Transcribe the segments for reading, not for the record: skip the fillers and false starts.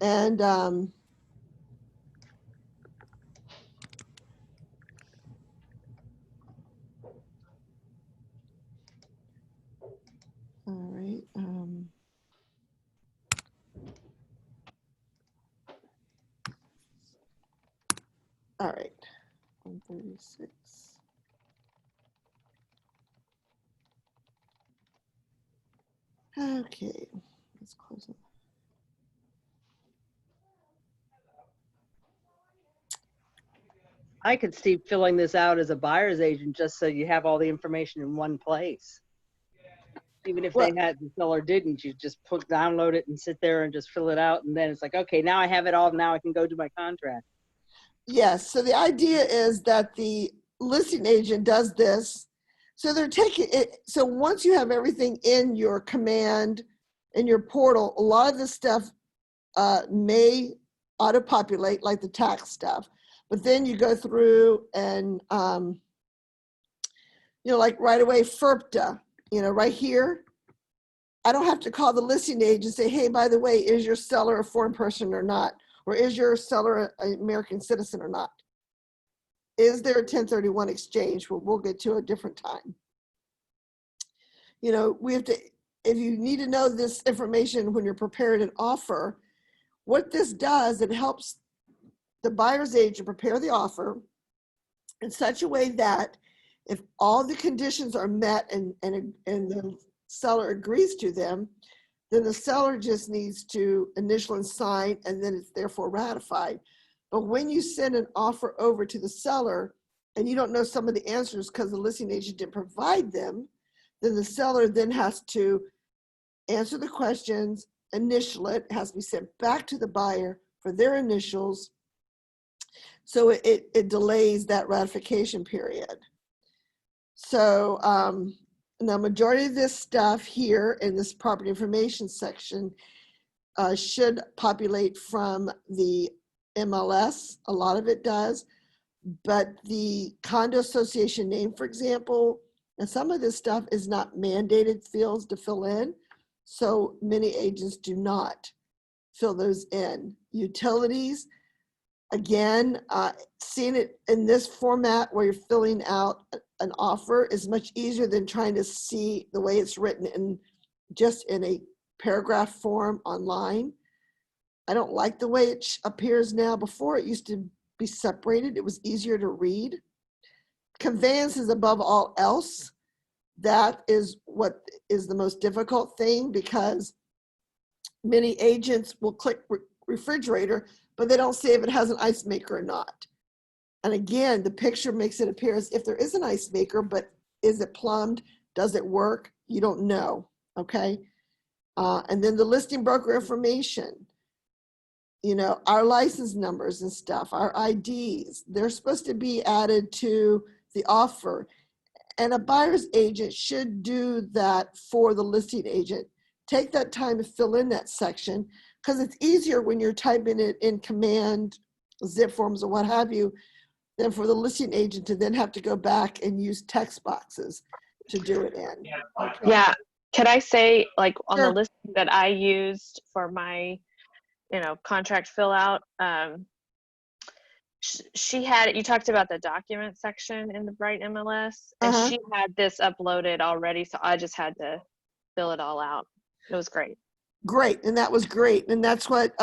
And all right. All right. 136. Okay, let's close it. I could see filling this out as a buyer's agent just so you have all the information in one place. Even if Well, they had, the seller didn't, you just download it and sit there and just fill it out. And then it's like, okay, now I have it all. Now I can go do my contract. yes, so the idea is that the listing agent does this. So they're taking it. So once you have everything in your command, in your portal, a lot of this stuff may auto-populate, like the tax stuff. But then you go through and, like right away, FERPTA, right here, I don't have to call the listing agent and say, hey, by the way, is your seller a foreign person or not? Or is your seller an American citizen or not? Is there a 1031 exchange? Well, we'll get to a different time. We have to, if you need to know this information when you're preparing an offer, what this does, it helps the buyer's agent prepare the offer in such a way that if all the conditions are met and the seller agrees to them, then the seller just needs to initial and sign, and then it's therefore ratified. But when you send an offer over to the seller and you don't know some of the answers because the listing agent didn't provide them, then the seller then has to answer the questions, initial it, has to be sent back to the buyer for their initials. So it delays that ratification period. So the majority of this stuff here in this property information section should populate from the MLS. A lot of it does, but the condo association name, for example, and some of this stuff is not mandated fields to fill in. So many agents do not fill those in. Utilities, again, seeing it in this format where you're filling out an offer is much easier than trying to see the way it's written in just in a paragraph form online. I don't like the way it appears now. Before, it used to be separated. It was easier to read. Conveyance is above all else. That is what is the most difficult thing, because many agents will click refrigerator, but they don't say if it has an ice maker or not. And again, the picture makes it appear as if there is an ice maker, but is it plumbed? Does it work? You don't know, okay? And then the listing broker information, our license numbers and stuff, our IDs, they're supposed to be added to the offer. And a buyer's agent should do that for the listing agent. Take that time to fill in that section, because it's easier when you're typing it in command, zip forms, or what have you, than for the listing agent to then have to go back and use text boxes to do it in. Okay. Yeah. Could I say, like, on Sure. the listing that I used for my, contract fill out, she had, you talked about the document section in the Bright MLS, and she had this uploaded already, so I just had to fill it all out. It was great. Great, and that was great, and that's what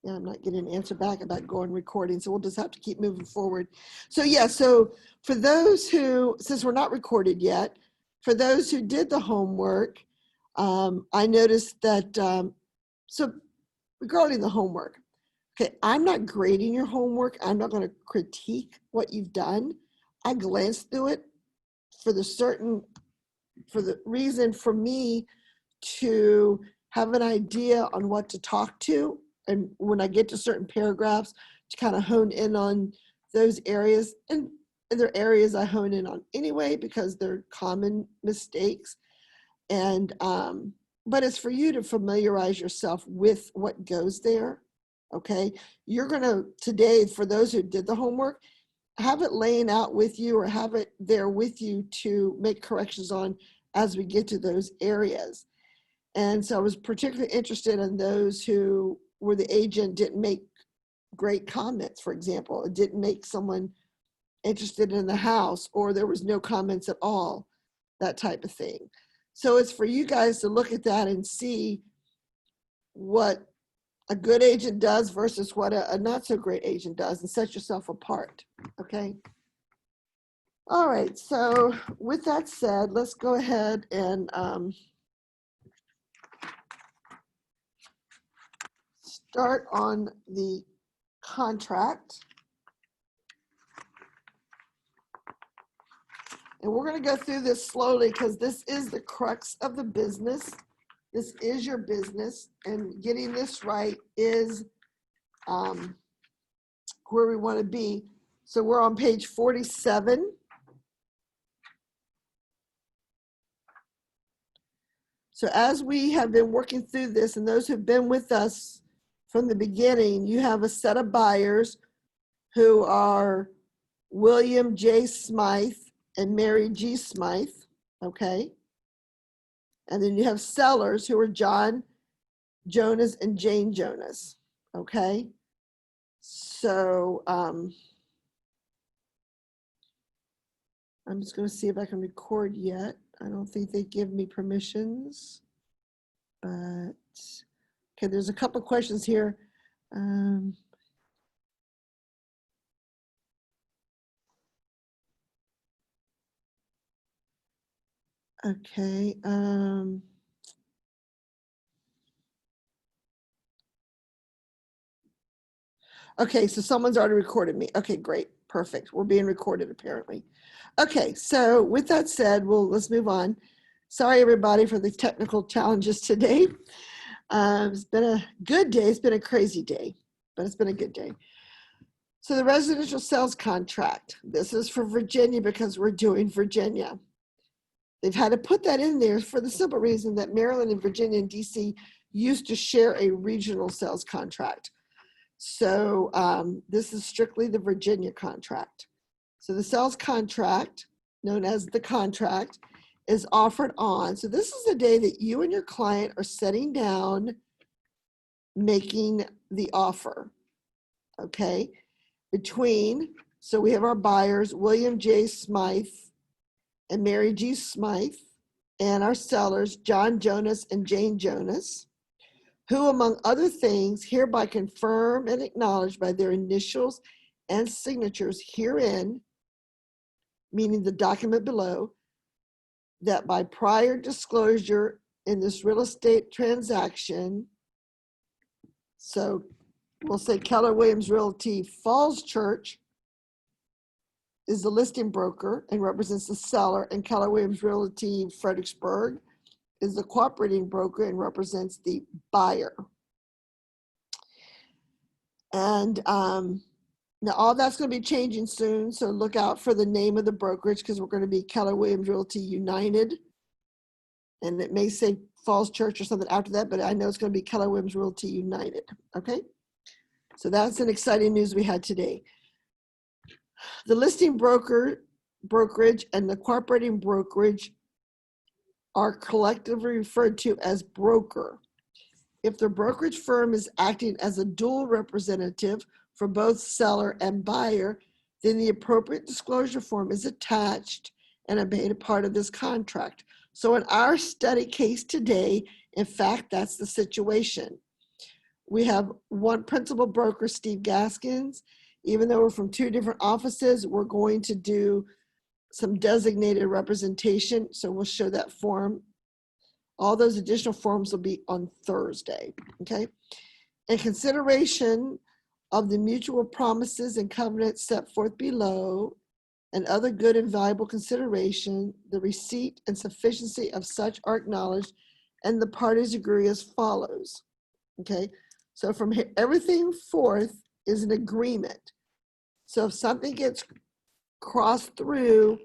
yeah, I'm not getting an answer back about going recording, so we'll just have to keep moving forward. So yeah, so for those who, since we're not recorded yet, for those who did the homework, I noticed that, so regarding the homework, okay, I'm not grading your homework. I'm not going to critique what you've done. I glanced through it for the reason for me to have an idea on what to talk to. And when I get to certain paragraphs, to kind of hone in on those areas. And they're areas I hone in on anyway, because they're common mistakes. And, but it's for you to familiarize yourself with what goes there. Okay. You're going to, today, for those who did the homework, have it laying out with you or have it there with you to make corrections on as we get to those areas. And so I was particularly interested in those who where the agent didn't make great comments, for example. It didn't make someone interested in the house, or there was no comments at all, that type of thing. So it's for you guys to look at that and see what a good agent does versus what a not so great agent does and set yourself apart, okay? All right, so with that said, let's go ahead and start on the contract. And we're going to go through this slowly because this is the crux of the business. This is your business, and getting this right is where we want to be. So we're on page 47. So as we have been working through this, and those who've been with us from the beginning, you have a set of buyers who are William J. Smythe and Mary G. Smythe, okay? And then you have sellers who are John Jonas and Jane Jonas, okay? So I'm just going to see if I can record yet. I don't think they give me permissions, but okay, there's a couple of questions here. Okay. Okay, so someone's already recorded me. Okay, great. Perfect. We're being recorded apparently. Okay, so with that said, let's move on. Sorry, everybody, for the technical challenges today. It's been a good day. It's been a crazy day, but it's been a good day. So the residential sales contract. This is for Virginia because we're doing Virginia. They've had to put that in there for the simple reason that Maryland and Virginia and DC used to share a regional sales contract. So this is strictly the Virginia contract. So the sales contract, known as the contract, is offered on. So this is the day that you and your client are sitting down, making the offer, okay? So we have our buyers, William J. Smythe and Mary G. Smythe, and our sellers, John Jonas and Jane Jonas, who, among other things, hereby confirm and acknowledge by their initials and signatures herein, meaning the document below, that by prior disclosure in this real estate transaction, so we'll say Keller Williams Realty Falls Church is the listing broker and represents the seller, and Keller Williams Realty Fredericksburg is the cooperating broker and represents the buyer. And now all that's going to be changing soon, so look out for the name of the brokerage because we're going to be Keller Williams Realty United. And it may say Falls Church or something after that, but I know it's going to be Keller Williams Realty United, okay? So that's an exciting news we had today. The listing brokerage and the cooperating brokerage are collectively referred to as broker. If the brokerage firm is acting as a dual representative for both seller and buyer, then the appropriate disclosure form is attached and made a part of this contract. So in our study case today, in fact, that's the situation. We have one principal broker, Steve Gaskins. Even though we're from two different offices, we're going to do some designated representation. So we'll show that form. All those additional forms will be on Thursday, okay? In consideration of the mutual promises and covenants set forth below and other good and valuable consideration, the receipt and sufficiency of such are acknowledged and the parties agree as follows, okay? So from here, everything forth is an agreement. So if something gets crossed through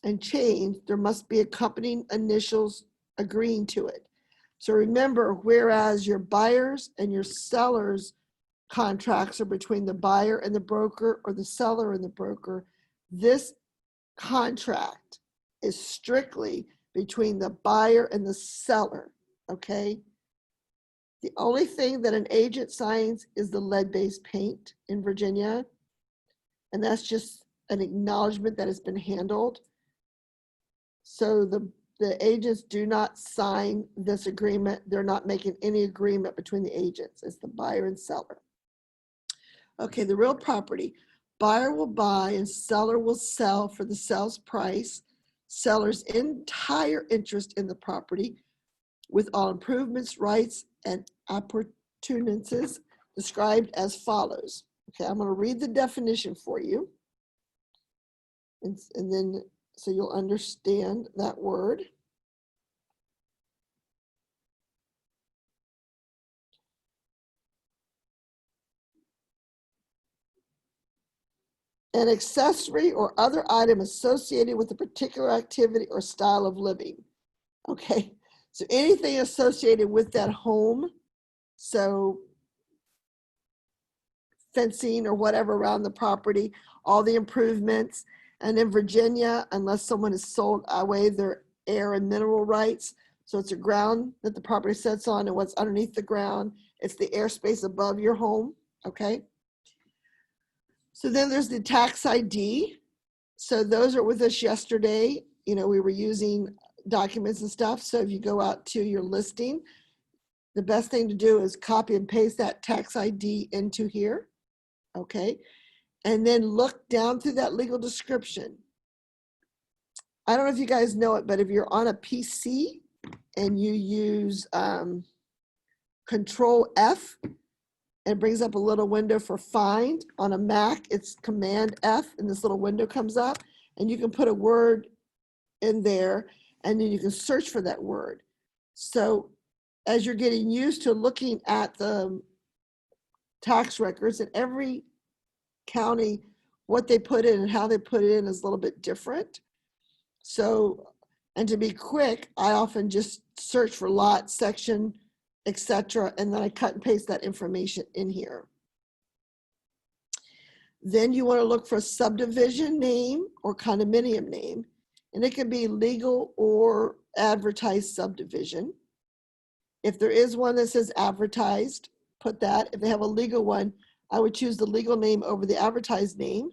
and changed, there must be accompanying initials agreeing to it. So remember, whereas your buyers and your sellers contracts are between the buyer and the broker or the seller and the broker. This contract is strictly between the buyer and the seller, okay? The only thing that an agent signs is the lead-based paint in Virginia, and that's just an acknowledgement that it's been handled. So the agents do not sign this agreement. They're not making any agreement between the agents. It's the buyer and seller. Okay, the real property. Buyer will buy and seller will sell for the sales price. Seller's entire interest in the property with all improvements, rights, and appurtenances described as follows. Okay, I'm going to read the definition for you. And then, so you'll understand that word. An accessory or other item associated with a particular activity or style of living. Okay, so anything associated with that home, so fencing or whatever around the property, all the improvements. And in Virginia, unless someone has sold away their air and mineral rights, so it's a ground that the property sits on, and what's underneath the ground, it's the airspace above your home, okay? So then there's the tax ID. So those are with us yesterday. You know, we were using documents and stuff. So if you go out to your listing, the best thing to do is copy and paste that tax ID into here, okay? And then look down through that legal description. I don't know if you guys know it, but if you're on a PC and you use Control F, it brings up a little window for find. On a Mac, it's Command F, and this little window comes up, and you can put a word in there, and then you can search for that word. So as you're getting used to looking at the tax records in every county, what they put in and how they put it in is a little bit different. So, and to be quick, I often just search for lot, section, etc., and then I cut and paste that information in here. Then you want to look for a subdivision name or condominium name, and it can be legal or advertised subdivision. If there is one that says advertised, put that. If they have a legal one, I would choose the legal name over the advertised name,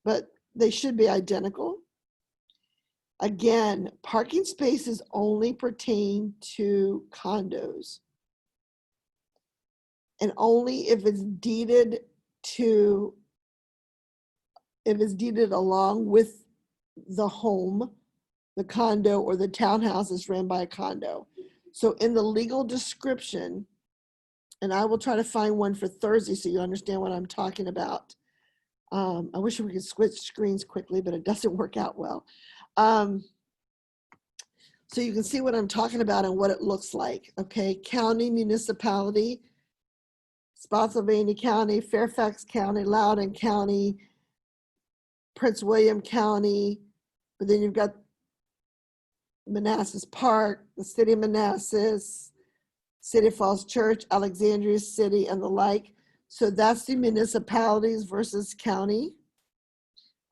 but they should be identical. Again, parking spaces only pertain to condos, and only if it's deeded to, if it's deeded along with the home, the condo, or the townhouse is ran by a condo. So in the legal description, and I will try to find one for Thursday so you understand what I'm talking about. I wish we could switch screens quickly, but it doesn't work out well. So you can see what I'm talking about and what it looks like, okay? County, municipality, Spotsylvania County, Fairfax County, Loudoun County, Prince William County, but then you've got Manassas Park, the city of Manassas, City Falls Church, Alexandria City, and the like. So that's the municipalities versus county,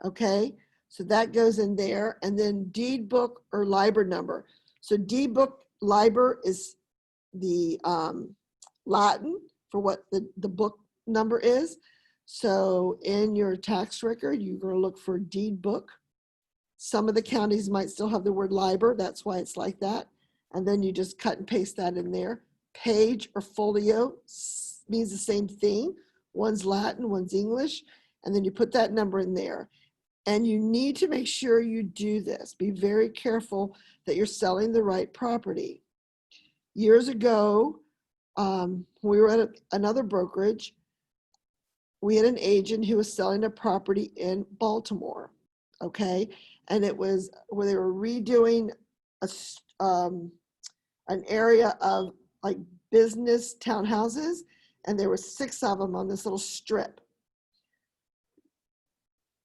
okay? So that goes in there. And then deed book or LIBOR number. So deed book LIBOR is the Latin for what the book number is. So in your tax record, you're going to look for deed book. Some of the counties might still have the word LIBOR. That's why it's like that. And then you just cut and paste that in there. Page or folio means the same thing. One's Latin, one's English. And then you put that number in there. And you need to make sure you do this. Be very careful that you're selling the right property. Years ago, we were at another brokerage. We had an agent who was selling a property in Baltimore, okay? And it was where they were redoing an area of like business townhouses, and there were 6 of them on this little strip.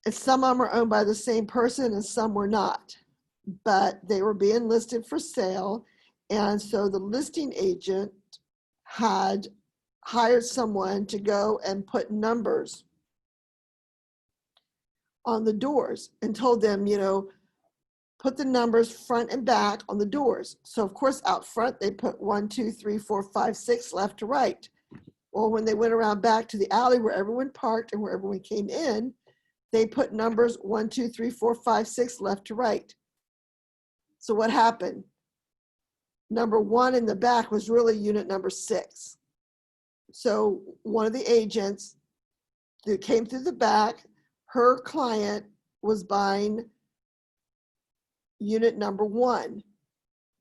And some of them were owned by the same person and some were not, but they were being listed for sale. And so the listing agent had hired someone to go and put numbers on the doors and told them, put the numbers front and back on the doors. So of course, out front, they put 1, 2, 3, 4, 5, 6 left to right. Well, when they went around back to the alley where everyone parked and where everyone came in, they put numbers 1, 2, 3, 4, 5, 6 left to right. So what happened? Number 1 in the back was really unit number 6. So one of the agents that came through the back, her client was buying unit number 1,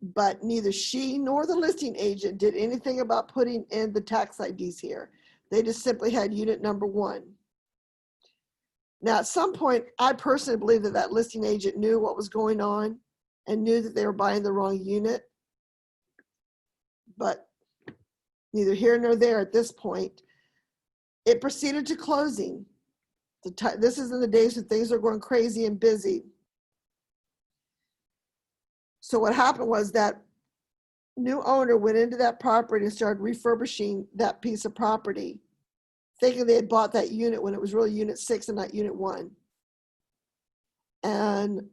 but neither she nor the listing agent did anything about putting in the tax IDs here. They just simply had unit number 1. Now, at some point, I personally believe that that listing agent knew what was going on and knew that they were buying the wrong unit, but neither here nor there at this point. It proceeded to closing. This is in the days when things are going crazy and busy. So what happened was that new owner went into that property and started refurbishing that piece of property, thinking they had bought that unit when it was really unit 6 and not unit 1. And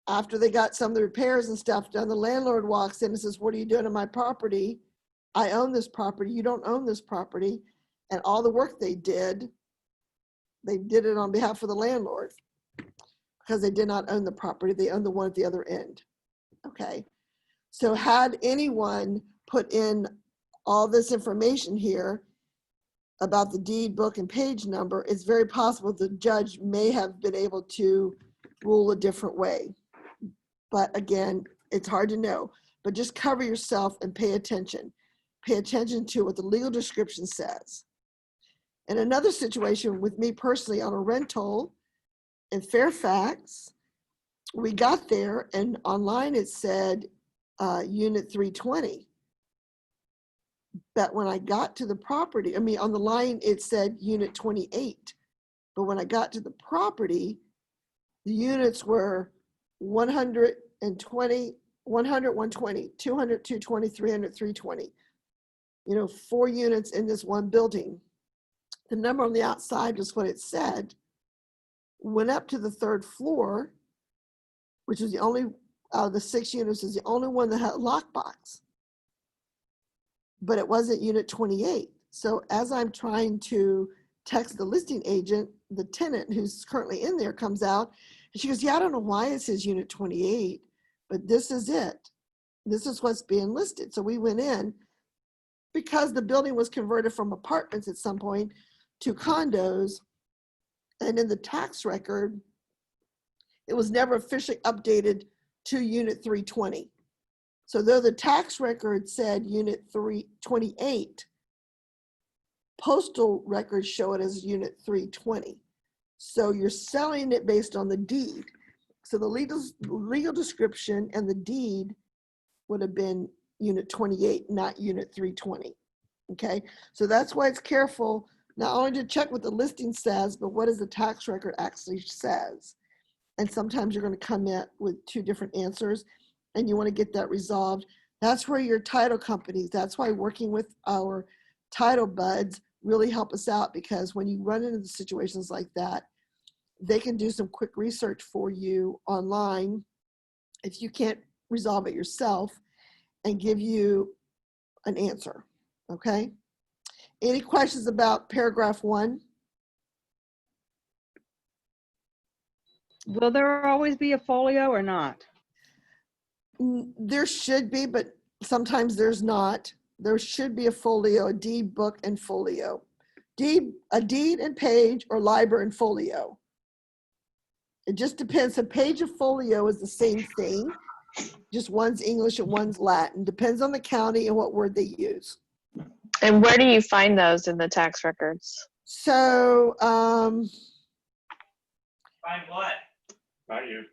after they got some of the repairs and stuff done, the landlord walks in and says, "What are you doing to my property? I own this property. You don't own this property." And all the work they did it on behalf of the landlord because they did not own the property. They owned the one at the other end. Okay. So had anyone put in all this information here about the deed, book, and page number, it's very possible the judge may have been able to rule a different way. But again, it's hard to know. But just cover yourself and pay attention. Pay attention to what the legal description says. In another situation with me personally on a rental in Fairfax, we got there and online it said unit 320. But when I got to the property, on the line it said unit 28. But when I got to the property, the units were 120, 100, 120, 200, 220, 300, 320. 4 units in this one building. The number on the outside is what it said. Went up to the 3rd floor, which was the only, out of the 6 units, is the only one that had a lockbox. But it wasn't unit 28. So as I'm trying to text the listing agent, the tenant who's currently in there comes out and she goes, "Yeah, I don't know why it says unit 28, but this is it. This is what's being listed." So we went in because the building was converted from apartments at some point to condos. And in the tax record, it was never officially updated to unit 320. So though the tax record said unit 328, postal records show it as unit 320. So you're selling it based on the deed. So the legal description and the deed would have been unit 28, not unit 320. Okay, so that's why it's careful not only to check what the listing says, but what does the tax record actually says. And sometimes you're going to come in with 2 different answers and you want to get that resolved. That's where your title companies, that's why working with our title buds really help us out, because when you run into situations like that, they can do some quick research for you online if you can't resolve it yourself and give you an answer. Okay? Any questions about paragraph 1? Will there always be a folio or not? There should be, but sometimes there's not. There should be a folio, a deed, book, and folio. A deed and page, or library and folio. It just depends. A page of folio is the same thing. Just one's English and one's Latin. Depends on the county and what word they use. And where do you find those in the tax records? So, Find what? Not you.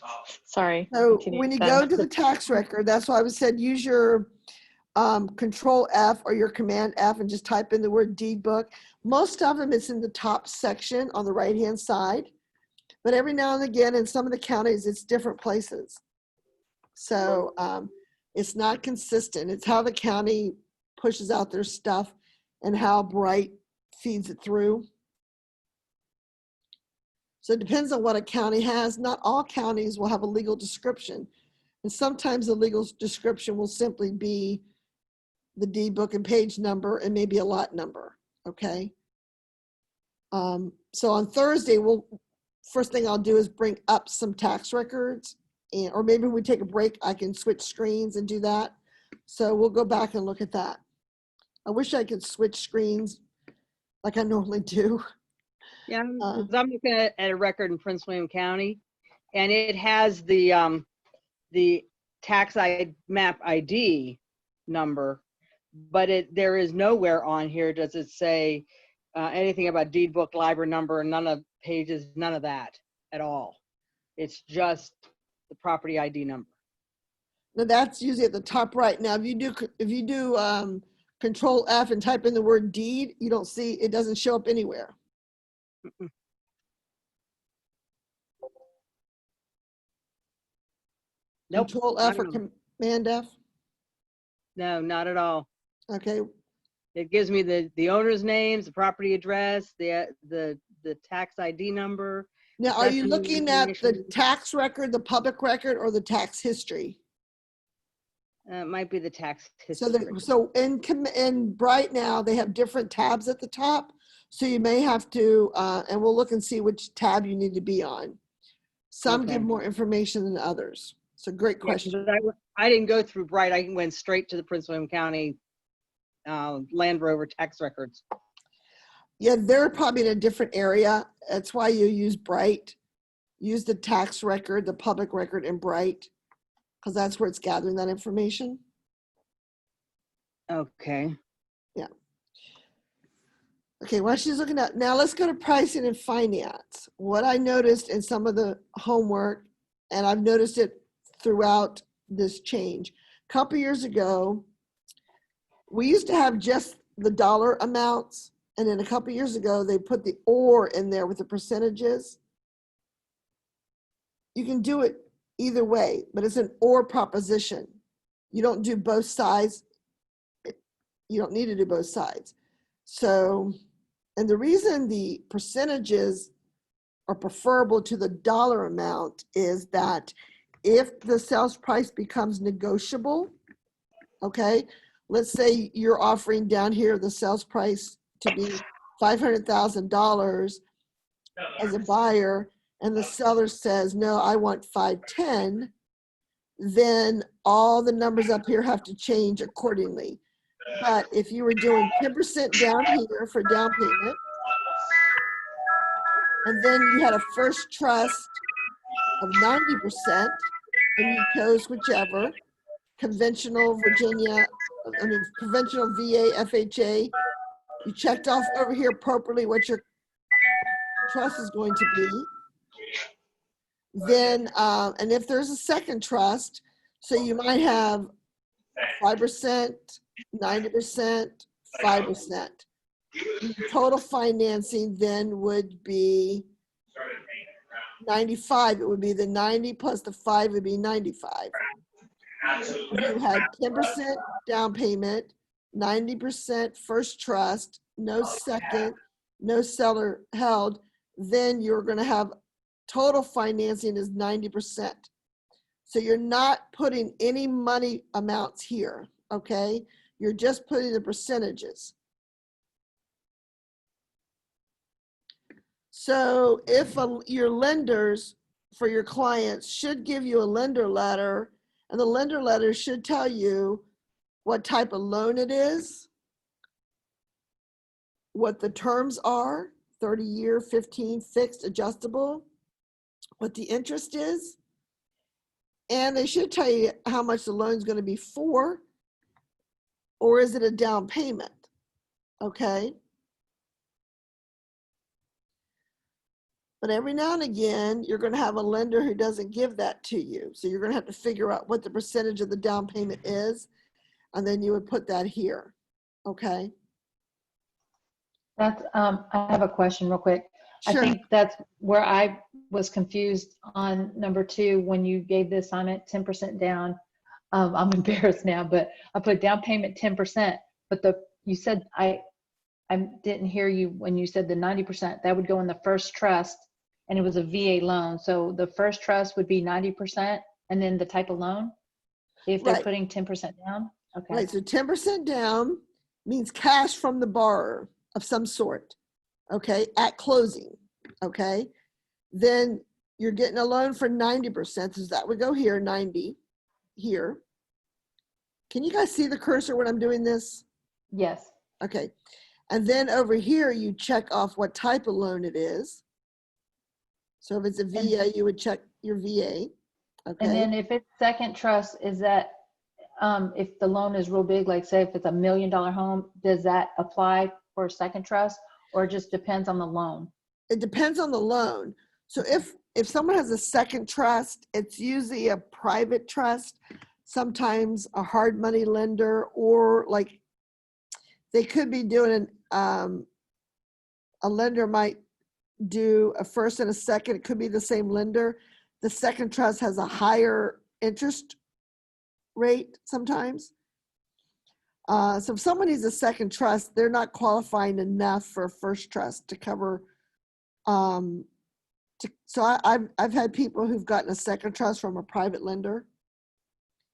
Oh. Sorry. So continue. when you go to the tax record, that's why I said use your Control F or your Command F and just type in the word deed book. Most of them it's in the top section on the right hand side, but every now and again in some of the counties it's different places. So it's not consistent. It's how the county pushes out their stuff. and how Bright feeds it through. So it depends on what a county has. Not all counties will have a legal description. And sometimes the legal description will simply be the deed book and page number and maybe a lot number, okay? So on Thursday, first thing I'll do is bring up some tax records, or maybe when we take a break, I can switch screens and do that. So we'll go back and look at that. I wish I could switch screens like I normally do. Yeah, 'cause I'm looking at a record in Prince William County, and it has the tax map ID number, but there is nowhere on here does it say anything about deed book, library number, none of pages, none of that at all. It's just the property ID number. Now that's usually at the top right. Now, if you do Control F and type in the word deed, you don't see, it doesn't show up anywhere. Mm-mm. Nope. Control F or not at all. Command F. No, not at all. Okay. It gives me the owner's names, the property address, the tax ID number. Now, are you Assessment looking at the information. tax record, the public record, or the tax history? It might be the tax So, history. so in Bright now, they have different tabs at the top. So you may have to, and we'll look and see which tab you need to be on. Some give Okay. more information than others. So great Yeah, 'cause question. I didn't go through Bright. I went straight to the Prince William County Land Rover tax records. Yeah, they're probably in a different area. That's why you use Bright. Use the tax record, the public record in Bright, because that's where it's gathering that information. Okay. Okay, while she's looking at, now let's go to pricing and finance. What I noticed in some of the homework, and I've noticed it throughout this change. A couple years ago, we used to have just the dollar amounts, and then a couple years ago, they put the or in there with the percentages. You can do it either way, but it's an or proposition. You don't do both sides. You don't need to do both sides. So, and the reason the percentages are preferable to the dollar amount is that if the sales price becomes negotiable, okay, let's say you're offering down here the sales price to be $500,000 as a buyer, and the seller says, no, I want 510, then all the numbers up here have to change accordingly. But if you were doing 10% down here for down payment, and then you had a first trust of 90%, and you chose whichever, conventional Virginia, conventional VA, FHA, you checked off over here appropriately what your trust is going to be. Then, and if there's a second trust, so you might have 5%, 90%, 5%. Total financing then would be 95. It would be the 90 plus the 5 would be 95. You had 10% down payment, 90% first trust, no second, no seller held, then you're going to have total financing is 90%. So you're not putting any money amounts here, okay? You're just putting the percentages. So if your lenders for your clients should give you a lender letter, and the lender letter should tell you what type of loan it is, what the terms are, 30-year, 15, fixed, adjustable, what the interest is, and they should tell you how much the loan is going to be for, or is it a down payment, okay? But every now and again, you're going to have a lender who doesn't give that to you. So you're going to have to figure out what the percentage of the down payment is, and then you would put that here, okay? That's, I have a question real quick. Sure. I think that's where I was confused on number 2 when you gave the assignment 10% down. I'm embarrassed now, but I put down payment 10%, but you said I didn't hear you when you said the 90%, that would go in the first trust and it was a VA loan. So the first trust would be 90% and then the type of loan, if they're Right. putting 10% down? Okay. Right, so 10% down means cash from the borrower of some sort, okay, at closing, okay? Then you're getting a loan for 90%, so that would go here, 90 here. Can you guys see the cursor when I'm doing this? Yes. Okay, and then over here, you check off what type of loan it is. So if it's a VA, you would check your VA, And okay? then if it's second trust, is that, if the loan is real big, like say if it's $1 million home, does that apply for second trust or it just depends on the loan? It depends on the loan. So if someone has a second trust, it's usually a private trust, sometimes a hard money lender, or like they could be doing a lender might do a first and a second. It could be the same lender. The second trust has a higher interest rate sometimes. So if someone needs a second trust, they're not qualifying enough for a first trust to cover. I've had people who've gotten a second trust from a private lender.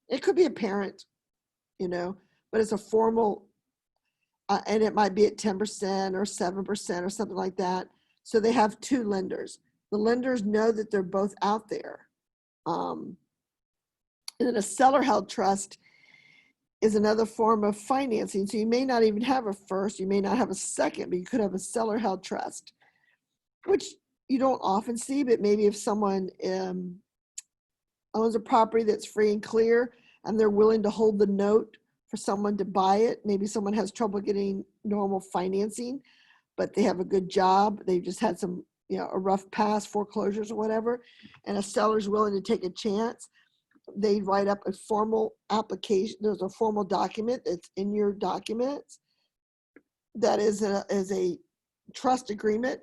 It could be a parent, but it's a formal, and it might be at 10% or 7% or something like that. So they have two lenders. The lenders know that they're both out there. And then a seller-held trust is another form of financing. So you may not even have a first, you may not have a second, but you could have a seller-held trust, which you don't often see, but maybe if someone owns a property that's free and clear and they're willing to hold the note for someone to buy it, maybe someone has trouble getting normal financing, but they have a good job. They've just had some, a rough past, foreclosures or whatever, and a seller's willing to take a chance. They write up a formal application. There's a formal document that's in your documents that is a trust agreement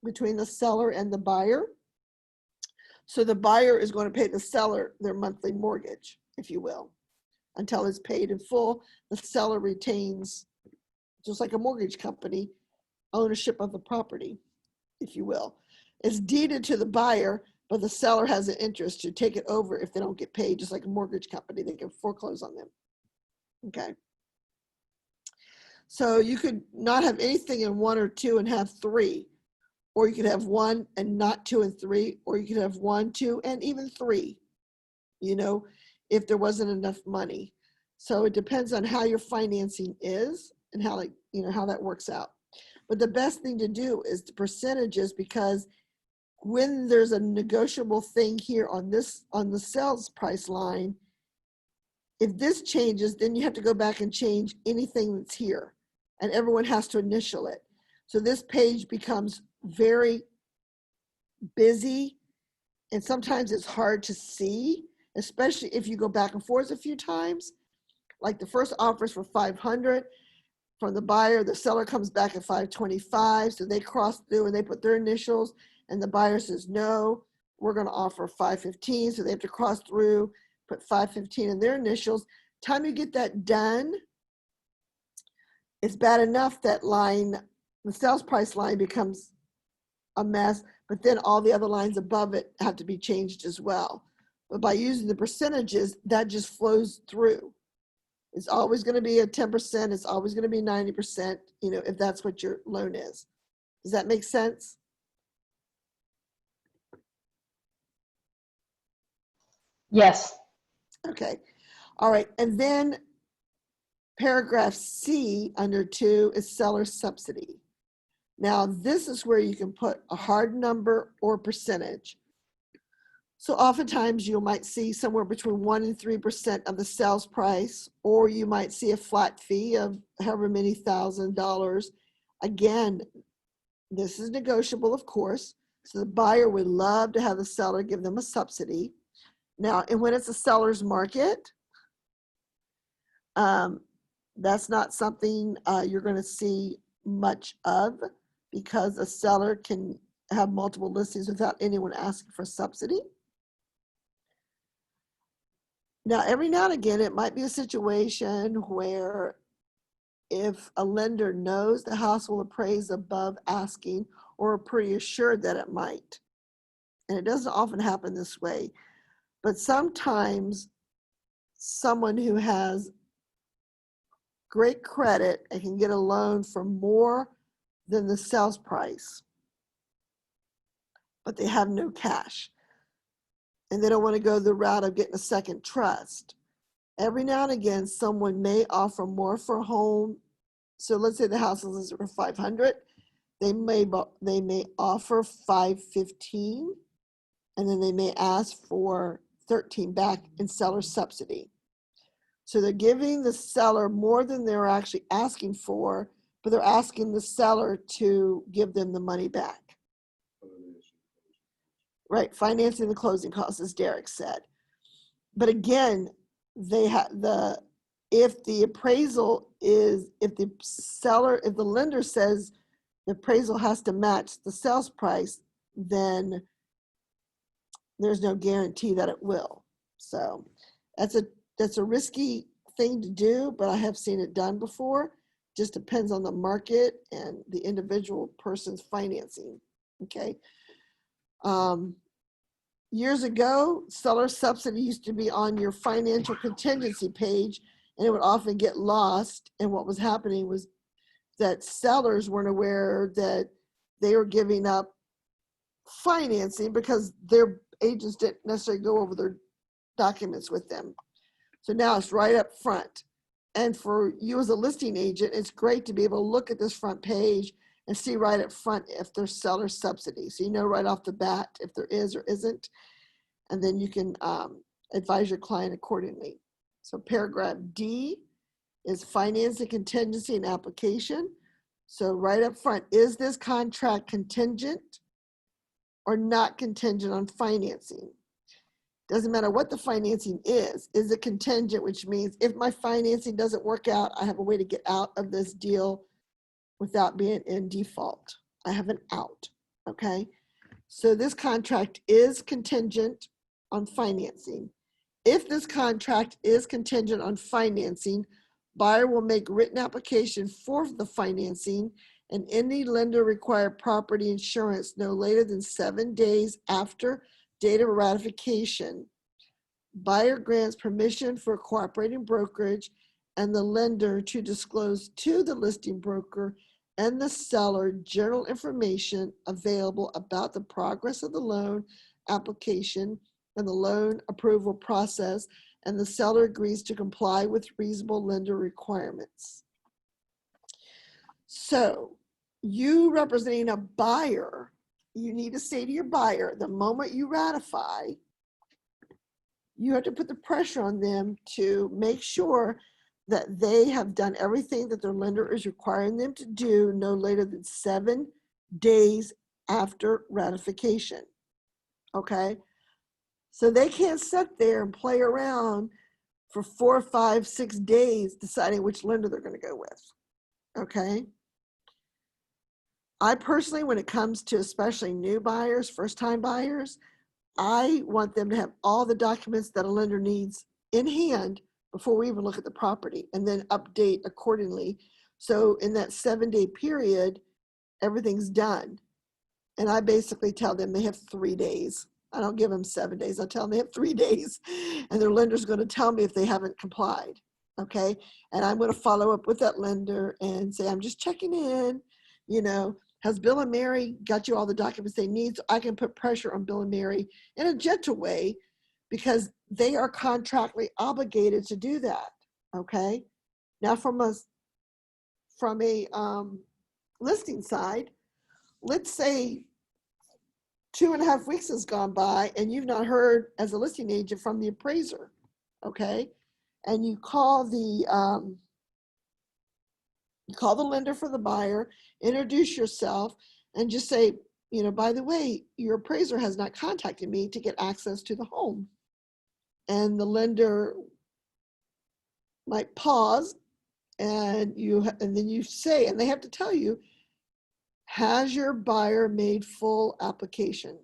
between the seller and the buyer. So the buyer is going to pay the seller their monthly mortgage, if you will, until it's paid in full. The seller retains, just like a mortgage company, ownership of the property, if you will. It's deeded to the buyer, but the seller has an interest to take it over if they don't get paid, just like a mortgage company. They can foreclose on them. Okay. So you could not have anything in one or two and have three, or you could have one and not two and three, or you could have one, two, and even three, if there wasn't enough money. So it depends on how your financing is and how that works out. But the best thing to do is the percentages, because when there's a negotiable thing here on the sales price line, if this changes, then you have to go back and change anything that's here, and everyone has to initial it. So this page becomes very busy, and sometimes it's hard to see, especially if you go back and forth a few times. Like the first offer is for 500 from the buyer, the seller comes back at 525, so they cross through and they put their initials, and the buyer says, no, we're going to offer 515, so they have to cross through, put 515 in their initials. Time you get that done, it's bad enough that line, the sales price line, becomes a mess, but then all the other lines above it have to be changed as well. But by using the percentages, that just flows through. It's always going to be a 10%. It's always going to be 90%, if that's what your loan is. Does that make sense? Yes. Okay. All right. And then paragraph C under 2 is seller subsidy. Now, this is where you can put a hard number or percentage. So oftentimes you might see somewhere between 1% and 3% of the sales price, or you might see a flat fee of however many $1,000. Again, this is negotiable, of course. So the buyer would love to have the seller give them a subsidy. Now, and when it's a seller's market, that's not something you're going to see much of, because a seller can have multiple listings without anyone asking for a subsidy. Now, every now and again, it might be a situation where if a lender knows the house will appraise above asking or are pretty assured that it might. And it doesn't often happen this way, but sometimes someone who has great credit and can get a loan for more than the sales price, but they have no cash and they don't want to go the route of getting a second trust. Every now and again, someone may offer more for a home. So let's say the house is listed for 500. They may offer 515, and then they may ask for 13 back in seller subsidy. So they're giving the seller more than they're actually asking for, but they're asking the seller to give them the money back. Right, financing the closing costs, as Derek said. But again, they have if the lender says the appraisal has to match the sales price, then there's no guarantee that it will. So that's a risky thing to do, but I have seen it done before. Just depends on the market and the individual person's financing. Okay. Years ago, seller subsidy used to be on your financial contingency page, and it would often get lost. And what was happening was that sellers weren't aware that they were giving up financing because their agents didn't necessarily go over their documents with them. So now it's right up front. And for you as a listing agent, it's great to be able to look at this front page and see right up front if there's seller subsidy. So you know right off the bat if there is or isn't, and then you can advise your client accordingly. So paragraph D is financing contingency and application. So right up front, is this contract contingent or not contingent on financing? Doesn't matter what the financing is. Is it contingent, which means if my financing doesn't work out, I have a way to get out of this deal without being in default. I have an out, okay? So this contract is contingent on financing. If this contract is contingent on financing, buyer will make written application for the financing and any lender required property insurance no later than 7 days after date of ratification. Buyer grants permission for cooperating brokerage and the lender to disclose to the listing broker and the seller general information available about the progress of the loan application and the loan approval process, and the seller agrees to comply with reasonable lender requirements. So you representing a buyer, you need to say to your buyer, the moment you ratify, you have to put the pressure on them to make sure that they have done everything that their lender is requiring them to do no later than 7 days after ratification. Okay? So they can't sit there and play around for 4, 5, 6 days deciding which lender they're going to go with. Okay? I personally, when it comes to especially new buyers, first-time buyers, I want them to have all the documents that a lender needs in hand before we even look at the property, and then update accordingly. So in that 7-day period, everything's done. And I basically tell them they have 3 days. I don't give them 7 days. I tell them they have 3 days, and their lender's going to tell me if they haven't complied. Okay. And I'm going to follow up with that lender and say, I'm just checking in, has Bill and Mary got you all the documents they need? So I can put pressure on Bill and Mary in a gentle way because they are contractually obligated to do that. Okay. Now from a listing side, let's say 2.5 weeks has gone by and you've not heard as a listing agent from the appraiser. Okay. And you call the lender for the buyer, introduce yourself, and just say, by the way, your appraiser has not contacted me to get access to the home. And the lender might pause, and then you say, and they have to tell you, has your buyer made full application?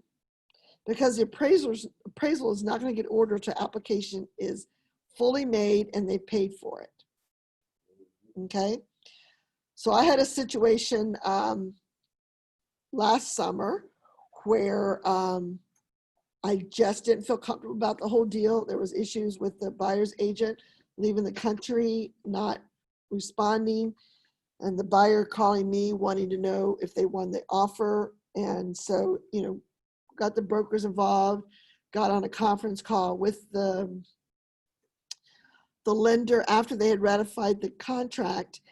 Because the appraisal is not going to get ordered till application is fully made and they paid for it. Okay. So I had a situation last summer where I just didn't feel comfortable about the whole deal. There was issues with the buyer's agent leaving the country, not responding, and the buyer calling me wanting to know if they won the offer. And so, got the brokers involved, got on a conference call with the lender after they had ratified the contract.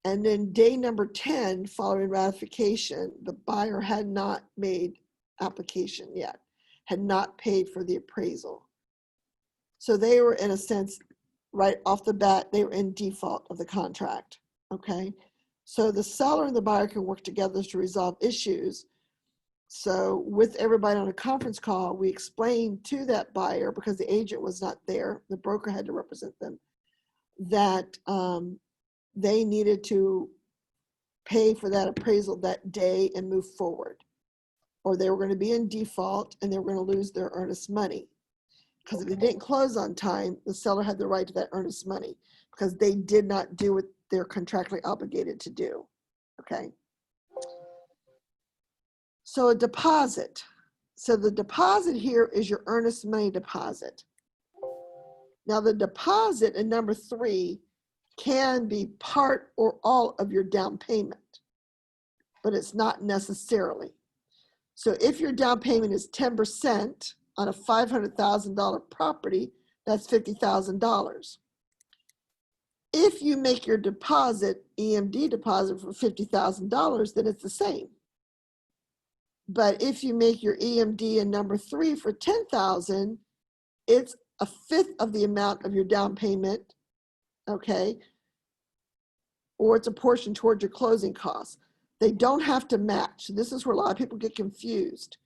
And then day number 10, following ratification, the buyer had not made application yet, had not paid for the appraisal. So they were, in a sense, right off the bat, they were in default of the contract, okay? So the seller and the buyer can work together to resolve issues. So with everybody on a conference call, we explained to that buyer, because the agent was not there, the broker had to represent them, that they needed to pay for that appraisal that day and move forward, or they were going to be in default and they were going to lose their earnest money. Because if they didn't close on time, the seller had the right to that earnest money because they did not do what they're contractually obligated to do. Okay. So a deposit. So the deposit here is your earnest money deposit. Now the deposit in number 3 can be part or all of your down payment, but it's not necessarily. So if your down payment is 10% on a $500,000 property, that's $50,000. If you make your deposit, EMD deposit, for $50,000, then it's the same. But if you make your EMD in number 3 for $10,000, it's a fifth of the amount of your down payment, okay? Or it's a portion towards your closing costs. They don't have to match. This is where a lot of people get confused.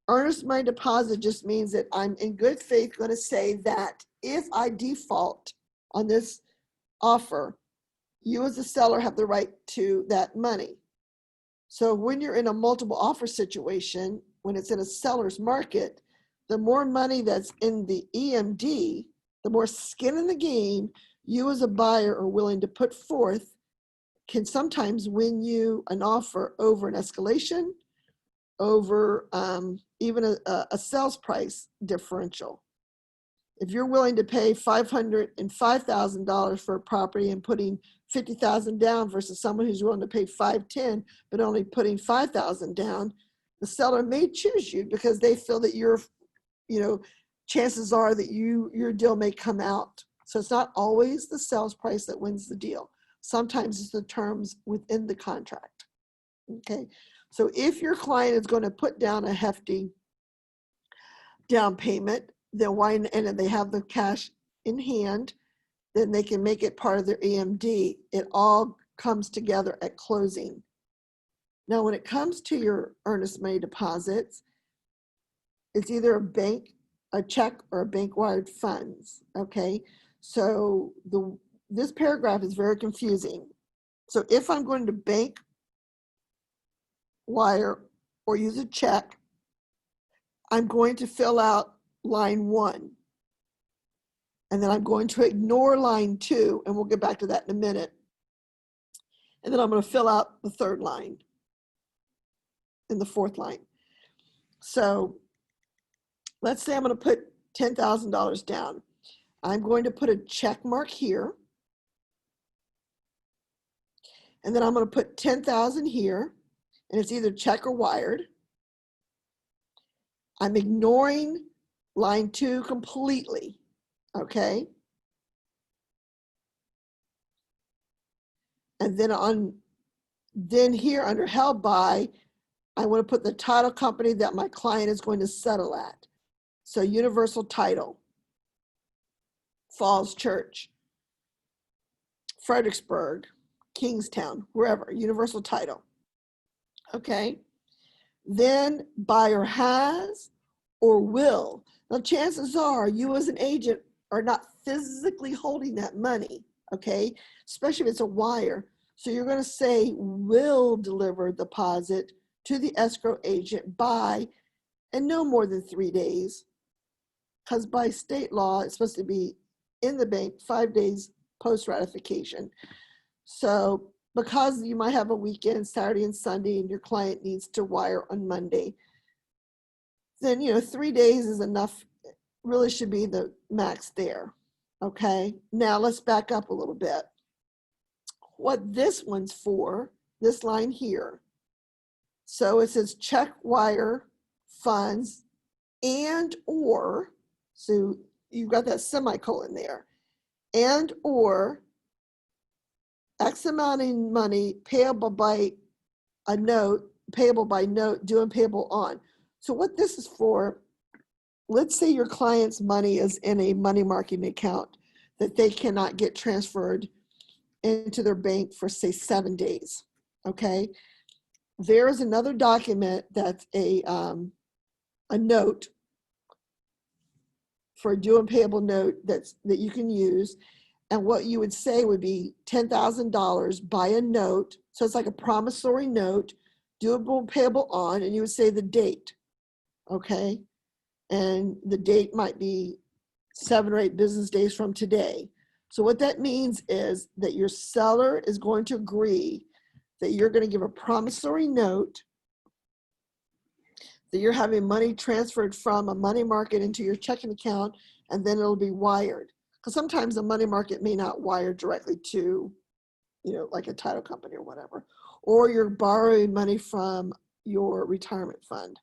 Earnest money deposit just means that I'm in good faith going to say that if I default on this offer, you as a seller have the right to that money. So when you're in a multiple offer situation, when it's in a seller's market, the more money that's in the EMD, the more skin in the game you as a buyer are willing to put forth, can sometimes win you an offer over an escalation, over even a sales price differential. If you're willing to pay $505,000 for a property and putting $50,000 down versus someone who's willing to pay $510,000 but only putting $5,000 down, the seller may choose you because they feel that you're, chances are that your deal may come out. So it's not always the sales price that wins the deal. Sometimes it's the terms within the contract. Okay, so if your client is going to put down a hefty down payment, then and they have the cash in hand, then they can make it part of their EMD. It all comes together at closing. Now, when it comes to your earnest money deposits, it's either a check, or a bank wired funds. Okay, so this paragraph is very confusing. So if I'm going to bank wire or use a check, I'm going to fill out line 1. And then I'm going to ignore line 2, and we'll get back to that in a minute. And then I'm going to fill out the 3rd line and the 4th line. So let's say I'm going to put $10,000 down. I'm going to put a check mark here. And then I'm going to put 10,000 here, and it's either check or wired. I'm ignoring line 2 completely, okay? And then here under held by, I want to put the title company that my client is going to settle at. So Universal Title, Falls Church, Fredericksburg, Kingstown, wherever, Universal Title. Okay. Then buyer has or will. Now, chances are you as an agent are not physically holding that money, okay? Especially if it's a wire. So you're going to say will deliver deposit to the escrow agent by, and no more than 3 days, because by state law, it's supposed to be in the bank 5 days post ratification. So because you might have a weekend, Saturday and Sunday, and your client needs to wire on Monday, then, 3 days is enough, really should be the max there. Okay, now let's back up a little bit. What this one's for, this line here. So it says check wire funds and or, so you've got that semicolon there, and or X amount in money payable by a note, payable by note, due and payable on. So what this is for, let's say your client's money is in a money market account that they cannot get transferred into their bank for, say, 7 days, okay? There is another document that's a note for a due and payable note that you can use. And what you would say would be $10,000 by a note. So it's like a promissory note, doable and payable on, and you would say the date, okay? And the date might be 7 or 8 business days from today. So what that means is that your seller is going to agree that you're going to give a promissory note, that you're having money transferred from a money market into your checking account, and then it'll be wired. Because sometimes a money market may not wire directly to, like a title company or whatever. Or you're borrowing money from your retirement fund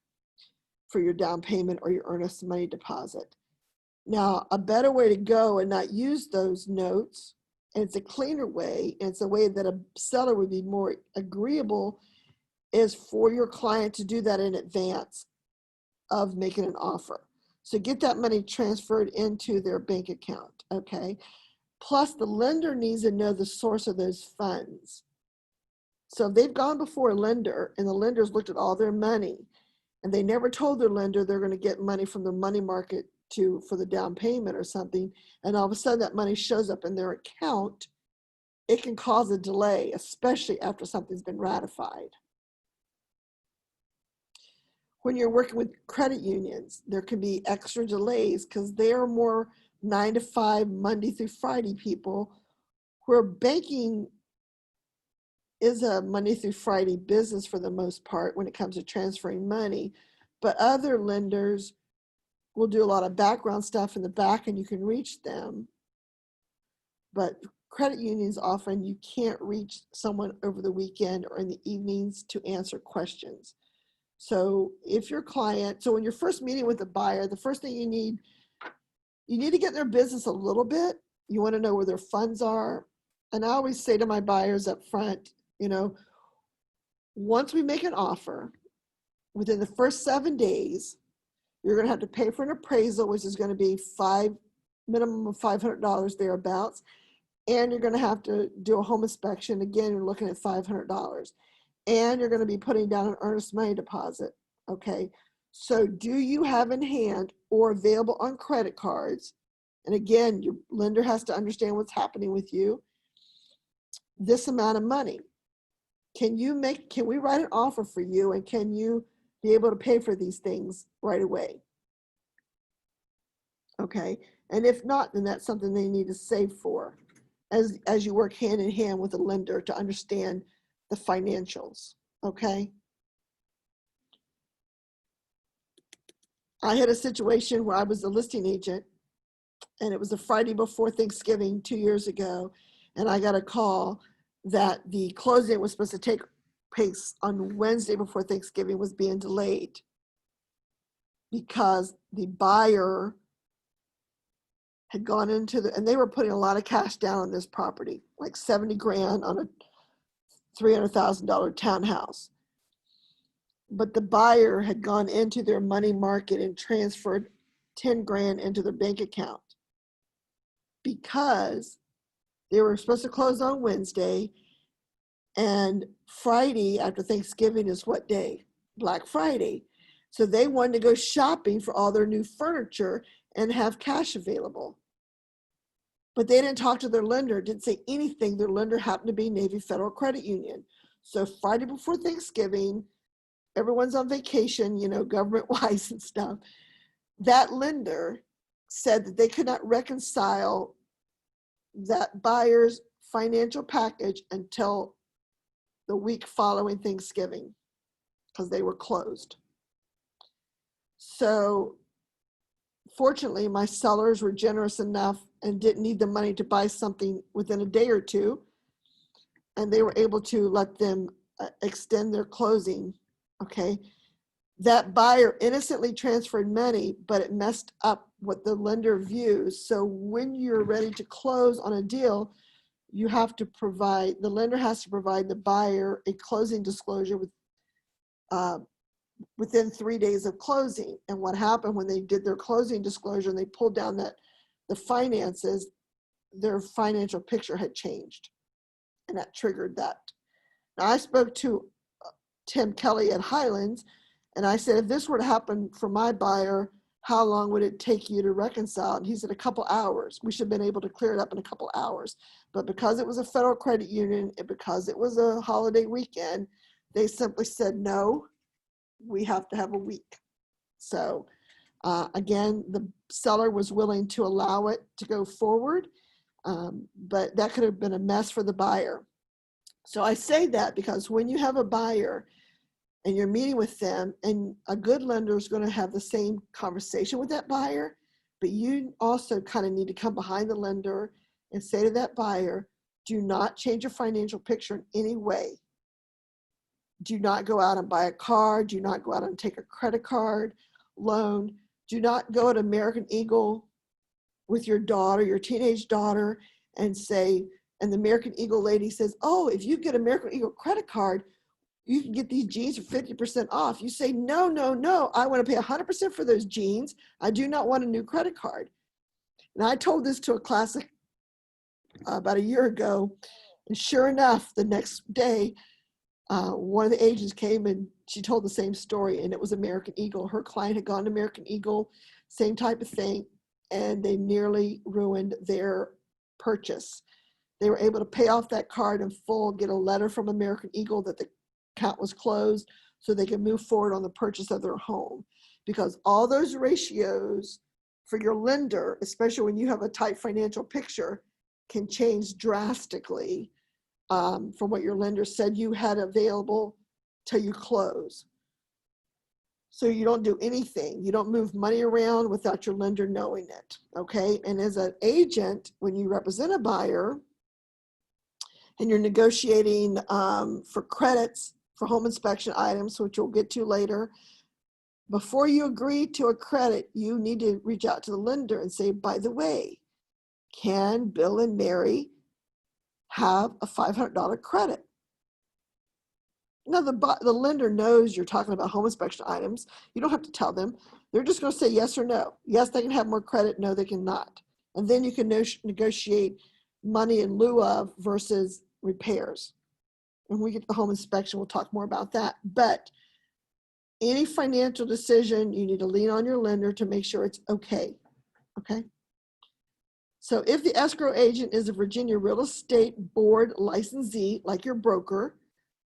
for your down payment or your earnest money deposit. Now, a better way to go and not use those notes, and it's a cleaner way, and it's a way that a seller would be more agreeable, is for your client to do that in advance of making an offer. So get that money transferred into their bank account, okay? Plus, the lender needs to know the source of those funds. So if they've gone before a lender and the lender's looked at all their money and they never told their lender they're going to get money from the money market for the down payment or something, and all of a sudden that money shows up in their account, it can cause a delay, especially after something's been ratified. When you're working with credit unions, there can be extra delays because they're more 9 to 5, Monday through Friday people, where banking is a Monday through Friday business for the most part when it comes to transferring money. But other lenders will do a lot of background stuff in the back and you can reach them. But credit unions, often you can't reach someone over the weekend or in the evenings to answer questions. So if your client, so when you're first meeting with a buyer, the first thing you need to get their business a little bit. You want to know where their funds are. And I always say to my buyers up front, once we make an offer, within the first 7 days, you're going to have to pay for an appraisal, which is going to be minimum of $500 thereabouts. And you're going to have to do a home inspection. Again, you're looking at $500. And you're going to be putting down an earnest money deposit. Okay. So do you have in hand or available on credit cards? And again, your lender has to understand what's happening with you. This amount of money. Can we write an offer for you, and can you be able to pay for these things right away? Okay. And if not, then that's something they need to save for as you work hand in hand with a lender to understand the financials. Okay. I had a situation where I was a listing agent, and it was the Friday before Thanksgiving 2 years ago, and I got a call that the closing was supposed to take place on Wednesday before Thanksgiving was being delayed because the buyer had gone into and they were putting a lot of cash down on this property, like 70 grand on a $300,000 townhouse. But the buyer had gone into their money market and transferred 10 grand into their bank account because they were supposed to close on Wednesday, and Friday after Thanksgiving is what day? Black Friday. So they wanted to go shopping for all their new furniture and have cash available. But they didn't talk to their lender, didn't say anything. Their lender happened to be Navy Federal Credit Union. So Friday before Thanksgiving, everyone's on vacation, government-wise and stuff. That lender said that they could not reconcile that buyer's financial package until the week following Thanksgiving because they were closed. So fortunately, my sellers were generous enough and didn't need the money to buy something within a day or two. And they were able to let them extend their closing. Okay. That buyer innocently transferred money, but it messed up what the lender views. So when you're ready to close on a deal, you have to provide, the lender has to provide the buyer a closing disclosure within 3 days of closing. And what happened when they did their closing disclosure and they pulled down the finances, their financial picture had changed. And that triggered that. Now I spoke to Tim Kelly at Highlands, and I said, if this were to happen for my buyer, how long would it take you to reconcile? And he said, a couple hours. We should have been able to clear it up in a couple hours. But because it was a federal credit union and because it was a holiday weekend, they simply said, no, we have to have a week. So again, the seller was willing to allow it to go forward, but that could have been a mess for the buyer. So I say that because when you have a buyer and you're meeting with them, and a good lender is going to have the same conversation with that buyer, but you also kind of need to come behind the lender and say to that buyer, do not change your financial picture in any way. Do not go out and buy a car. Do not go out and take a credit card loan. Do not go to American Eagle with your daughter, your teenage daughter, and say, and the American Eagle lady says, oh, if you get American Eagle credit card, you can get these jeans for 50% off. You say, no, no, no, I want to pay 100% for those jeans. I do not want a new credit card. And I told this to a classic about a year ago. And sure enough, the next day, one of the agents came and she told the same story, and it was American Eagle. Her client had gone to American Eagle, same type of thing, and they nearly ruined their purchase. They were able to pay off that card in full, get a letter from American Eagle that the account was closed so they could move forward on the purchase of their home. Because all those ratios for your lender, especially when you have a tight financial picture, can change drastically from what your lender said you had available till you close. So you don't do anything. You don't move money around without your lender knowing it, okay? And as an agent, when you represent a buyer and you're negotiating for credits for home inspection items, which we'll get to later, before you agree to a credit, you need to reach out to the lender and say, by the way, can Bill and Mary have a $500 credit? Now, the lender knows you're talking about home inspection items. You don't have to tell them. They're just going to say yes or no. Yes, they can have more credit. No, they cannot. And then you can negotiate money in lieu of versus repairs. When we get to the home inspection, we'll talk more about that. But any financial decision, you need to lean on your lender to make sure it's okay. Okay? So if the escrow agent is a Virginia Real Estate Board licensee, like your broker,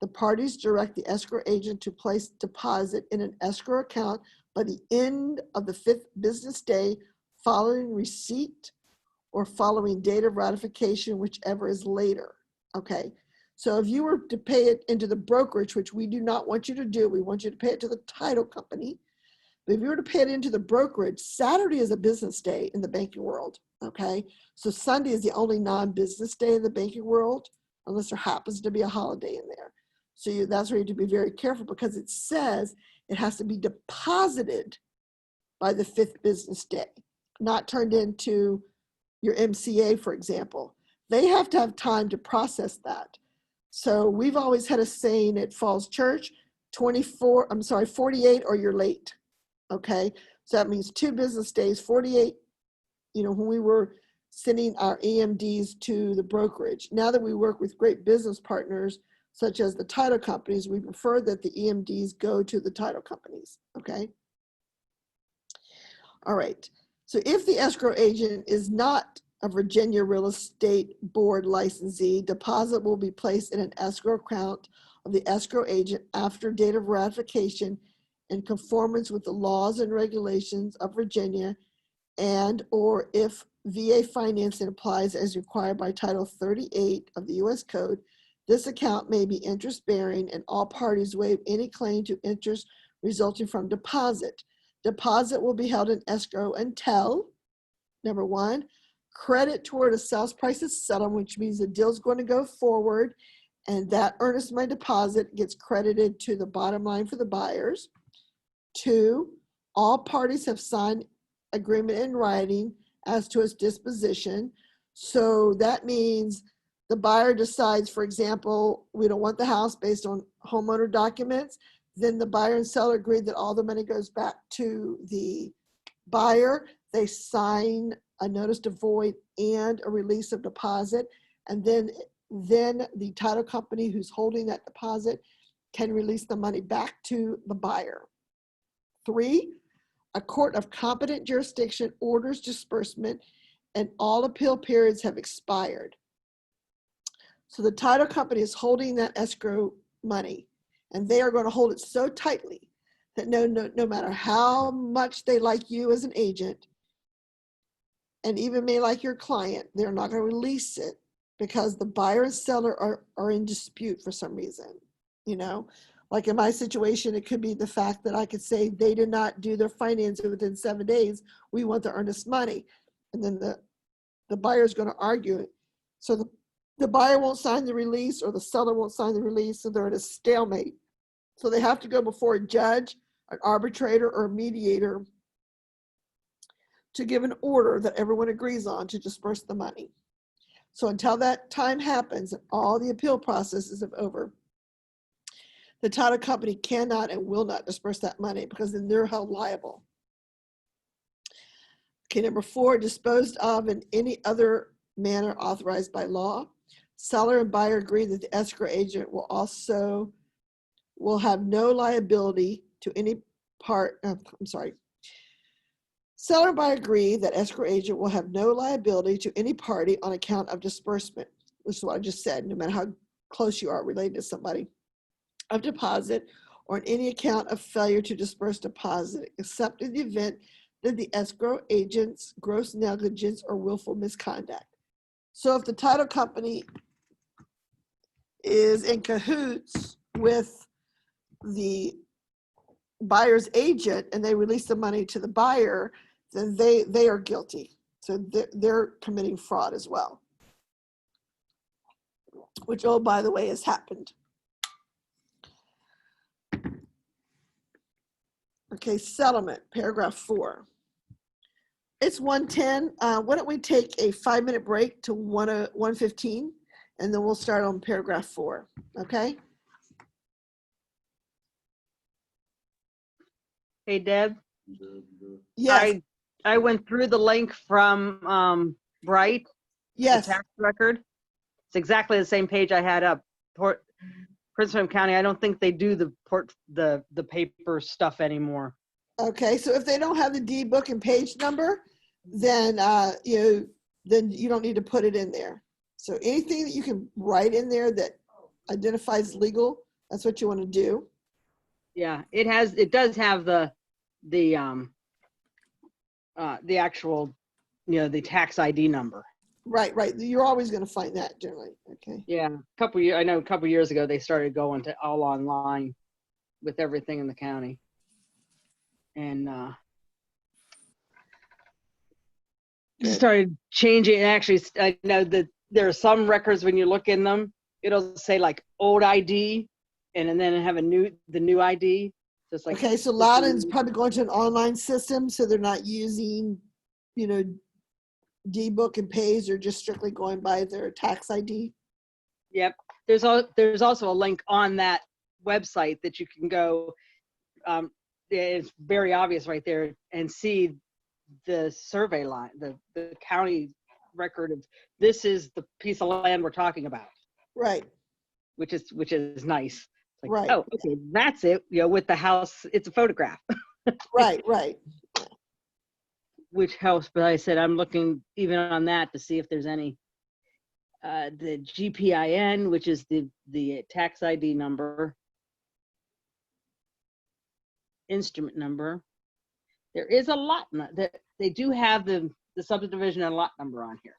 the parties direct the escrow agent to place deposit in an escrow account by the end of the 5th business day following receipt or following date of ratification, whichever is later. Okay? So if you were to pay it into the brokerage, which we do not want you to do, we want you to pay it to the title company. But if you were to pay it into the brokerage, Saturday is a business day in the banking world, okay? So Sunday is the only non-business day in the banking world, unless there happens to be a holiday in there. So that's where you have to be very careful because it says it has to be deposited by the 5th business day, not turned into your MCA, for example. They have to have time to process that. So we've always had a saying at Falls Church, 48 or you're late. Okay, so that means 2 business days, 48, when we were sending our EMDs to the brokerage. Now that we work with great business partners, such as the title companies, we prefer that the EMDs go to the title companies, okay? All right, so if the escrow agent is not a Virginia Real Estate Board licensee, deposit will be placed in an escrow account of the escrow agent after date of ratification in conformance with the laws and regulations of Virginia, and or if VA financing applies as required by Title 38 of the U.S. Code, This account may be interest bearing and all parties waive any claim to interest resulting from deposit. Deposit will be held in escrow until, number one, credit toward a sales price is settled, which means the deal's going to go forward and that earnest money deposit gets credited to the bottom line for the buyers. Two, all parties have signed agreement in writing as to its disposition. So that means the buyer decides, for example, we don't want the house based on homeowner documents. Then the buyer and seller agree that all the money goes back to the buyer. They sign a notice to void and a release of deposit. And then the title company who's holding that deposit can release the money back to the buyer. Three, a court of competent jurisdiction orders disbursement and all appeal periods have expired. So the title company is holding that escrow money and they are going to hold it so tightly that no matter how much they like you as an agent and even may like your client, they're not going to release it because the buyer and seller are in dispute for some reason. You know, like in my situation, it could be the fact that I could say they did not do their financing within 7 days. We want the earnest money. And then the buyer is going to argue it. So the buyer won't sign the release or the seller won't sign the release. So they're at a stalemate. So they have to go before a judge, an arbitrator, or a mediator to give an order that everyone agrees on to disperse the money. So until that time happens and all the appeal processes are over, the title company cannot and will not disperse that money because then they're held liable. Okay, number 4, disposed of in any other manner authorized by law. Seller and buyer agree that the escrow agent will have no liability to any part, Seller and buyer agree that escrow agent will have no liability to any party on account of disbursement, which is what I just said, no matter how close you are related to somebody, of deposit or in any account of failure to disperse deposit, except in the event that the escrow agent's gross negligence or willful misconduct. So if the title company is in cahoots with the buyer's agent and they release the money to the buyer, then they are guilty. So they're committing fraud as well, which, oh, by the way, has happened. Okay, settlement, paragraph 4. It's 1:10. Why don't we take a 5-minute break to 1:15, and then we'll start on paragraph 4, okay? Hey, Deb, Yes, I went through the link from Bright, the yes. tax record. It's exactly the same page I had up. Prince William County, I don't think they do the paper stuff anymore. Okay, so if they don't have the deed book and page number, then you don't need to put it in there. So anything that you can write in there that identifies legal, that's what you want to do. Yeah, it does have the actual, the tax ID number. Right. You're always going to find that generally. Okay. Yeah, I know a couple years ago they started going to all online with everything in the county. And started changing. Actually, I know that there are some records when you look in them, it'll say like old ID and then have the new ID. So it's like, okay, so Loudon's probably going to an online system, so they're not using, D-book and pays, or just strictly going by their tax ID. Yep. There's also a link on that website that you can go. It's very obvious right there, and see the survey line, the county record of this is the piece of land we're talking about. Right. Which is nice. Like, Right. Oh, okay, that's it. With the house, it's a photograph. Right. Which helps, but I said I'm looking even on that to see if there's any the GPIN, which is the tax ID number, instrument number. There is a lot that they do have the subdivision and lot number on here.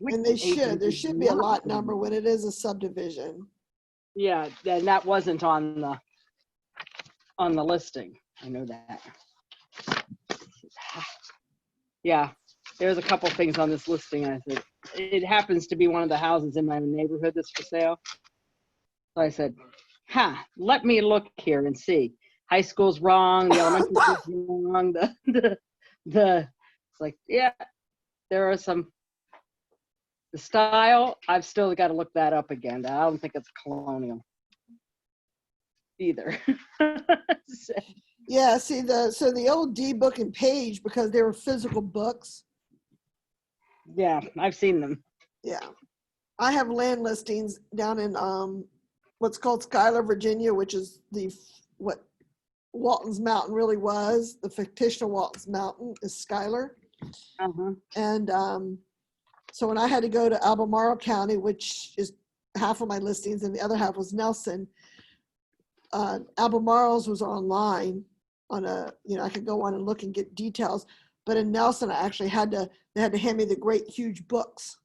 And there should be a lot number when it is a subdivision. Yeah, and that wasn't on the listing. I know that. Yeah, there's a couple things on this listing. I said, it happens to be one of the houses in my neighborhood that's for sale. So I said, let me look here and see. High school's wrong, the elementary school's wrong, it's like, yeah, there are some, the style, I've still got to look that up again. I don't think it's colonial either. Yeah, see so the old D book and page, because they were physical books. Yeah, I've seen them. Yeah. I have land listings down in what's called Schuyler, Virginia, which is what Walton's Mountain really was. The fictional Walton's Mountain is Schuyler. Uh-huh. And so when I had to go to Albemarle County, which is half of my listings and the other half was Nelson, Albemarle's was online on I could go on and look and get details. But in Nelson, they had to hand me the great huge books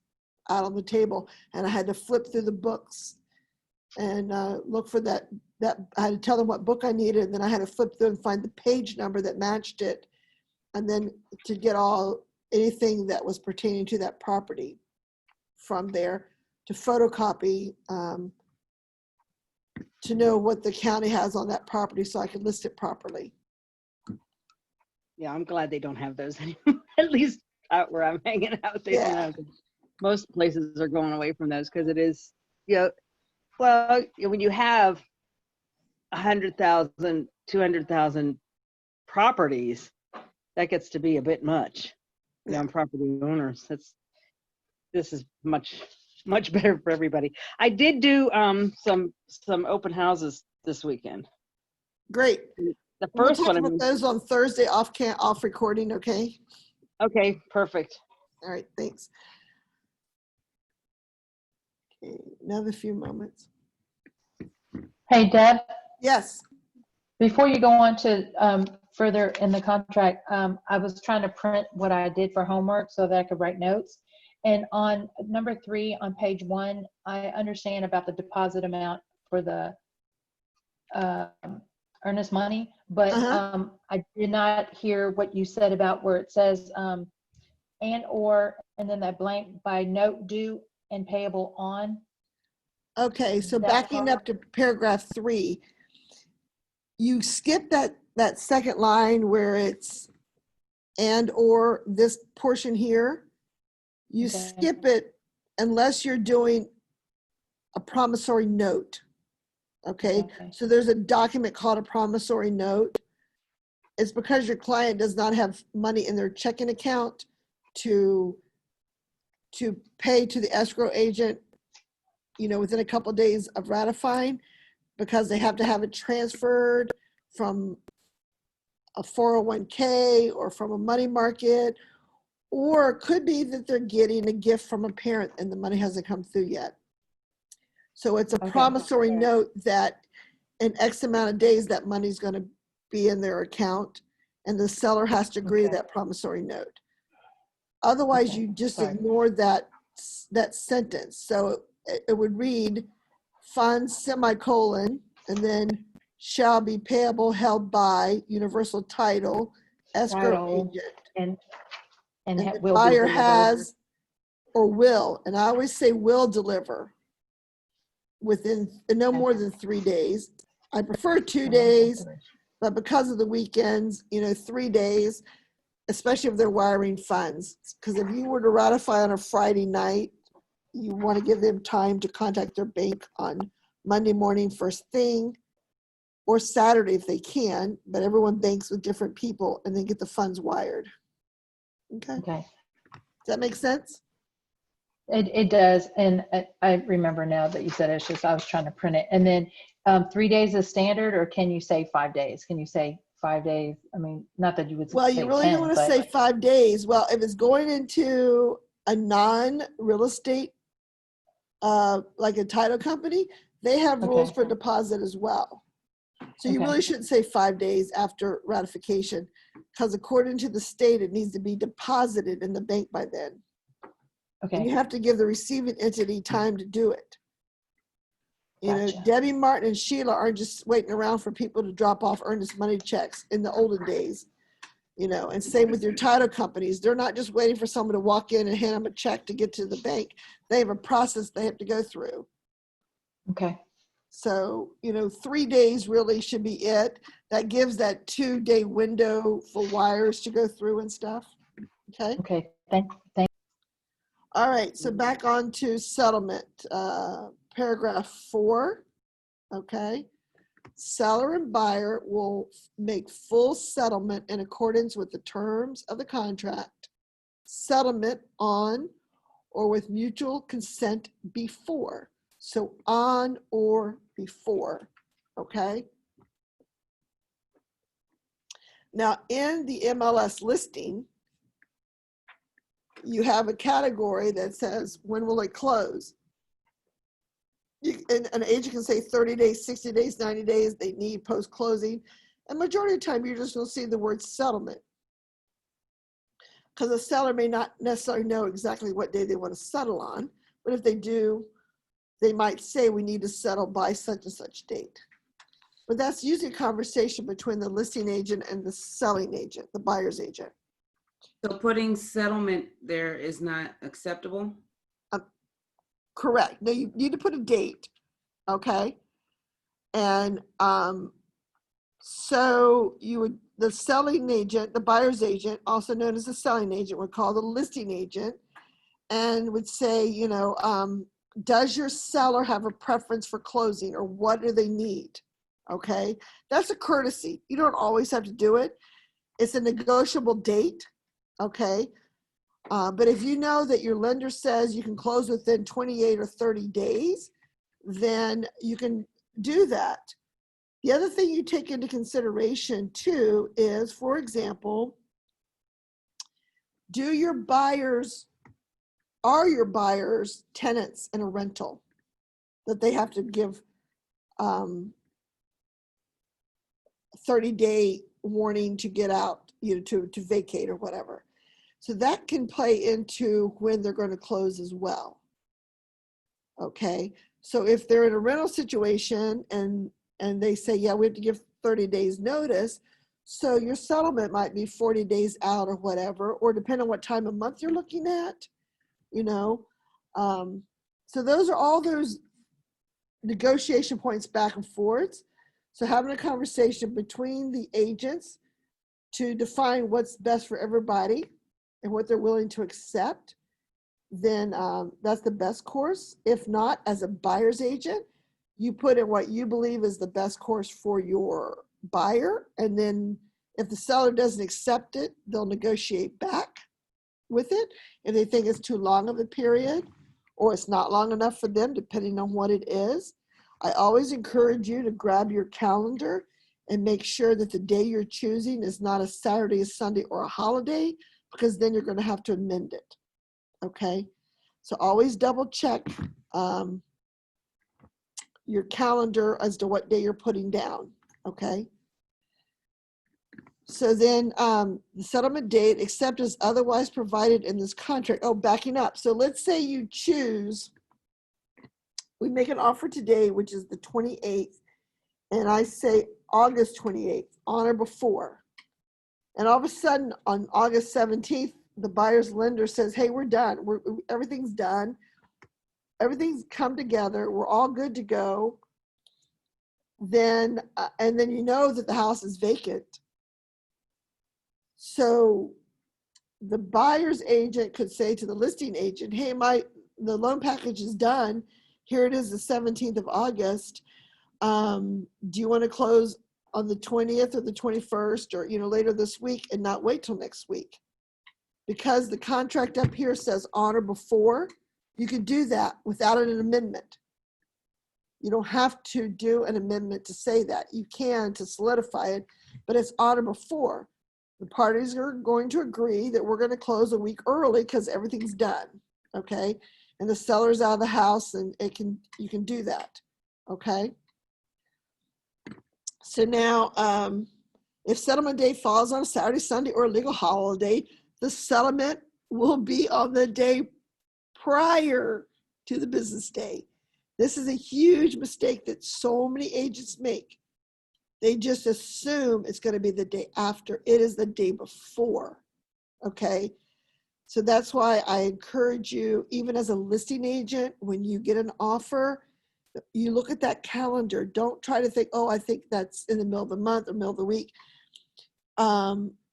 out on the table, and I had to flip through the books and look for that I had to tell them what book I needed, and then I had to flip through and find the page number that matched it, and then to get anything that was pertaining to that property from there, to photocopy, to know what the county has on that property so I could list it properly. Yeah, I'm glad they don't have those anymore. At least out where I'm hanging out, they don't have them. Most places are going away from those because it is, well, when you have 100,000, 200,000 properties, that gets to be a bit much. On property owners, this is much better for everybody. I did do some open houses this weekend. Great. The We'll first talk one, about those on Thursday off recording, okay? okay, perfect. All right, thanks. Okay, another few moments. Hey, Deb, Yes. before you go on to further in the contract, I was trying to print what I did for homework so that I could write notes. And on number 3 on page 1, I understand about the deposit amount for the earnest money, but I did not hear what you said about where it says and then that blank by note due and payable on. Okay, so That backing part. up to paragraph 3, you skip that second line where it's or this portion here. You Okay. skip it unless you're doing a promissory note. Okay, so there's a document called a promissory note. It's because your client does not have money in their checking account to pay to the escrow agent, within a couple of days of ratifying, because they have to have it transferred from a 401k or from a money market, or it could be that they're getting a gift from a parent and the money hasn't come through yet. So it's a promissory note that in X amount of days that money's going to be in their account, and the seller has to agree to that promissory note. Otherwise, you just ignore that sentence. So it would read funds semicolon and then shall be payable held by universal title escrow agent. And the buyer has or will, and I always say will deliver within no more than 3 days. I prefer 2 days, but because of the weekends, 3 days, especially if they're wiring funds. Because if you were to ratify on a Friday night, you want to give them time to contact their bank on Monday morning first thing, or Saturday if they can, but everyone banks with different people, and then get the funds wired. Okay. Does that make sense? It does. And I remember now that you said it's just, I was trying to print it. And then 3 days is standard, or can you say 5 days? Can you say 5 days? I mean, not that you would Well, say you really 10, don't want to but- say 5 days. Well, if it's going into a non-real estate, like a title company, they have rules for deposit as well. So you really shouldn't say 5 days after ratification, because according to the state, it needs to be deposited in the bank by then. And you have to give the receiving entity time to do it. You know, Gotcha. Debbie Martin and Sheila aren't just waiting around for people to drop off earnest money checks in the olden days. You know, and same with your title companies. They're not just waiting for someone to walk in and hand them a check to get to the bank. They have a process they have to go through. Okay. So, you know, 3 days really should be it. That gives that 2-day window for wires to go through and stuff. Okay. Okay. All right. So back on to settlement, paragraph 4. Okay. Seller and buyer will make full settlement in accordance with the terms of the contract. Settlement on or with mutual consent before. So on or before, okay? Now in the MLS listing, you have a category that says, when will it close? And an agent can say 30 days, 60 days, 90 days, they need post-closing. And majority of the time, you're just gonna see the word settlement. Because the seller may not necessarily know exactly what day they want to settle on, but if they do, they might say we need to settle by such and such date. But that's usually a conversation between the listing agent and the selling agent, the buyer's agent. So putting settlement there is not acceptable? Correct. Now you need to put a date, okay? And so you would, the selling agent, the buyer's agent, also known as the selling agent, would call the listing agent and would say, you know, does your seller have a preference for closing, or what do they need? Okay, that's a courtesy. You don't always have to do it. It's a negotiable date, okay? But if you know that your lender says you can close within 28 or 30 days, then you can do that. The other thing you take into consideration too is, for example, are your buyers tenants in a rental that they have to give 30-day warning to get out, you know, to vacate or whatever. So that can play into when they're going to close as well. Okay, so if they're in a rental situation and they say, yeah, we have to give 30 days notice, so your settlement might be 40 days out or whatever, or depending on what time of month you're looking at, you know. So those are all those negotiation points back and forth. So having a conversation between the agents to define what's best for everybody and what they're willing to accept, then that's the best course. If not, as a buyer's agent, you put in what you believe is the best course for your buyer. And then if the seller doesn't accept it, they'll negotiate back with it. If they think it's too long of a period or it's not long enough for them, depending on what it is. I always encourage you to grab your calendar and make sure that the day you're choosing is not a Saturday, a Sunday, or a holiday, because then you're going to have to amend it. Okay, so always double check your calendar as to what day you're putting down. Okay, so then the settlement date, except as otherwise provided in this contract. Oh, backing up. So let's say you choose, we make an offer today, which is the 28th, and I say August 28th, on or before. And all of a sudden on August 17th, the buyer's lender says, hey, we're done. Everything's done. Everything's come together. We're all good to go. Then, and then you know that the house is vacant. So the buyer's agent could say to the listing agent, hey, the loan package is done. Here it is, the 17th of August. Do you want to close on the 20th or the 21st or, you know, later this week and not wait till next week? Because the contract up here says on or before, you can do that without an amendment. You don't have to do an amendment to say that. You can to solidify it, but it's on or before. The parties are going to agree that we're going to close a week early because everything's done, okay? And the seller's out of the house, and you can do that, okay? So now, if settlement date falls on a Saturday, Sunday, or a legal holiday, the settlement will be on the day prior to the business day. This is a huge mistake that so many agents make. They just assume it's going to be the day after. It is the day before. Okay. So that's why I encourage you, even as a listing agent, when you get an offer, you look at that calendar. Don't try to think, oh, I think that's in the middle of the month or middle of the week.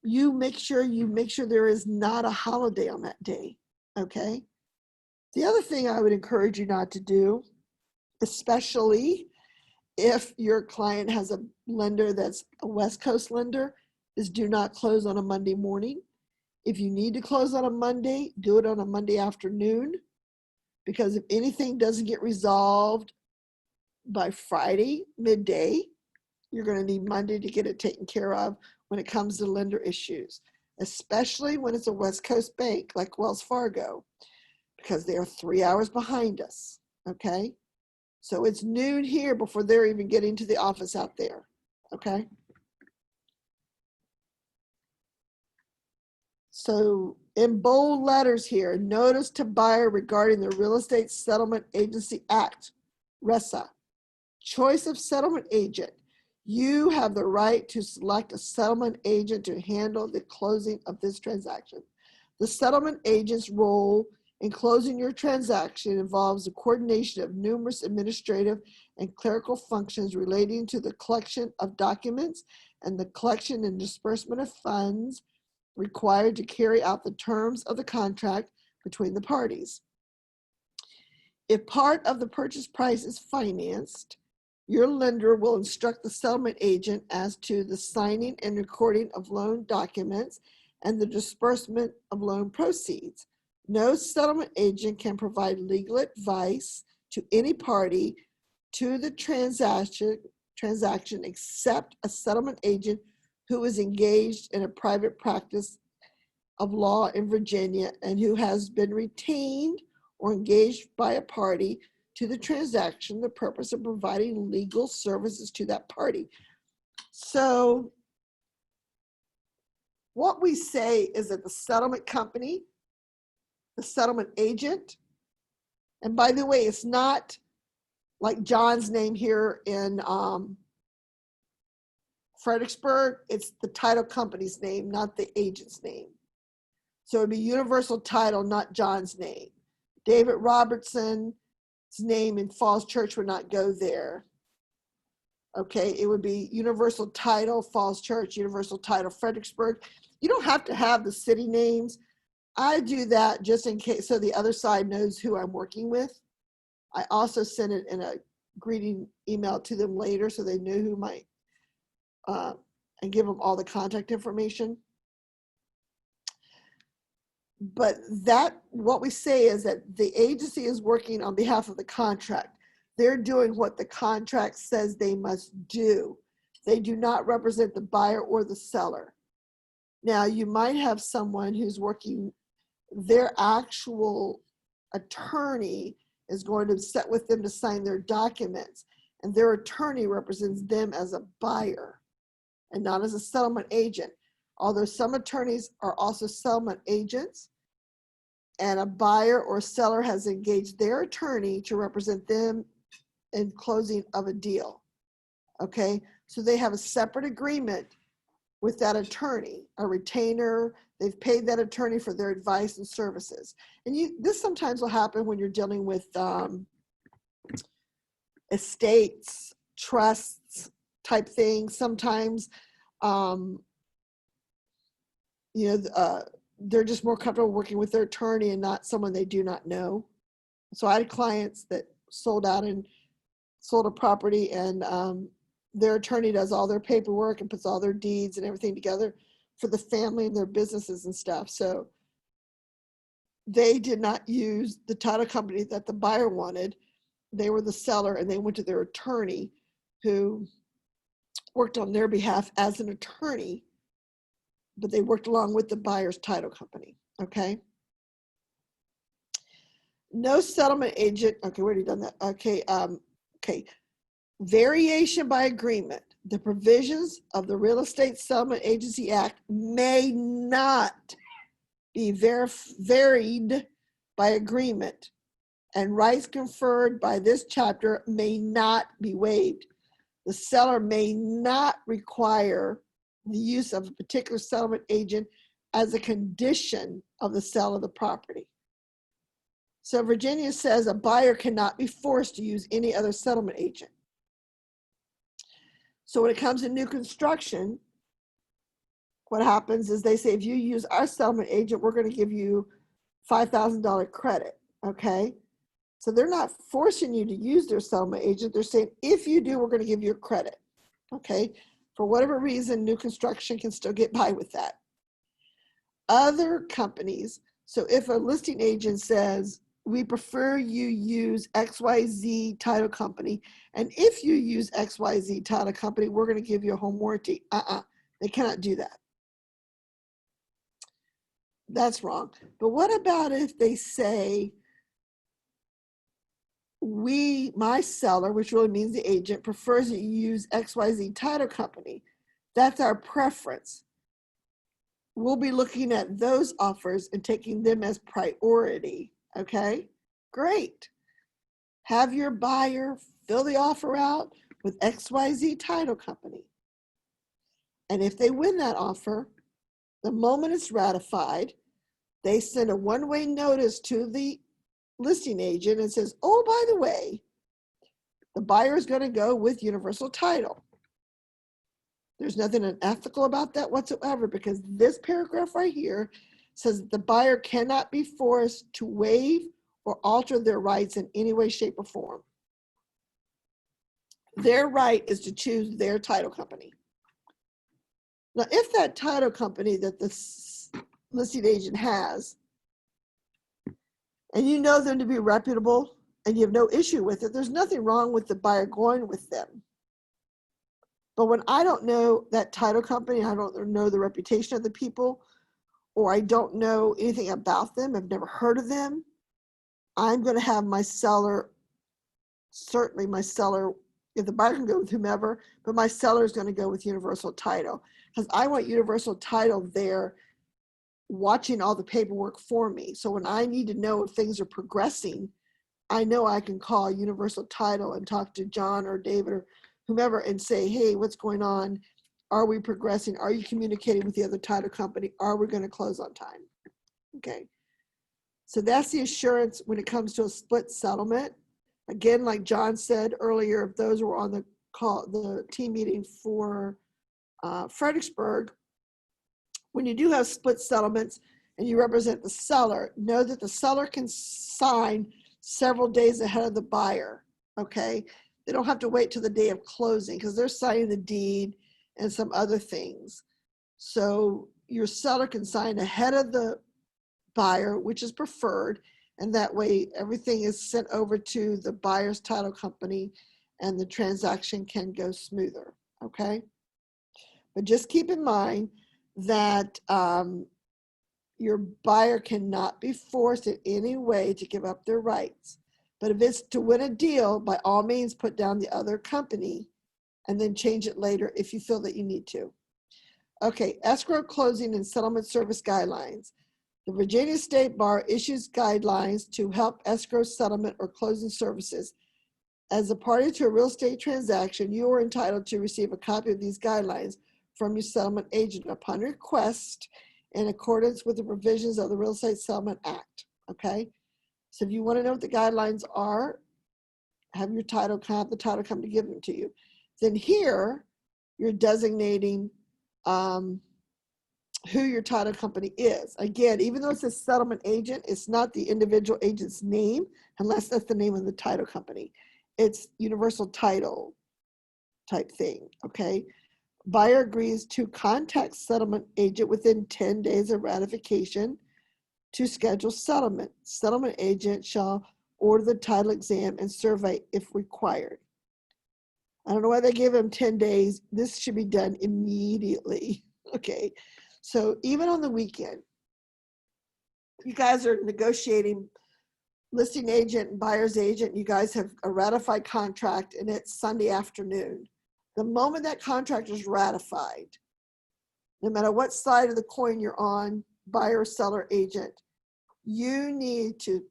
You make sure there is not a holiday on that day. Okay. The other thing I would encourage you not to do, especially if your client has a lender that's a West Coast lender, is do not close on a Monday morning. If you need to close on a Monday, do it on a Monday afternoon, because if anything doesn't get resolved by Friday midday, you're going to need Monday to get it taken care of when it comes to lender issues, especially when it's a West Coast bank like Wells Fargo, because they are 3 hours behind us. Okay. So it's noon here before they're even getting to the office out there. Okay. So in bold letters here, notice to buyer regarding the Real Estate Settlement Agency Act, RESA. Choice of settlement agent. You have the right to select a settlement agent to handle the closing of this transaction. The settlement agent's role in closing your transaction involves the coordination of numerous administrative and clerical functions relating to the collection of documents and the collection and disbursement of funds required to carry out the terms of the contract between the parties. If part of the purchase price is financed, your lender will instruct the settlement agent as to the signing and recording of loan documents and the disbursement of loan proceeds. No settlement agent can provide legal advice to any party to the transaction except a settlement agent who is engaged in a private practice of law in Virginia and who has been retained or engaged by a party to the transaction, the purpose of providing legal services to that party. So what we say is that the settlement company, the settlement agent, and by the way, it's not like John's name here in Fredericksburg, it's the title company's name, not the agent's name. So it'd be Universal Title, not John's name. David Robertson's name in Falls Church would not go there. Okay, it would be Universal Title, Falls Church, Universal Title, Fredericksburg. You don't have to have the city names. I do that just in case, so the other side knows who I'm working with. I also send it in a greeting email to them later so they know who my, and give them all the contact information. But that, what we say is that the agency is working on behalf of the contract. They're doing what the contract says they must do. They do not represent the buyer or the seller. Now, you might have someone who's working, their actual attorney is going to sit with them to sign their documents, and their attorney represents them as a buyer and not as a settlement agent. Although some attorneys are also settlement agents, and a buyer or seller has engaged their attorney to represent them in closing of a deal. Okay, so they have a separate agreement with that attorney, a retainer. They've paid that attorney for their advice and services. And this sometimes will happen when you're dealing with estates, trusts type things. Sometimes, they're just more comfortable working with their attorney and not someone they do not know. So I had clients that sold a property, and their attorney does all their paperwork and puts all their deeds and everything together for the family and their businesses and stuff. So they did not use the title company that the buyer wanted. They were the seller, and they went to their attorney who worked on their behalf as an attorney, but they worked along with the buyer's title company. Okay. No settlement agent. Okay, we already done that. Okay. Okay. Variation by agreement. The provisions of the Real Estate Settlement Agency Act may not be varied by agreement and rights conferred by this chapter may not be waived. The seller may not require the use of a particular settlement agent as a condition of the sale of the property. So Virginia says a buyer cannot be forced to use any other settlement agent. So when it comes to new construction, what happens is they say, if you use our settlement agent, we're going to give you $5,000 credit, okay? So they're not forcing you to use their settlement agent. They're saying, if you do, we're going to give you a credit, okay? For whatever reason, new construction can still get by with that. Other companies, so if a listing agent says, we prefer you use XYZ title company, and if you use XYZ title company, we're going to give you a home warranty. They cannot do that. That's wrong. But what about if they say, my seller, which really means the agent, prefers that you use XYZ title company. That's our preference. We'll be looking at those offers and taking them as priority, okay? Great. Have your buyer fill the offer out with XYZ title company. And if they win that offer, the moment it's ratified, they send a one-way notice to the listing agent and says, oh, by the way, the buyer is going to go with universal title. There's nothing unethical about that whatsoever, because this paragraph right here says that the buyer cannot be forced to waive or alter their rights in any way, shape, or form. Their right is to choose their title company. Now, if that title company that the listing agent has, and you know them to be reputable and you have no issue with it, there's nothing wrong with the buyer going with them. But when I don't know that title company, I don't know the reputation of the people, or I don't know anything about them, I've never heard of them, I'm going to have my seller, certainly my seller, if the buyer can go with whomever, but my seller is going to go with universal title, because I want universal title there watching all the paperwork for me. So when I need to know if things are progressing, I know I can call universal title and talk to John or David or whomever and say, hey, what's going on? Are we progressing? Are you communicating with the other title company? Are we going to close on time? Okay. So that's the assurance when it comes to a split settlement. Again, like John said earlier, if those were on the call, the team meeting for Fredericksburg, when you do have split settlements and you represent the seller, know that the seller can sign several days ahead of the buyer, okay? They don't have to wait till the day of closing because they're signing the deed and some other things. So your seller can sign ahead of the buyer, which is preferred, and that way everything is sent over to the buyer's title company and the transaction can go smoother, okay? But just keep in mind that your buyer cannot be forced in any way to give up their rights. But if it's to win a deal, by all means, put down the other company and then change it later if you feel that you need to. Okay, escrow closing and settlement service guidelines. The Virginia State Bar issues guidelines to help escrow settlement or closing services. As a party to a real estate transaction, you are entitled to receive a copy of these guidelines from your settlement agent upon request in accordance with the provisions of the Real Estate Settlement Act, okay? So if you want to know what the guidelines are, have the title company give them to you. Then here, you're designating who your title company is. Again, even though it's a settlement agent, it's not the individual agent's name, unless that's the name of the title company. It's universal title type thing, okay? Buyer agrees to contact settlement agent within 10 days of ratification to schedule settlement. Settlement agent shall order the title exam and survey if required. I don't know why they gave them 10 days. This should be done immediately, okay? So even on the weekend, you guys are negotiating listing agent and buyer's agent, you guys have a ratified contract and it's Sunday afternoon. The moment that contract is ratified, no matter what side of the coin you're on, buyer, seller, agent, you need to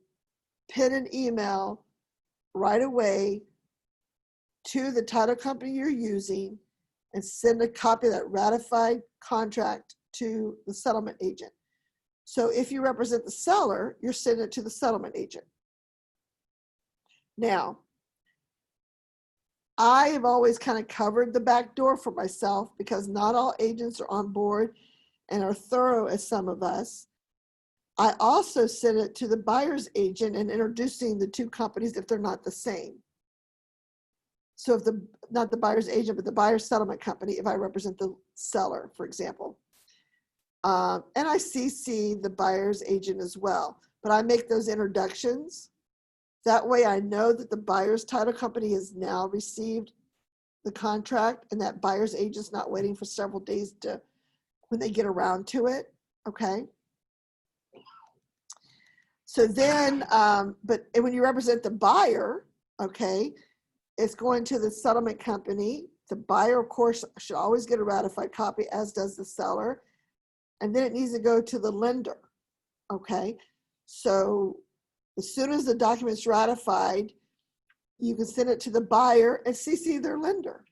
pin an email right away to the title company you're using and send a copy of that ratified contract to the settlement agent. So if you represent the seller, you're sending it to the settlement agent. Now, I have always kind of covered the back door for myself because not all agents are on board and are thorough as some of us. I also send it to the buyer's agent and introducing the two companies if they're not the same. So if not the buyer's agent, but the buyer's settlement company, if I represent the seller, for example. And I CC the buyer's agent as well, but I make those introductions. That way I know that the buyer's title company has now received the contract and that buyer's agent's not waiting for several days to when they get around to it, okay? So then, but when you represent the buyer, okay, it's going to the settlement company. The buyer, of course, should always get a ratified copy, as does the seller. And then it needs to go to the lender, okay? So as soon as the document's ratified, you can send it to the buyer and CC their lender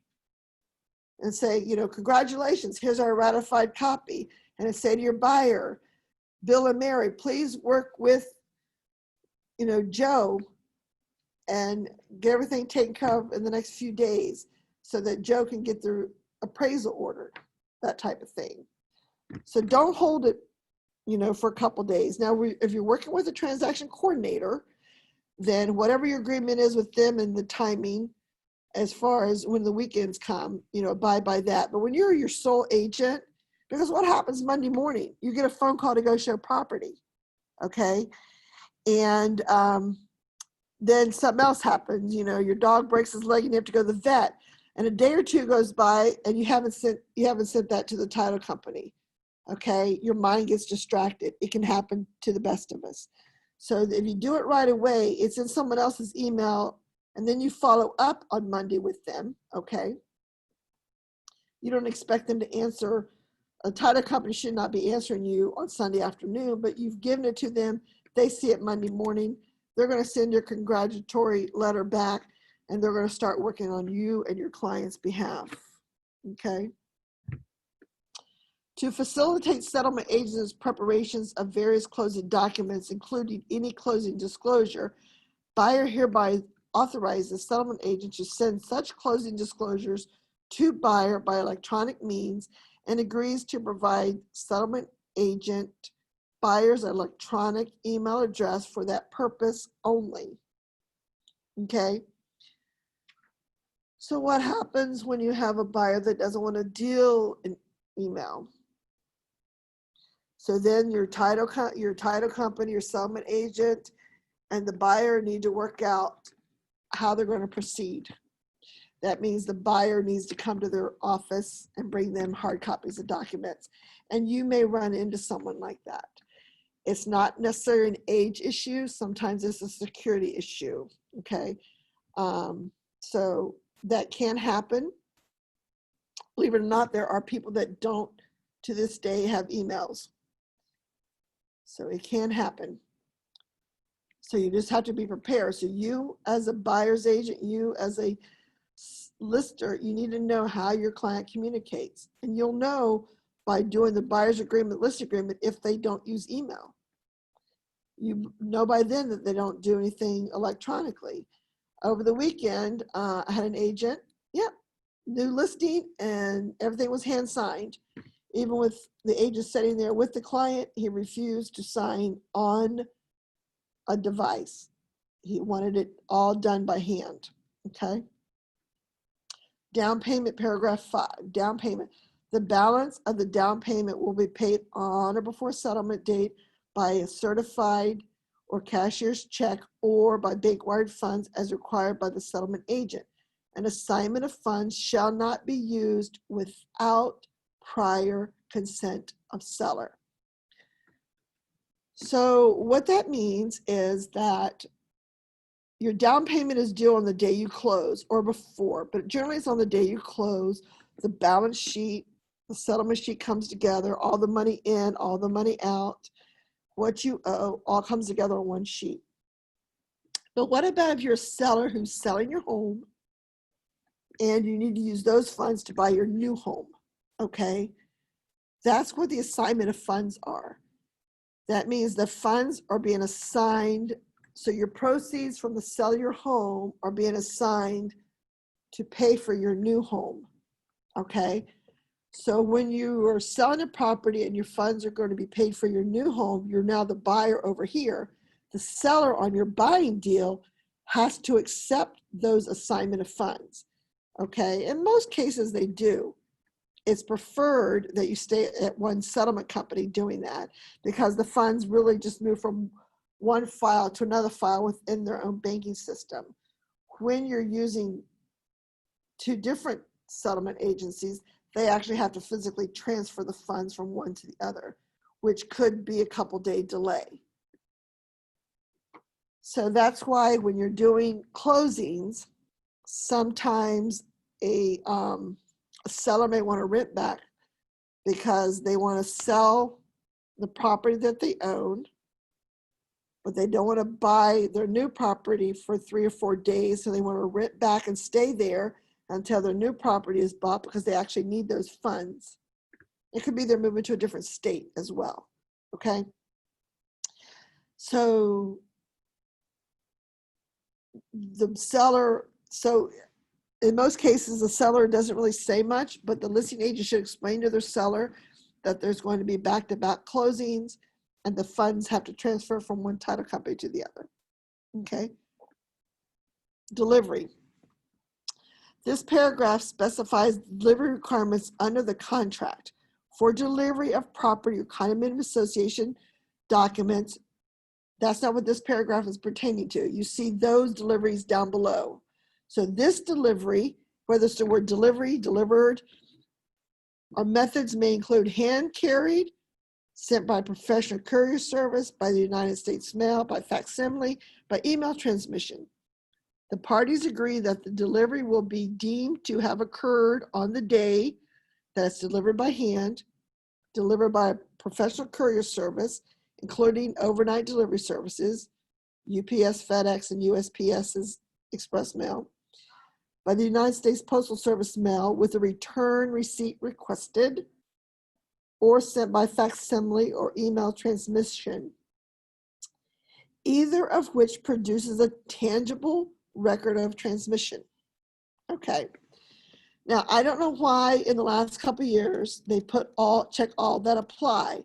and say, you know, congratulations, here's our ratified copy. And say to your buyer, Bill and Mary, please work with, you know, Joe and get everything taken care of in the next few days so that Joe can get their appraisal ordered, that type of thing. So don't hold it, you know, for a couple days. Now, if you're working with a transaction coordinator, then whatever your agreement is with them and the timing, as far as when the weekends come, you know, abide by that. But when you're your sole agent, because what happens Monday morning, you get a phone call to go show property, okay? And then something else happens, you know, your dog breaks his leg and you have to go to the vet. And a day or two goes by and you haven't sent that to the title company. Okay, your mind gets distracted. It can happen to the best of us. So if you do it right away, it's in someone else's email, and then you follow up on Monday with them, okay? You don't expect them to answer. A title company should not be answering you on Sunday afternoon, but you've given it to them. They see it Monday morning. They're going to send your congratulatory letter back, and they're going to start working on you and your client's behalf, okay? To facilitate settlement agents' preparations of various closing documents, including any closing disclosure, buyer hereby authorizes settlement agent to send such closing disclosures to buyer by electronic means and agrees to provide settlement agent buyer's electronic email address for that purpose only. Okay. So what happens when you have a buyer that doesn't want to deal in email? So then your title company, your settlement agent, and the buyer need to work out how they're going to proceed. That means the buyer needs to come to their office and bring them hard copies of documents. And you may run into someone like that. It's not necessarily an age issue. Sometimes it's a security issue, okay? So that can happen. Believe it or not, there are people that don't, to this day, have emails. So it can happen. So you just have to be prepared. So you as a buyer's agent, you as a lister, you need to know how your client communicates. And you'll know by doing the buyer's agreement, list agreement, if they don't use email. You know by then that they don't do anything electronically. Over the weekend, I had an agent, new listing, and everything was hand signed. Even with the agent sitting there with the client, he refused to sign on a device. He wanted it all done by hand, okay? Down payment, paragraph 5, down payment. The balance of the down payment will be paid on or before settlement date by a certified or cashier's check or by bank wired funds as required by the settlement agent. An assignment of funds shall not be used without prior consent of seller. So what that means is that your down payment is due on the day you close or before, but generally it's on the day you close. The balance sheet, the settlement sheet comes together, all the money in, all the money out, what you owe, all comes together on one sheet. But what about if you're a seller who's selling your home and you need to use those funds to buy your new home? Okay, that's what the assignment of funds are. That means the funds are being assigned. So your proceeds from the sale of your home are being assigned to pay for your new home. Okay, so when you are selling a property and your funds are going to be paid for your new home, you're now the buyer over here. The seller on your buying deal has to accept those assignment of funds. Okay, in most cases they do. It's preferred that you stay at one settlement company doing that, because the funds really just move from one file to another file within their own banking system. When you're using two different settlement agencies, they actually have to physically transfer the funds from one to the other, which could be a couple day delay. So that's why when you're doing closings, sometimes a seller may want to rent back because they want to sell the property that they own, but they don't want to buy their new property for 3 or 4 days. So they want to rent back and stay there until their new property is bought, because they actually need those funds. It could be they're moving to a different state as well. Okay. So the seller, so in most cases, the seller doesn't really say much, but the listing agent should explain to their seller that there's going to be back-to-back closings and the funds have to transfer from one title company to the other. Okay. Delivery. This paragraph specifies delivery requirements under the contract for delivery of property or condominium association documents. That's not what this paragraph is pertaining to. You see those deliveries down below. So this delivery, whether it's the word delivery, delivered, our methods may include hand carried, sent by professional courier service, by the United States mail, by facsimile, by email transmission. The parties agree that the delivery will be deemed to have occurred on the day that it's delivered by hand, delivered by a professional courier service, including overnight delivery services, UPS, FedEx, and USPS's express mail, by the United States Postal Service mail with a return receipt requested, or sent by facsimile or email transmission, either of which produces a tangible record of transmission. Okay. Now, I don't know why in the last couple of years they put check all that apply,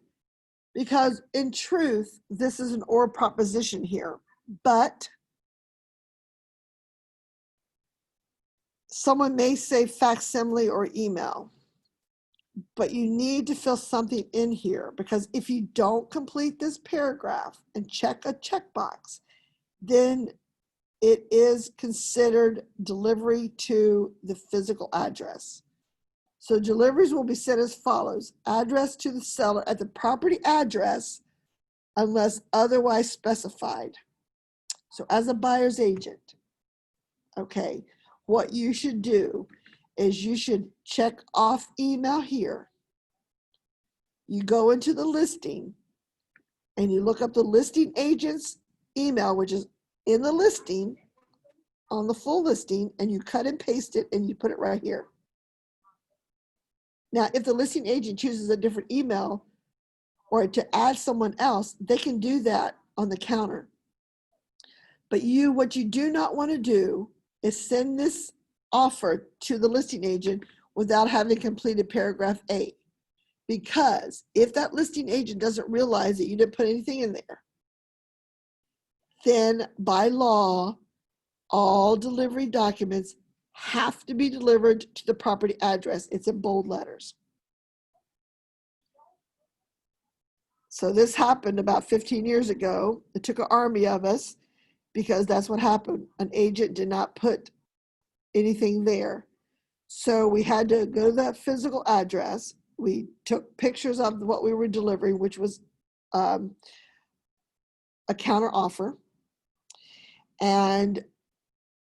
because in truth, this is an or proposition here, but someone may say facsimile or email, but you need to fill something in here, because if you don't complete this paragraph and check a checkbox, then it is considered delivery to the physical address. So deliveries will be sent as follows: address to the seller at the property address unless otherwise specified. So as a buyer's agent, okay, what you should do is you should check off email here. You go into the listing and you look up the listing agent's email, which is in the listing, on the full listing, and you cut and paste it and you put it right here. Now, if the listing agent chooses a different email or to add someone else, they can do that on the counter. But what you do not want to do is send this offer to the listing agent without having completed paragraph A. Because if that listing agent doesn't realize that you didn't put anything in there, then by law, all delivery documents have to be delivered to the property address. It's in bold letters. So this happened about 15 years ago. It took an army of us, because that's what happened. An agent did not put anything there. So we had to go to that physical address. We took pictures of what we were delivering, which was a counter offer. And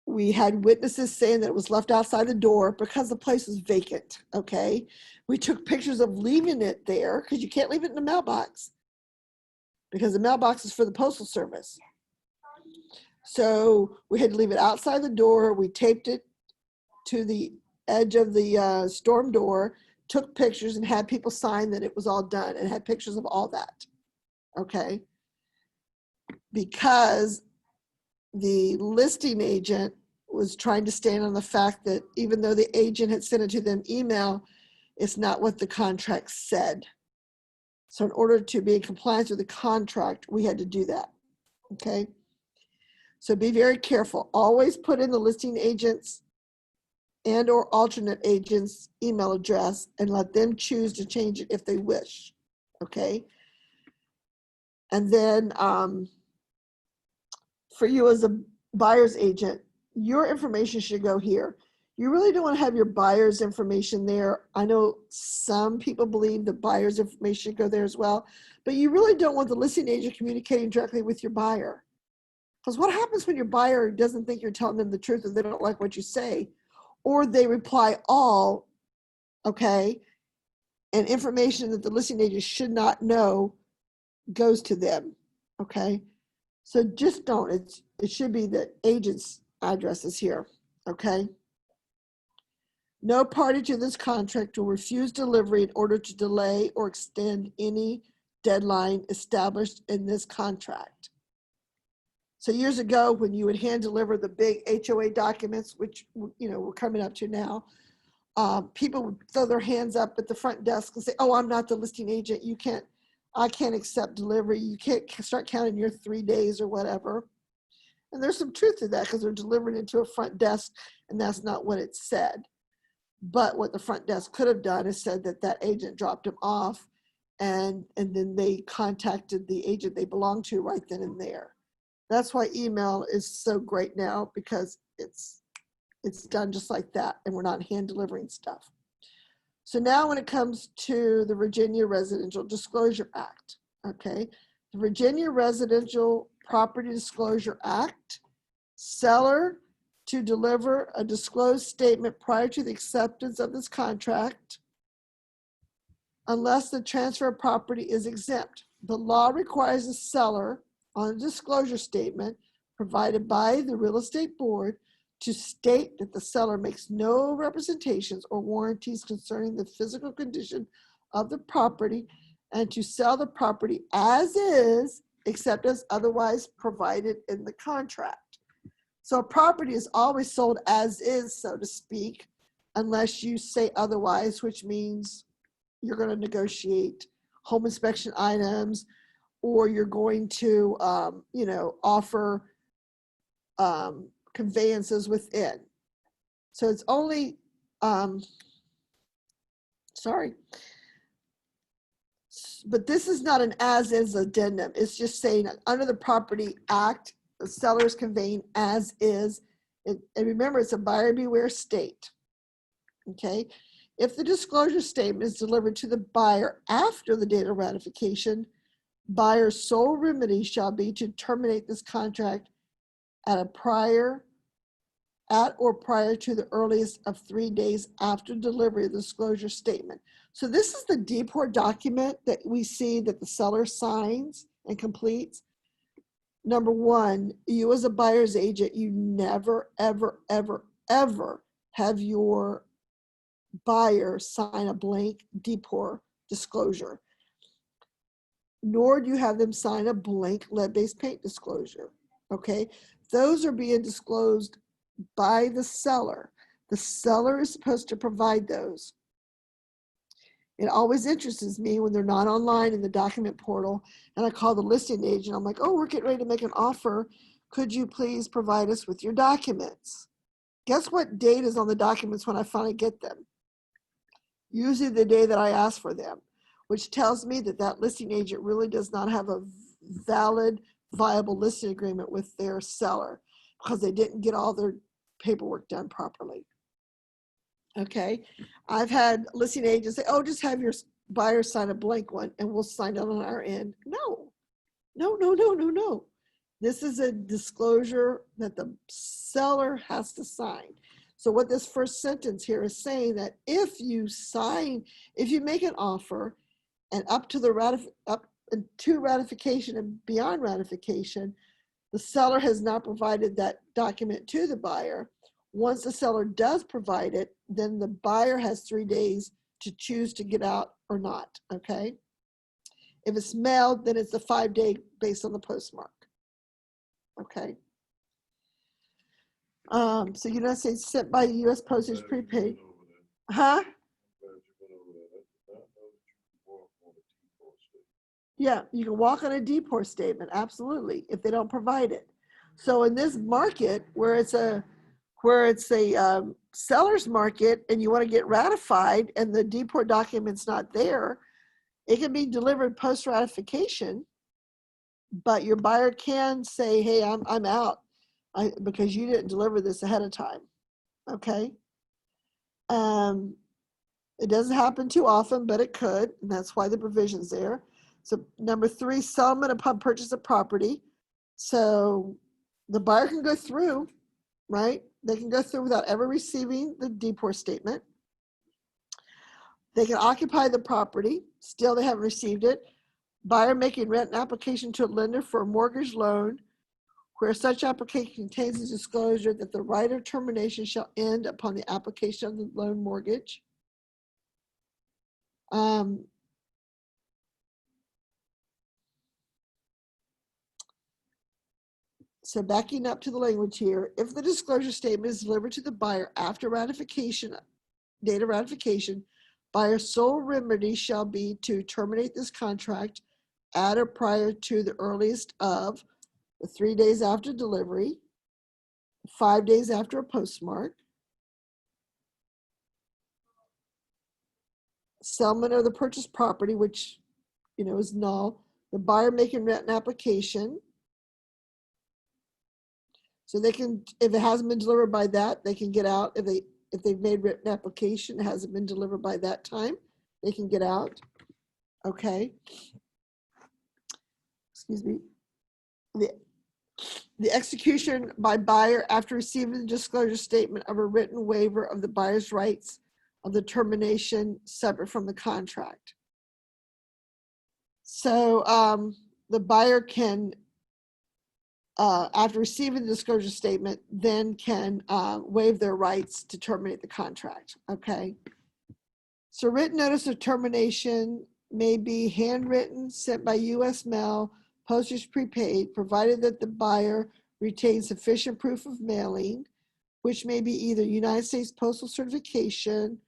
we had witnesses saying that it was left outside the door because the place was vacant, okay? We took pictures of leaving it there, because you can't leave it in the mailbox, because the mailbox is for the Postal Service. So we had to leave it outside the door. We taped it to the edge of the storm door, took pictures and had people sign that it was all done and had pictures of all that. Okay. Because the listing agent was trying to stand on the fact that even though the agent had sent it to them email, it's not what the contract said. So in order to be in compliance with the contract, we had to do that. Okay. So be very careful. Always put in the listing agent's and or alternate agent's email address and let them choose to change it if they wish. Okay. And then for you as a buyer's agent, your information should go here. You really don't want to have your buyer's information there. I know some people believe the buyer's information should go there as well, but you really don't want the listing agent communicating directly with your buyer. Because what happens when your buyer doesn't think you're telling them the truth or they don't like what you say, or they reply all, okay, and information that the listing agent should not know goes to them, okay? So just don't, it should be the agent's address is here, okay? No party to this contract will refuse delivery in order to delay or extend any deadline established in this contract. So years ago, when you would hand deliver the big HOA documents, which we're coming up to now, people would throw their hands up at the front desk and say, "Oh, I'm not the listing agent. I can't accept delivery. You can't start counting your 3 days or whatever." And there's some truth to that because they're delivering it to a front desk, and that's not what it said. But what the front desk could have done is said that agent dropped them off, and then they contacted the agent they belong to right then and there. That's why email is so great now, because it's done just like that, and we're not hand delivering stuff. So now when it comes to the Virginia Residential Disclosure Act, okay, the Virginia Residential Property Disclosure Act, seller to deliver a disclosed statement prior to the acceptance of this contract, unless the transfer of property is exempt. The law requires the seller on a disclosure statement provided by the real estate board to state that the seller makes no representations or warranties concerning the physical condition of the property and to sell the property as is, except as otherwise provided in the contract. So a property is always sold as is, so to speak, unless you say otherwise, which means you're going to negotiate home inspection items, or you're going to, offer conveyances within. So it's only, but this is not an as-is addendum. It's just saying under the Property Act, the seller is conveying as is. And remember, it's a buyer beware state. Okay. If the disclosure statement is delivered to the buyer after the date of ratification, buyer's sole remedy shall be to terminate this contract at or prior to the earliest of 3 days after delivery of the disclosure statement. So this is the DPOR document that we see that the seller signs and completes. Number one, you as a buyer's agent, you never, ever, ever, ever have your buyer sign a blank DPOR disclosure, nor do you have them sign a blank lead-based paint disclosure, okay? Those are being disclosed by the seller. The seller is supposed to provide those. It always interests me when they're not online in the document portal, and I call the listing agent. I'm like, "Oh, we're getting ready to make an offer. Could you please provide us with your documents?" Guess what date is on the documents when I finally get them? Usually the day that I ask for them, which tells me that that listing agent really does not have a valid, viable listing agreement with their seller because they didn't get all their paperwork done properly. Okay. I've had listing agents say, "Oh, just have your buyer sign a blank one and we'll sign it on our end." No. This is a disclosure that the seller has to sign. So what this first sentence here is saying that if you make an offer and up to ratification and beyond ratification, the seller has not provided that document to the buyer. Once the seller does provide it, then the buyer has 3 days to choose to get out or not, okay? If it's mailed, then it's a 5-day based on the postmark, okay? So United States sent by U.S. postage prepaid. Huh? Yeah, you can walk on a deport statement, absolutely, if they don't provide it. So in this market where it's a seller's market and you want to get ratified and the deport document's not there, it can be delivered post ratification, but your buyer can say, "Hey, I'm out because you didn't deliver this ahead of time." Okay. It doesn't happen too often, but it could, and that's why the provision's there. So number 3, settlement upon purchase of property. So the buyer can go through, right? They can go through without ever receiving the deport statement. They can occupy the property, still they haven't received it. Buyer making rent an application to a lender for a mortgage loan where such application contains a disclosure that the right of termination shall end upon the application of the loan mortgage. So backing up to the language here, if the disclosure statement is delivered to the buyer after ratification, date of ratification, buyer's sole remedy shall be to terminate this contract at or prior to the earliest of the 3 days after delivery, 5 days after a postmark, settlement of the purchased property, which is null, the buyer making rent an application. So they can, if it hasn't been delivered by that, they can get out. If they've made written application, it hasn't been delivered by that time, they can get out. Okay. Excuse me. The execution by buyer after receiving the disclosure statement of a written waiver of the buyer's rights of the termination separate from the contract. So the buyer can, after receiving the disclosure statement, then can waive their rights to terminate the contract, okay? So written notice of termination may be handwritten, sent by U.S. mail, postage prepaid, provided that the buyer retains sufficient proof of mailing, which may be either United States Postal Certification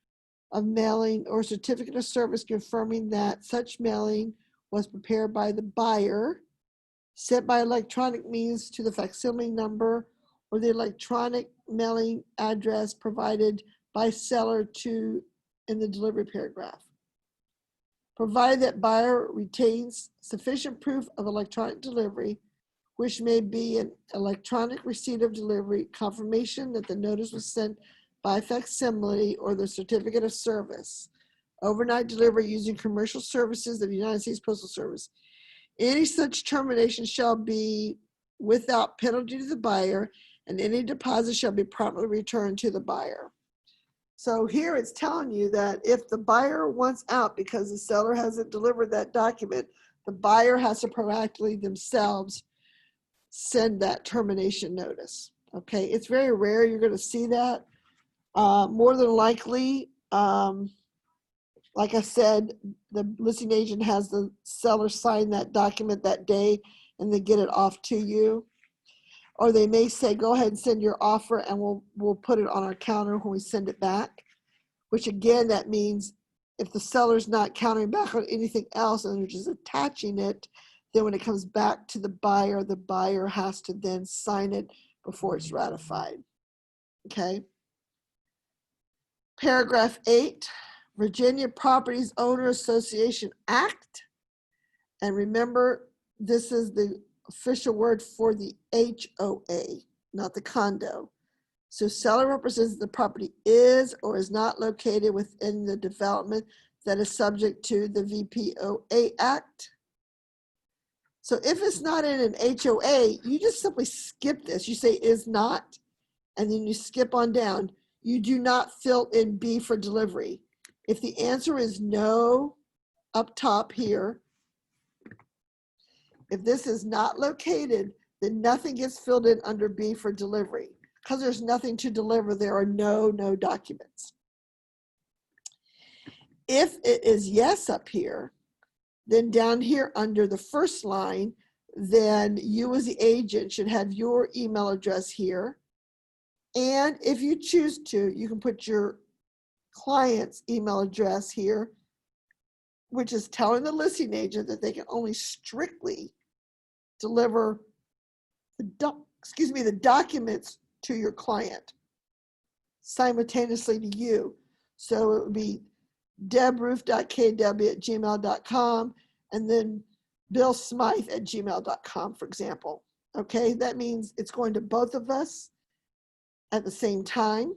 of mailing or certificate of service confirming that such mailing was prepared by the buyer, sent by electronic means to the facsimile number or the electronic mailing address provided by seller to in the delivery paragraph. Provided that buyer retains sufficient proof of electronic delivery, which may be an electronic receipt of delivery, confirmation that the notice was sent by facsimile or the certificate of service, overnight delivery using commercial services of the United States Postal Service. Any such termination shall be without penalty to the buyer, and any deposit shall be promptly returned to the buyer. So here it's telling you that if the buyer wants out because the seller hasn't delivered that document, the buyer has to proactively themselves send that termination notice. Okay, it's very rare you're going to see that. More than likely, like I said, the listing agent has the seller sign that document that day and they get it off to you. Or they may say, go ahead and send your offer and we'll put it on our counter when we send it back. Which again, that means if the seller's not countering back on anything else and they're just attaching it, then when it comes back to the buyer has to then sign it before it's ratified. Okay. Paragraph 8, Virginia Properties Owner Association Act. And remember, this is the official word for the HOA, not the condo. So seller represents the property is or is not located within the development that is subject to the VPOA Act. So if it's not in an HOA, you just simply skip this. You say is not, and then you skip on down. You do not fill in B for delivery. If the answer is no, up top here, if this is not located, then nothing gets filled in under B for delivery. Because there's nothing to deliver, there are no documents. If it is yes up here, then down here under the first line, then you as the agent should have your email address here. And if you choose to, you can put your client's email address here, which is telling the listing agent that they can only strictly deliver the documents to your client simultaneously to you. So it would be debroof.kw@gmail.com and then billsmythe@gmail.com, for example. Okay, that means it's going to both of us at the same time.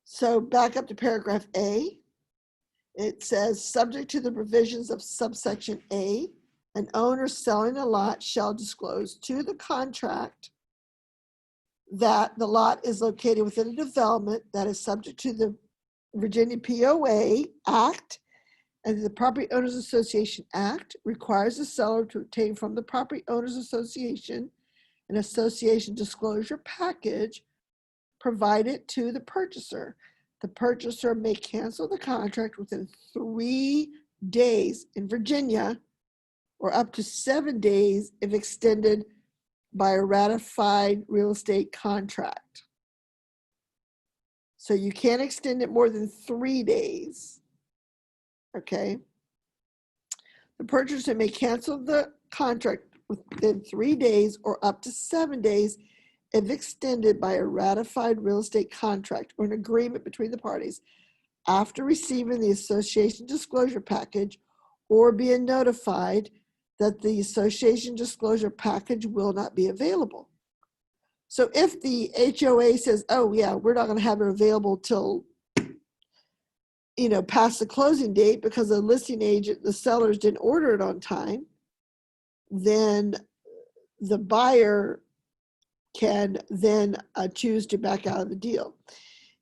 So back up to paragraph A. It says, subject to the provisions of subsection A, an owner selling a lot shall disclose to the contract that the lot is located within a development that is subject to the Virginia POA Act, and the Property Owners Association Act requires the seller to obtain from the Property Owners Association an association disclosure package provided to the purchaser. The purchaser may cancel the contract within 3 days in Virginia, or up to 7 days if extended by a ratified real estate contract. So you can't extend it more than 3 days. Okay. The purchaser may cancel the contract within 3 days or up to 7 days if extended by a ratified real estate contract or an agreement between the parties after receiving the association disclosure package or being notified that the association disclosure package will not be available. So if the HOA says, oh yeah, we're not going to have it available till, past the closing date because the listing agent, the sellers didn't order it on time, then the buyer can then choose to back out of the deal.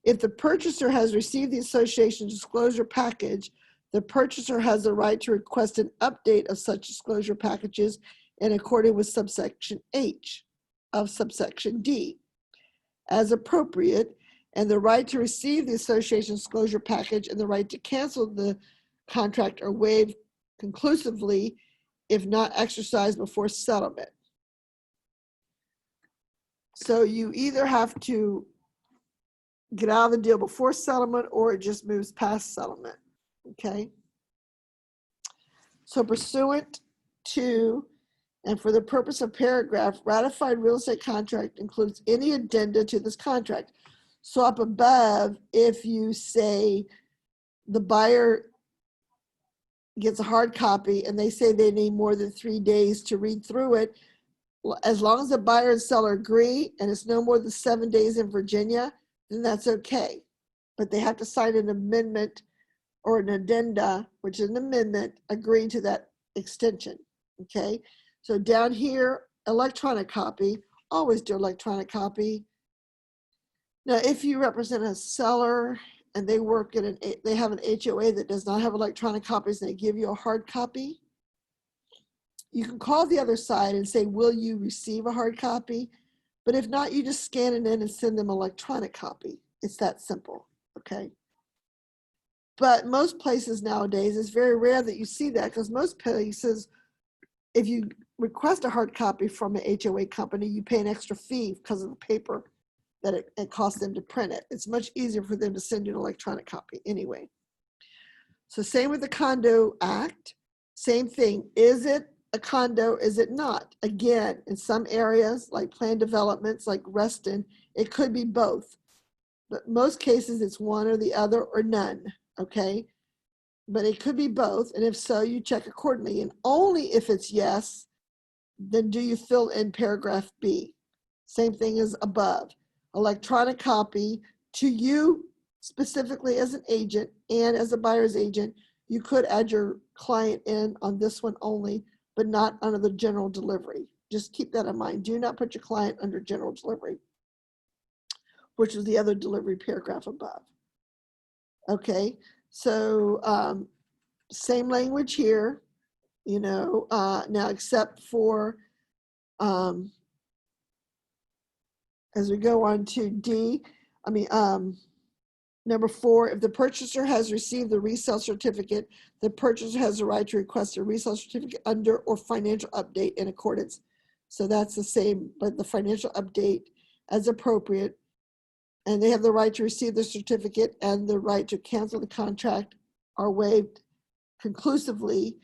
If the purchaser has received the association disclosure package, the purchaser has the right to request an update of such disclosure packages in accordance with subsection H of subsection D as appropriate, and the right to receive the association disclosure package and the right to cancel the contract are waived conclusively if not exercised before settlement. So you either have to get out of the deal before settlement or it just moves past settlement, okay? So pursuant to, and for the purpose of paragraph, ratified real estate contract includes any addenda to this contract. So up above, if you say the buyer gets a hard copy and they say they need more than 3 days to read through it, as long as the buyer and seller agree and it's no more than 7 days in Virginia, then that's okay. But they have to sign an amendment or an addenda, which is an amendment, agreeing to that extension, okay? So down here, electronic copy, always do electronic copy. Now, if you represent a seller and they work in they have an HOA that does not have electronic copies and they give you a hard copy, you can call the other side and say, will you receive a hard copy? But if not, you just scan it in and send them an electronic copy. It's that simple, okay? But most places nowadays, it's very rare that you see that because most places, if you request a hard copy from an HOA company, you pay an extra fee because of the paper that it costs them to print it. It's much easier for them to send you an electronic copy anyway. So same with the Condo Act, same thing. Is it a condo? Is it not? Again, in some areas like planned developments like Reston, it could be both. But most cases it's one or the other or none, okay? But it could be both, and if so, you check accordingly. And only if it's yes, then do you fill in paragraph B. Same thing as above. Electronic copy to you specifically as an agent and as a buyer's agent. You could add your client in on this one only, but not under the general delivery. Just keep that in mind. Do not put your client under general delivery, which is the other delivery paragraph above. Okay, so same language here. now except for, as we go on to number 4, if the purchaser has received the resale certificate, the purchaser has the right to request a resale certificate under or financial update in accordance. So that's the same, but the financial update as appropriate. And they have the right to receive the certificate, and the right to cancel the contract are waived conclusively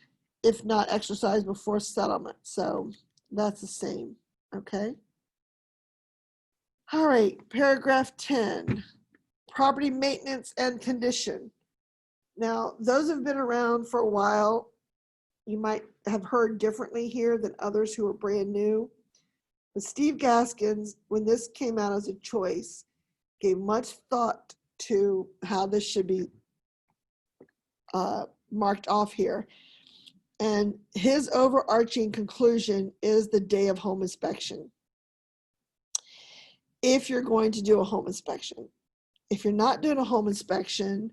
if not exercised before settlement. So that's the same, okay? All right, paragraph 10, property maintenance and condition. Now, those have been around for a while. You might have heard differently here than others who are brand new. But Steve Gaskins, when this came out as a choice, gave much thought to how this should be marked off here. And his overarching conclusion is the day of home inspection. If you're going to do a home inspection. If you're not doing a home inspection,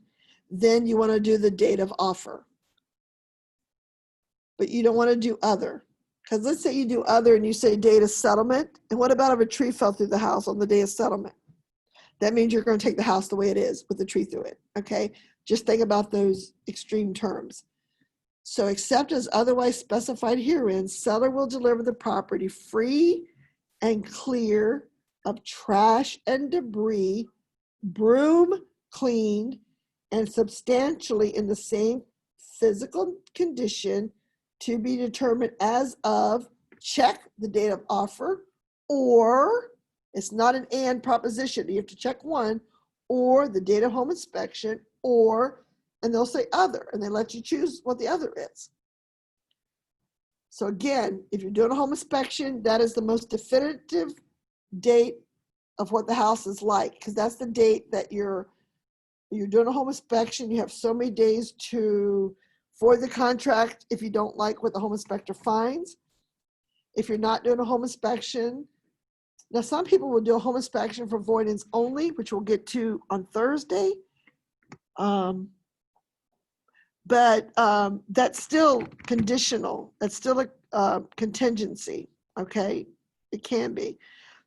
then you want to do the date of offer. But you don't want to do other. Because let's say you do other and you say date of settlement. And what about if a tree fell through the house on the day of settlement? That means you're going to take the house the way it is with the tree through it, okay? Just think about those extreme terms. So except as otherwise specified herein, seller will deliver the property free and clear of trash and debris, broom cleaned, and substantially in the same physical condition to be determined as of, check the date of offer, or it's not an and proposition. You have to check one, or the date of home inspection, or, and they'll say other, and they let you choose what the other is. So again, if you're doing a home inspection, that is the most definitive date of what the house is like, because that's the date that you're doing a home inspection. You have so many days to void the contract if you don't like what the home inspector finds. If you're not doing a home inspection, now some people will do a home inspection for avoidance only, which we'll get to on Thursday. But that's still conditional. That's still a contingency, okay? It can be.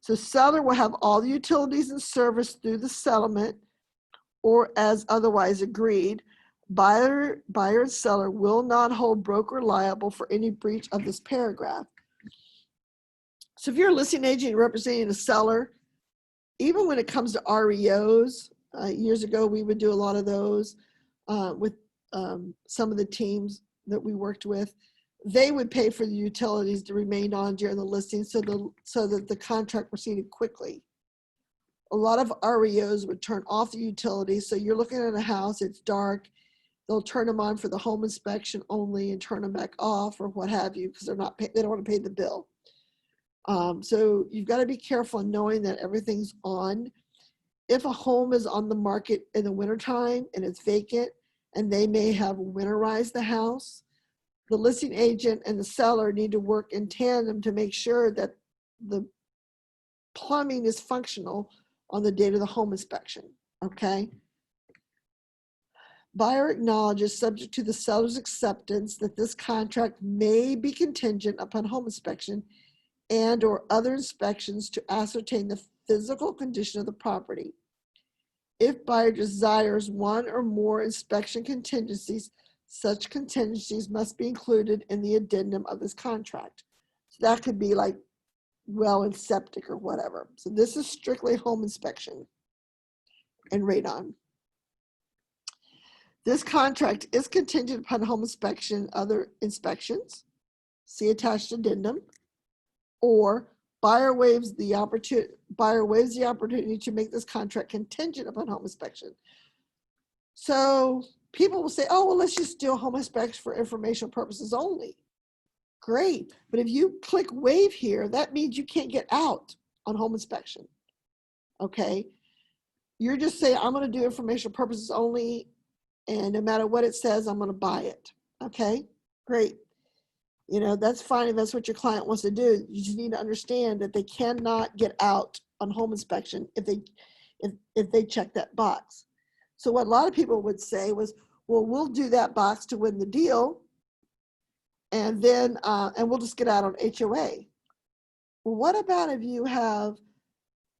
So seller will have all the utilities and service through the settlement or as otherwise agreed. Buyer and seller will not hold broker liable for any breach of this paragraph. So if you're a listing agent representing a seller, even when it comes to REOs, years ago we would do a lot of those with some of the teams that we worked with. They would pay for the utilities to remain on during the listing so that the contract proceeded quickly. A lot of REOs would turn off the utilities. So you're looking at a house, it's dark. They'll turn them on for the home inspection only and turn them back off or what have you, because they don't want to pay the bill. So you've got to be careful knowing that everything's on. If a home is on the market in the wintertime and it's vacant and they may have winterized the house, the listing agent and the seller need to work in tandem to make sure that the plumbing is functional on the date of the home inspection, okay? Buyer acknowledges, subject to the seller's acceptance, that this contract may be contingent upon home inspection and or other inspections to ascertain the physical condition of the property. If buyer desires one or more inspection contingencies, such contingencies must be included in the addendum of this contract. So that could be like well and septic or whatever. So this is strictly home inspection and radon. This contract is contingent upon home inspection, other inspections, see attached addendum, or buyer waives the opportunity to make this contract contingent upon home inspection. So people will say, oh, well, let's just do a home inspection for informational purposes only. Great, but if you click waive here, that means you can't get out on home inspection, okay? You're just saying, I'm gonna do informational purposes only, and no matter what it says, I'm gonna buy it, okay? Great. You know, that's fine if that's what your client wants to do. You just need to understand that they cannot get out on home inspection if they check that box. So what a lot of people would say was, well, we'll do that box to win the deal. And then, and we'll just get out on HOA. Well, what about if you have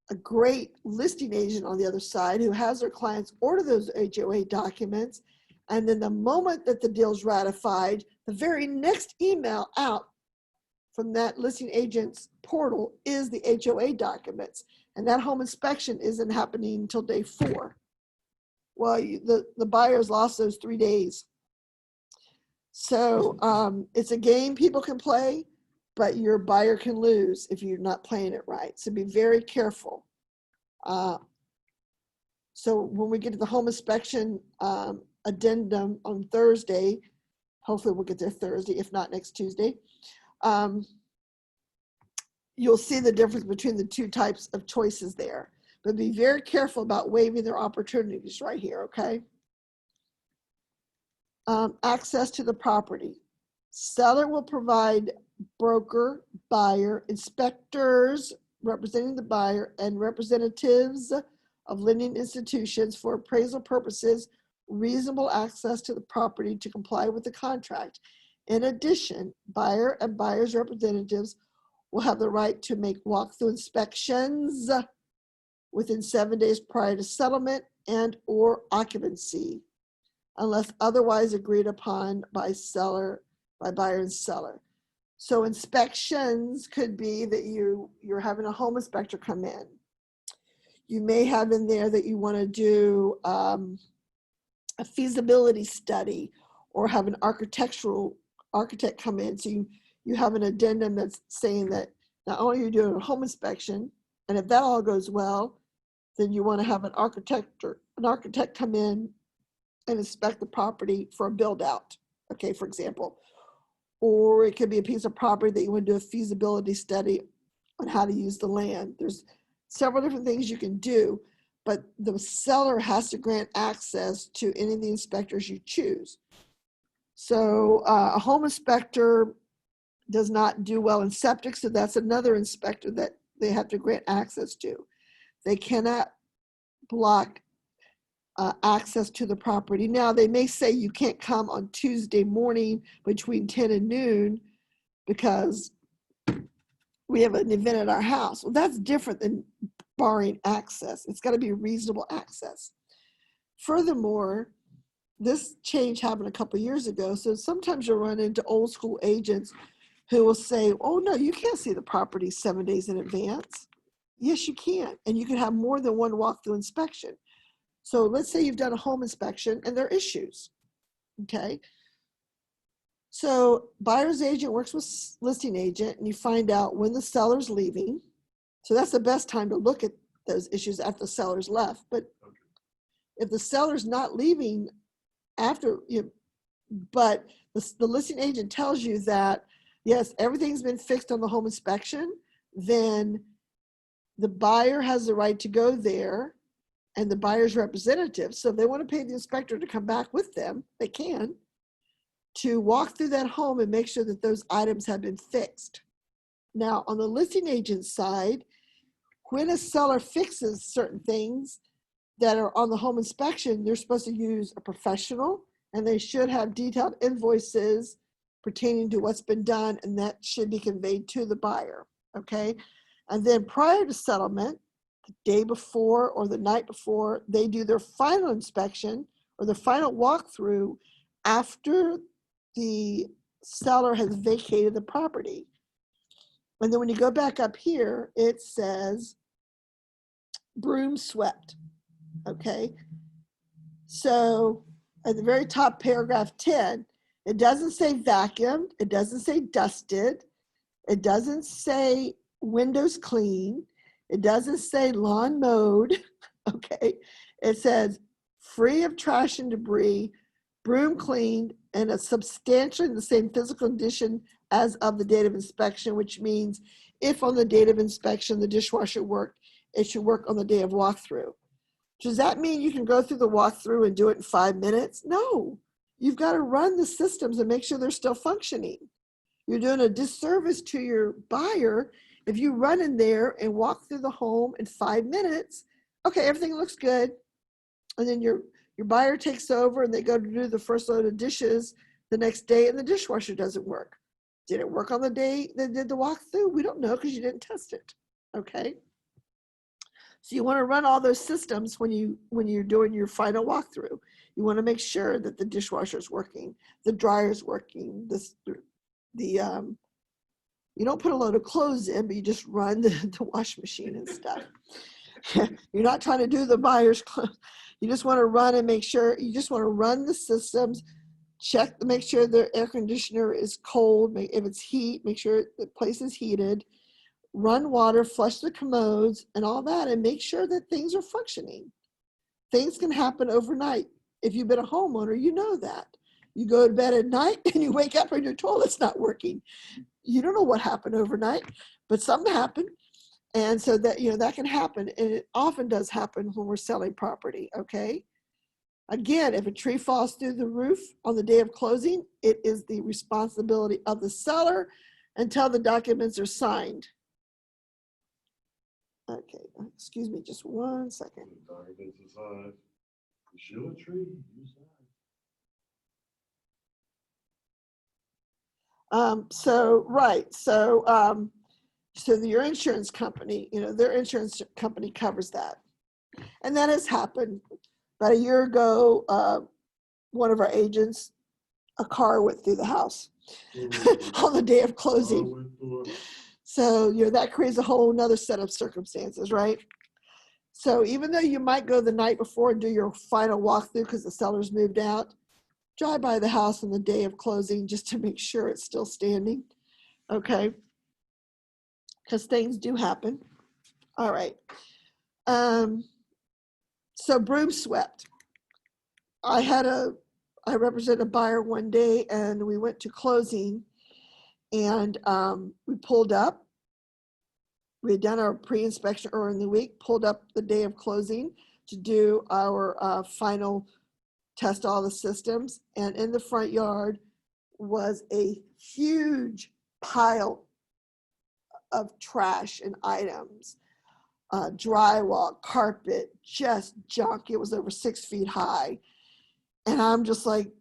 a great listing agent on the other side who has their clients order those HOA documents, and then the moment that the deal's ratified, the very next email out from that listing agent's portal is the HOA documents, and that home inspection isn't happening until day 4. Well, the buyer's lost those 3 days. So it's a game people can play, but your buyer can lose if you're not playing it right. So be very careful. So when we get to the home inspection addendum on Thursday, hopefully we'll get there Thursday, if not next Tuesday, you'll see the difference between the 2 types of choices there. But be very careful about waiving their opportunities right here, okay? Access to the property. Seller will provide broker, buyer, inspectors representing the buyer, and representatives of lending institutions for appraisal purposes reasonable access to the property to comply with the contract. In addition, buyer and buyer's representatives will have the right to make walkthrough inspections within 7 days prior to settlement and or occupancy, unless otherwise agreed upon by buyer and seller. So inspections could be that you're having a home inspector come in. You may have in there that you want to do a feasibility study or have an architect come in. So you have an addendum that's saying that not only are you doing a home inspection, and if that all goes well, then you want to have an architect come in and inspect the property for a build out, okay, for example. Or it could be a piece of property that you want to do a feasibility study on how to use the land. There's several different things you can do, but the seller has to grant access to any of the inspectors you choose. So a home inspector does not do well in septic, so that's another inspector that they have to grant access to. They cannot block access to the property. Now, they may say you can't come on Tuesday morning between 10 and noon because we have an event at our house. Well, that's different than barring access. It's got to be reasonable access. Furthermore, this change happened a couple of years ago, so sometimes you'll run into old school agents who will say, oh, no, you can't see the property 7 days in advance. Yes, you can, and you can have more than one walkthrough inspection. So let's say you've done a home inspection and there are issues, okay? So buyer's agent works with listing agent and you find out when the seller's leaving. So that's the best time to look at those issues after the seller's left. But if the seller's not leaving after, but the listing agent tells you that, yes, everything's been fixed on the home inspection, then the buyer has the right to go there and the buyer's representative. So if they want to pay the inspector to come back with them, they can, to walk through that home and make sure that those items have been fixed. Now, on the listing agent side, when a seller fixes certain things that are on the home inspection, they're supposed to use a professional and they should have detailed invoices pertaining to what's been done, and that should be conveyed to the buyer, okay? And then prior to settlement, the day before or the night before, they do their final inspection or the final walkthrough after the seller has vacated the property. And then when you go back up here, it says broom swept, okay? So at the very top, paragraph 10, it doesn't say vacuumed, it doesn't say dusted, it doesn't say windows clean, it doesn't say lawn mowed, okay? It says free of trash and debris, broom cleaned, and a substantially the same physical condition as of the date of inspection, which means if on the date of inspection the dishwasher worked, it should work on the day of walkthrough. Does that mean you can go through the walkthrough and do it in 5 minutes? No, you've got to run the systems and make sure they're still functioning. You're doing a disservice to your buyer if you run in there and walk through the home in 5 minutes. Okay, everything looks good. And then your buyer takes over and they go to do the first load of dishes the next day and the dishwasher doesn't work. Did it work on the day they did the walkthrough? We don't know because you didn't test it. Okay. So you want to run all those systems when you're doing your final walkthrough. You want to make sure that the dishwasher is working, the dryer's working, you don't put a load of clothes in, but you just run the wash machine and stuff. You're not trying to do the buyer's clothes. You just want to run and make sure, you just want to run the systems, check to make sure the air conditioner is cold. If it's heat, make sure the place is heated. Run water, flush the commodes and all that, and make sure that things are functioning. Things can happen overnight. If you've been a homeowner, you know that. You go to bed at night and you wake up and your toilet's not working. You don't know what happened overnight, but something happened. And so that, that can happen. And it often does happen when we're selling property, okay? Again, if a tree falls through the roof on the day of closing, it is the responsibility of the seller until the documents are signed. Okay, excuse me just 1 second. Documents aside, is you a tree? You sign. So your insurance company, their insurance company covers that. And that has happened. About a year ago, one of our agents, a car went through the house on the day of closing. So, that creates a whole nother set of circumstances, right? So even though you might go the night before and do your final walkthrough because the seller's moved out, drive by the house on the day of closing just to make sure it's still standing, okay? Because things do happen. All right. So broom swept. I represented a buyer one day and we went to closing and we pulled up. We had done our pre-inspection earlier in the week, pulled up the day of closing to do our final test all the systems. And in the front yard was a huge pile of trash and items, drywall, carpet, just junk. It was over 6 feet high. And I'm just like,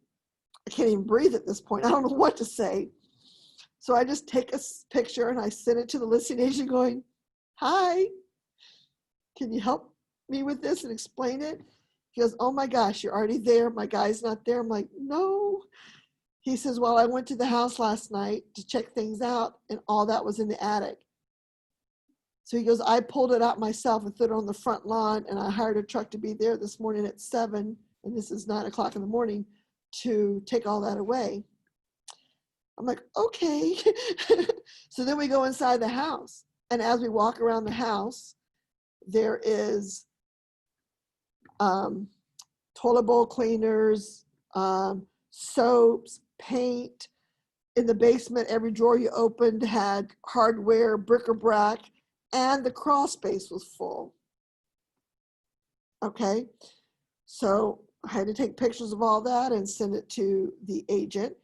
I can't even breathe at this point. I don't know what to say. So I just take a picture and I send it to the listing agent going, hi, can you help me with this and explain it? He goes, oh my gosh, you're already there. My guy's not there. I'm like, no. He says, well, I went to the house last night to check things out and all that was in the attic. So he goes, I pulled it out myself and threw it on the front lawn and I hired a truck to be there this morning at 7, and this is 9 o'clock in the morning, to take all that away. I'm like, okay. So then we go inside the house. And as we walk around the house, there is toilet bowl cleaners, soaps, paint. In the basement, every drawer you opened had hardware, bric-a-brac, and the crawl space was full. Okay, so I had to take pictures of all that and send it to the agent.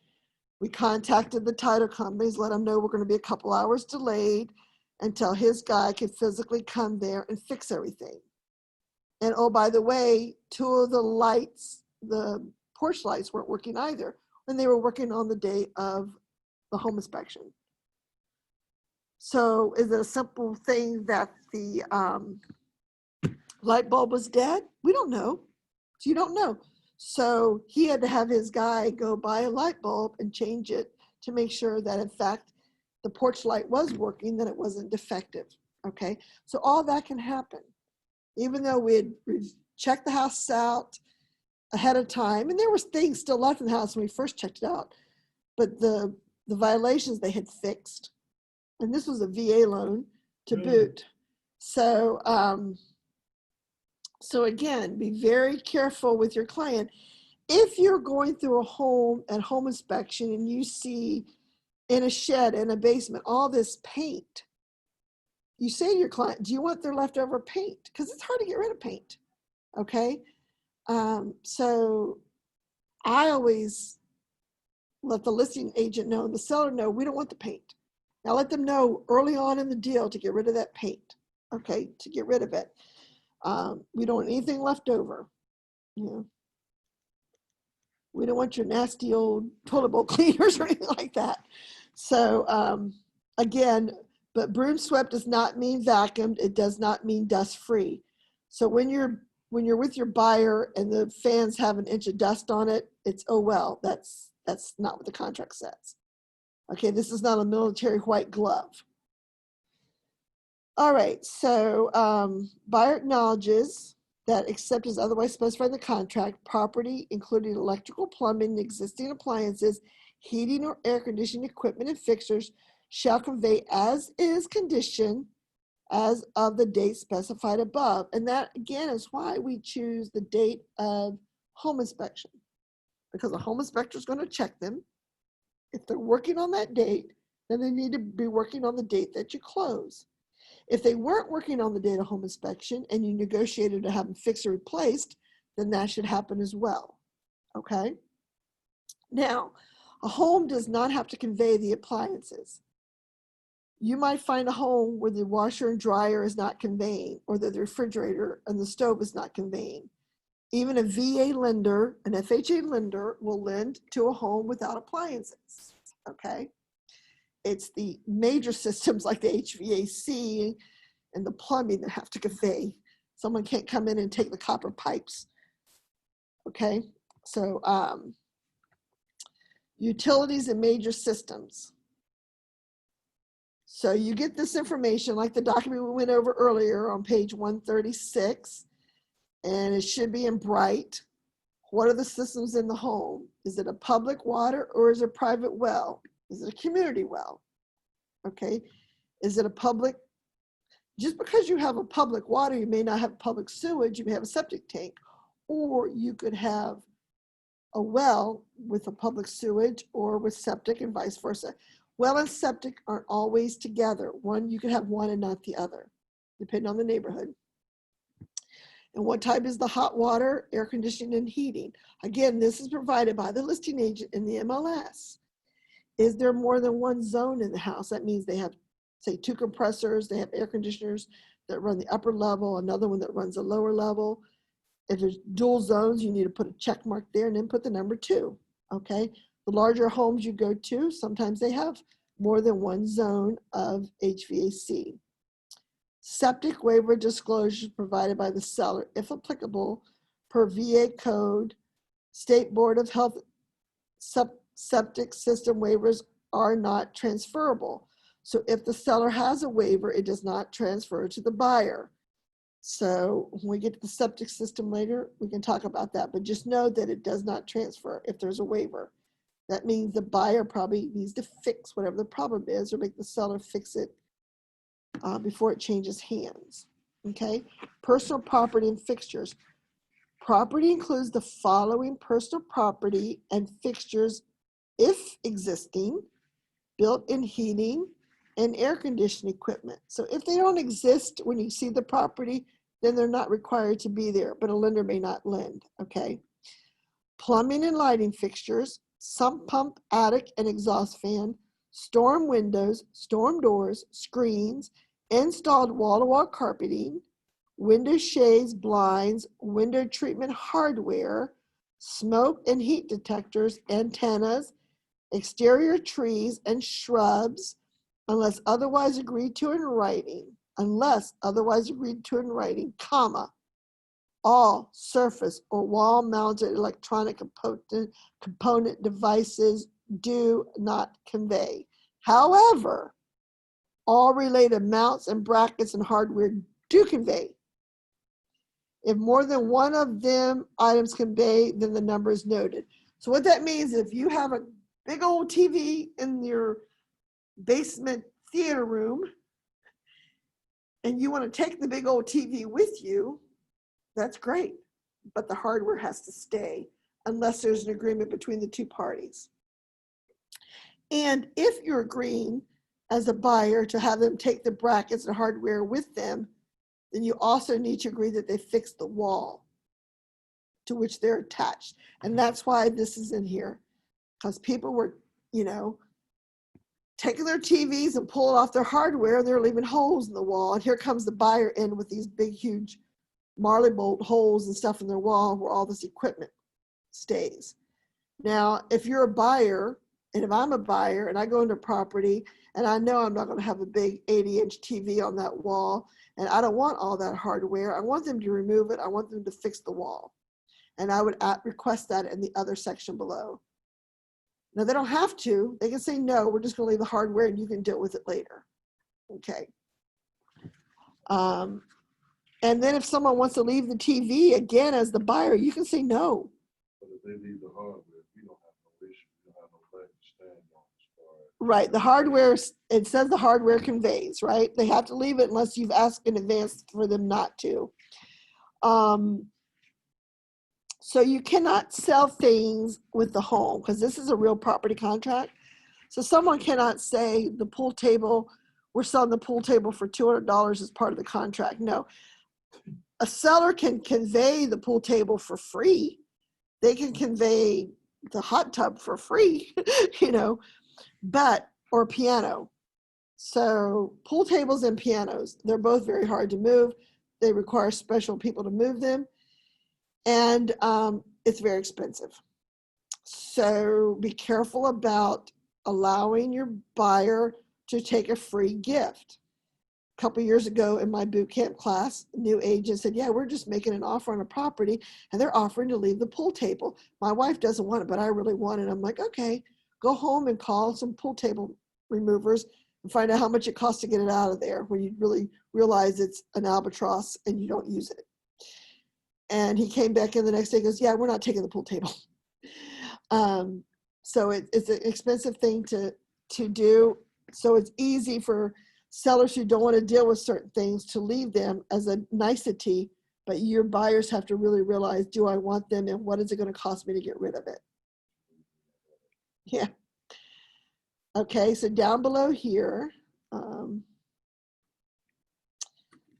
We contacted the title companies, let them know we're going to be a couple hours delayed until his guy could physically come there and fix everything. And oh, by the way, 2 of the lights, the porch lights, weren't working either when they were working on the day of the home inspection. So is it a simple thing that the light bulb was dead? We don't know. So you don't know. So he had to have his guy go buy a light bulb and change it to make sure that in fact the porch light was working, that it wasn't defective. Okay, so all that can happen. Even though we'd checked the house out ahead of time, and there was things still left in the house when we first checked it out, but the violations they had fixed, and this was a VA loan to boot. So, so again, be very careful with your client. If you're going through a home at home inspection and you see in a shed, in a basement, all this paint, you say to your client, do you want their leftover paint? Because it's hard to get rid of paint, okay? So I always let the listing agent know and the seller know we don't want the paint. Now let them know early on in the deal to get rid of that paint, okay, to get rid of it. We don't want anything left over, you know. We don't want your nasty old toilet bowl cleaners or anything like that. So again, but broom swept does not mean vacuumed. It does not mean dust free. So when you're with your buyer and the fans have an inch of dust on it, it's, oh well, that's not what the contract says. Okay, this is not a military white glove. All right, so buyer acknowledges that except as otherwise specified in the contract, property including electrical, plumbing, existing appliances, heating or air conditioning equipment and fixtures shall convey as is condition as of the date specified above. And that again is why we choose the date of home inspection, because a home inspector is going to check them. If they're working on that date, then they need to be working on the date that you close. If they weren't working on the date of home inspection and you negotiated to have them fixed or replaced, then that should happen as well. Okay? Now, a home does not have to convey the appliances. You might find a home where the washer and dryer is not conveying, or that the refrigerator and the stove is not conveying. Even a VA lender, an FHA lender, will lend to a home without appliances. Okay? It's the major systems like the HVAC and the plumbing that have to convey. Someone can't come in and take the copper pipes. Okay, so utilities and major systems. So you get this information like the document we went over earlier on page 136, and it should be in bright. What are the systems in the home? Is it a public water or is it a private well? Is it a community well? Okay, is it a public? Just because you have a public water, you may not have public sewage, you may have a septic tank, or you could have a well with a public sewage or with septic and vice versa. Well and septic aren't always together. You could have one and not the other, depending on the neighborhood. And what type is the hot water, air conditioning, and heating? Again, this is provided by the listing agent in the MLS. Is there more than one zone in the house? That means they have, say, 2 compressors, they have air conditioners that run the upper level, another one that runs the lower level. If there's dual zones, you need to put a check mark there and then put the number 2, okay? The larger homes you go to, sometimes they have more than one zone of HVAC. Septic waiver disclosures provided by the seller, if applicable, per VA code, State Board of Health septic system waivers are not transferable. So if the seller has a waiver, it does not transfer to the buyer. So when we get to the septic system later, we can talk about that, but just know that it does not transfer if there's a waiver. That means the buyer probably needs to fix whatever the problem is or make the seller fix it before it changes hands. Okay, personal property and fixtures. Property includes the following personal property and fixtures, if existing, built-in heating and air conditioning equipment. So if they don't exist when you see the property, then they're not required to be there, but a lender may not lend, okay? Plumbing and lighting fixtures, sump pump, attic and exhaust fan, storm windows, storm doors, screens, installed wall-to-wall carpeting, window shades, blinds, window treatment hardware, smoke and heat detectors, antennas, exterior trees and shrubs, unless otherwise agreed to in writing, comma, all surface or wall-mounted electronic component devices do not convey. However, all related mounts and brackets and hardware do convey. If more than one of them items convey, then the number is noted. So what that means, if you have a big old TV in your basement theater room and you want to take the big old TV with you, that's great, but the hardware has to stay unless there's an agreement between the 2 parties. And if you're agreeing as a buyer to have them take the brackets and hardware with them, then you also need to agree that they fix the wall to which they're attached. And that's why this is in here, because people were, taking their TVs and pulling off their hardware, and they're leaving holes in the wall. And here comes the buyer in with these big, huge Marley bolt holes and stuff in their wall where all this equipment stays. Now, if you're a buyer And if I'm a buyer and I go into a property and I know I'm not going to have a big 80-inch TV on that wall, and I don't want all that hardware, I want them to remove it. I want them to fix the wall. And I would request that in the other section below. Now, they don't have to. They can say, no, we're just going to leave the hardware and you can deal with it later. Okay. And then if someone wants to leave the TV, again, as the buyer, you can say no. But if they leave the hardware, we don't have no issue, we don't have no leg to stand on as far as. Right, the hardware, it says the hardware conveys, right? They have to leave it unless you've asked in advance for them not to. So you cannot sell things with the home because this is a real property contract. So someone cannot say the pool table, we're selling the pool table for $200 as part of the contract. No, a seller can convey the pool table for free. They can convey the hot tub for free, you know, or piano. So pool tables and pianos, they're both very hard to move. They require special people to move them. And it's very expensive. So be careful about allowing your buyer to take a free gift. A couple years ago in my boot camp class, a new agent said, yeah, we're just making an offer on a property and they're offering to leave the pool table. My wife doesn't want it, but I really want it. I'm like, okay, go home and call some pool table removers and find out how much it costs to get it out of there when you really realize it's an albatross and you don't use it. And he came back in the next day and goes, yeah, we're not taking the pool table. So it's an expensive thing to do. So it's easy for sellers who don't want to deal with certain things to leave them as a nicety, but your buyers have to really realize, do I want them and what is it going to cost me to get rid of it? Yeah. Okay, so down below here,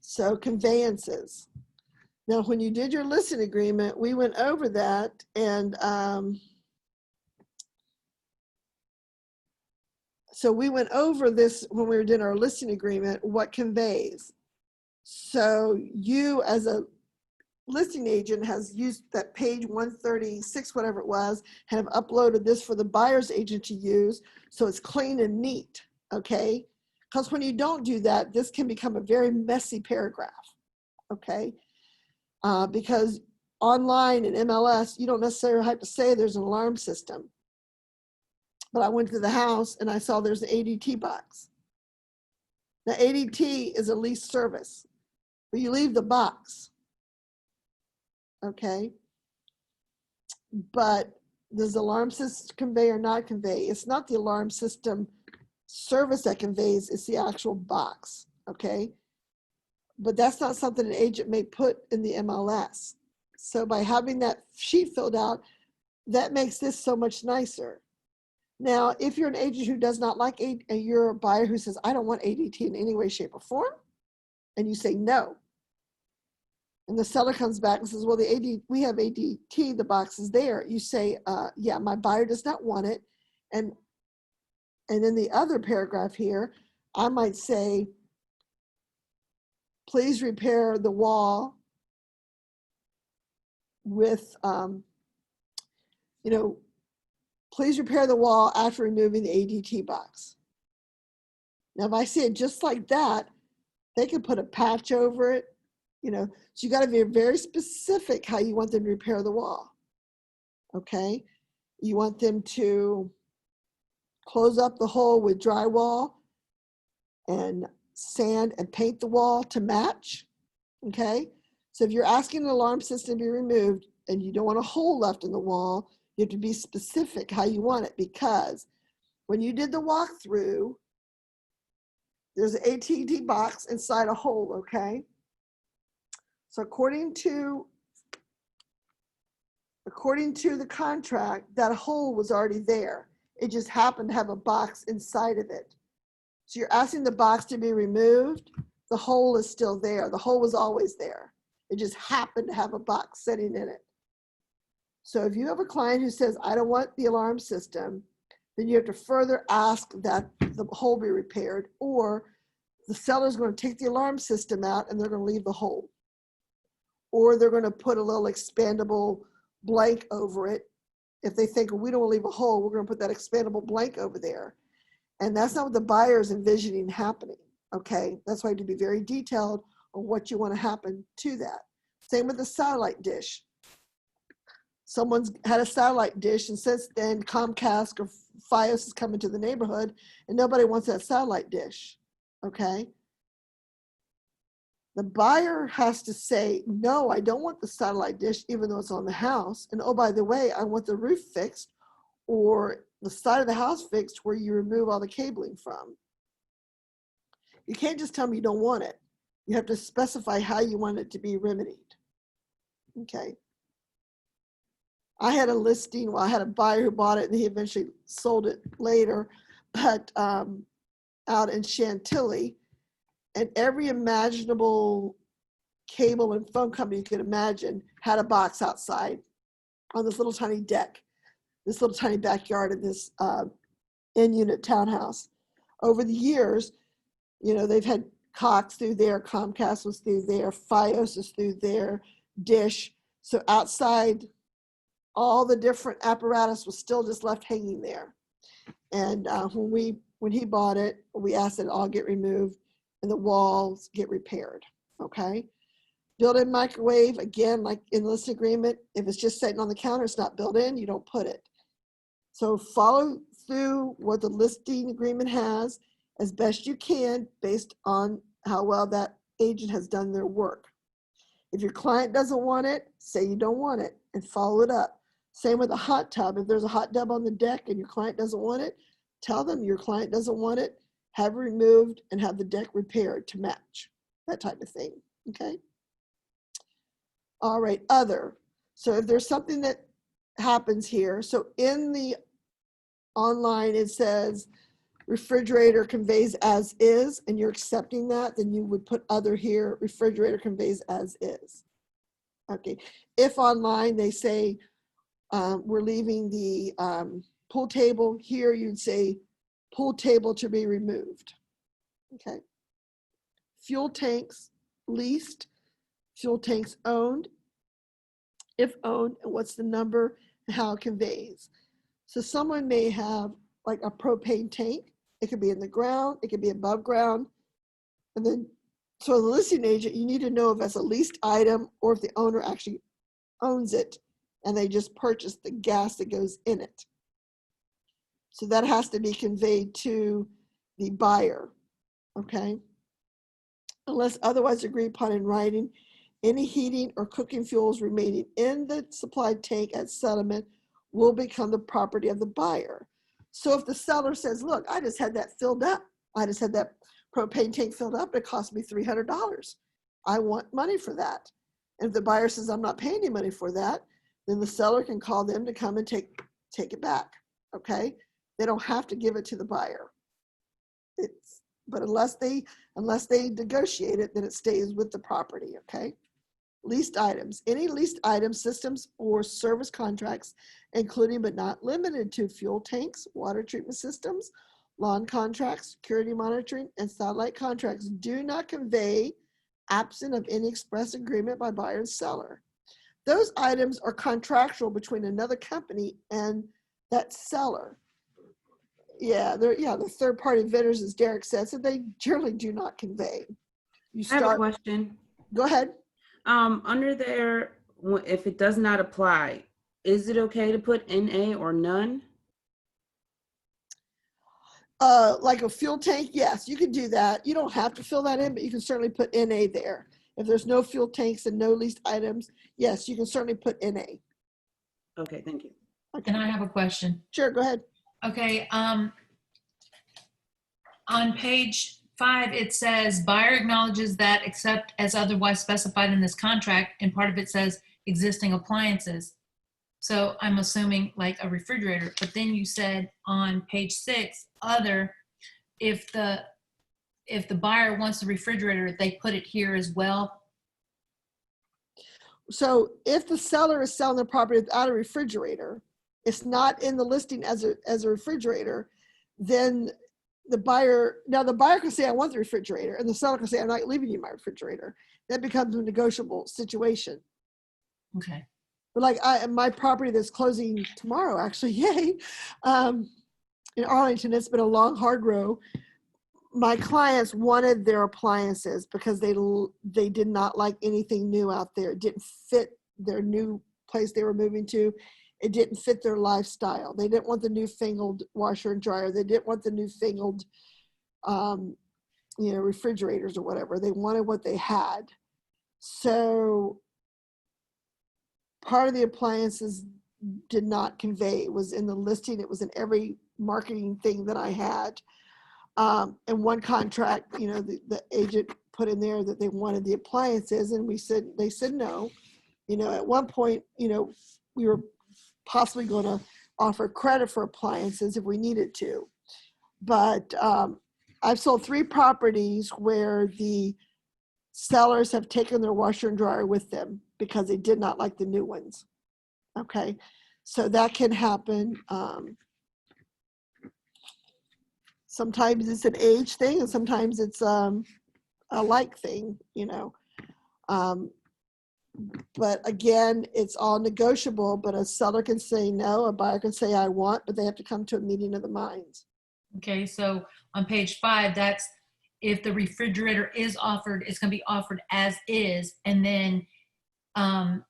so conveyances. Now, when you did your listing agreement, we went over that and so we went over this when we were doing our listing agreement, what conveys. So you as a listing agent has used that page 136, whatever it was, have uploaded this for the buyer's agent to use. So it's clean and neat, okay? Because when you don't do that, this can become a very messy paragraph, okay? Because online in MLS, you don't necessarily have to say there's an alarm system. But I went to the house and I saw there's an ADT box. Now ADT is a lease service, but you leave the box, okay? But does the alarm system convey or not convey? It's not the alarm system service that conveys, it's the actual box, okay? But that's not something an agent may put in the MLS. So by having that sheet filled out, that makes this so much nicer. Now, if you're an agent who does not like you're a buyer who says, I don't want ADT in any way, shape, or form, and you say no, and the seller comes back and says, well, we have ADT, the box is there. You say, yeah, my buyer does not want it. And in the other paragraph here, I might say, please repair the wall with, please repair the wall after removing the ADT box. Now, if I see it just like that, they can put a patch over it, so you got to be very specific how you want them to repair the wall, okay? You want them to close up the hole with drywall and sand and paint the wall to match, okay? So if you're asking an alarm system to be removed and you don't want a hole left in the wall, you have to be specific how you want it, because when you did the walkthrough, there's an ADT box inside a hole, okay? So according to the contract, that hole was already there. It just happened to have a box inside of it. So you're asking the box to be removed. The hole is still there. The hole was always there. It just happened to have a box sitting in it. So if you have a client who says, I don't want the alarm system, then you have to further ask that the hole be repaired, or the seller's going to take the alarm system out and they're going to leave the hole. Or they're going to put a little expandable blank over it if they think, well, we don't want to leave a hole, we're going to put that expandable blank over there. And that's not what the buyer is envisioning happening. Okay, that's why you have to be very detailed on what you want to happen to that. Same with the satellite dish. Someone's had a satellite dish, and since then Comcast or Fios is coming to the neighborhood, and nobody wants that satellite dish. Okay. The buyer has to say, no, I don't want the satellite dish, even though it's on the house. And oh, by the way, I want the roof fixed or the side of the house fixed where you remove all the cabling from. You can't just tell me you don't want it. You have to specify how you want it to be remedied. Okay. I had a listing, well, I had a buyer who bought it and he eventually sold it later, but out in Chantilly, and every imaginable cable and phone company you could imagine had a box outside on this little tiny deck, this little tiny backyard in this in-unit townhouse. Over the years, you know, they've had Cox through there, Comcast was through there, Fios is through there, Dish. So outside, all the different apparatus was still just left hanging there. And when he bought it, we asked that it all get removed and the walls get repaired, okay? Built-in microwave, again, like in the listing agreement, if it's just sitting on the counter, it's not built in, you don't put it. So follow through what the listing agreement has as best you can based on how well that agent has done their work. If your client doesn't want it, say you don't want it and follow it up. Same with a hot tub. If there's a hot tub on the deck and your client doesn't want it, tell them your client doesn't want it, have it removed and have the deck repaired to match, that type of thing, okay? All right, other. So if there's something that happens here, so in the online it says refrigerator conveys as is, and you're accepting that, then you would put other here, refrigerator conveys as is. Okay, if online they say we're leaving the pool table here, you'd say pool table to be removed. Okay. Fuel tanks leased, fuel tanks owned. If owned, what's the number and how it conveys. So someone may have like a propane tank. It could be in the ground, it could be above ground. And then, so the listing agent, you need to know if that's a leased item or if the owner actually owns it and they just purchased the gas that goes in it. So that has to be conveyed to the buyer, okay? Unless otherwise agreed upon in writing, any heating or cooking fuels remaining in the supplied tank at settlement will become the property of the buyer. So if the seller says, look, I just had that filled up. I just had that propane tank filled up. It cost me $300. I want money for that. And if the buyer says, I'm not paying any money for that, then the seller can call them to come and take it back, okay? They don't have to give it to the buyer. But unless they negotiate it, then it stays with the property, okay? Leased items, any leased items, systems, or service contracts, including but not limited to fuel tanks, water treatment systems, lawn contracts, security monitoring, and satellite contracts do not convey absent of any express agreement by buyer and seller. Those items are contractual between another company and that seller. Yeah, they're third-party vendors, as Derek said, so they generally do not convey. I have a question. Go ahead. Under there, if it does not apply, is it okay to put NA or none? Like a fuel tank, yes, you can do that. You don't have to fill that in, but you can certainly put NA there. If there's no fuel tanks and no leased items, yes, you can certainly put NA. Okay, thank you. Okay. And I have a question. Sure, go ahead. Okay, on page 5, it says buyer acknowledges that except as otherwise specified in this contract, and part of it says existing appliances. So I'm assuming like a refrigerator, but then you said on page 6, other, if the buyer wants the refrigerator, they put it here as well. So if the seller is selling the property without a refrigerator, it's not in the listing as a refrigerator, then the buyer can say, I want the refrigerator, and the seller can say, I'm not leaving you my refrigerator. That becomes a negotiable situation. Okay. But like my property that's closing tomorrow, actually, yay, in Arlington, it's been a long, hard row. My clients wanted their appliances because they did not like anything new out there. It didn't fit their new place they were moving to. It didn't fit their lifestyle. They didn't want the newfangled washer and dryer. They didn't want the newfangled, refrigerators or whatever. They wanted what they had. So part of the appliances did not convey. It was in the listing. It was in every marketing thing that I had. And one contract, the agent put in there that they wanted the appliances, and they said no. At one point, we were possibly going to offer credit for appliances if we needed to. But I've sold 3 properties where the sellers have taken their washer and dryer with them because they did not like the new ones. Okay, so that can happen. Sometimes it's an age thing, and sometimes it's a like thing, But again, it's all negotiable, but a seller can say no, a buyer can say I want, but they have to come to a meeting of the minds. Okay, so on page 5, that's if the refrigerator is offered, it's going to be offered as is, and then on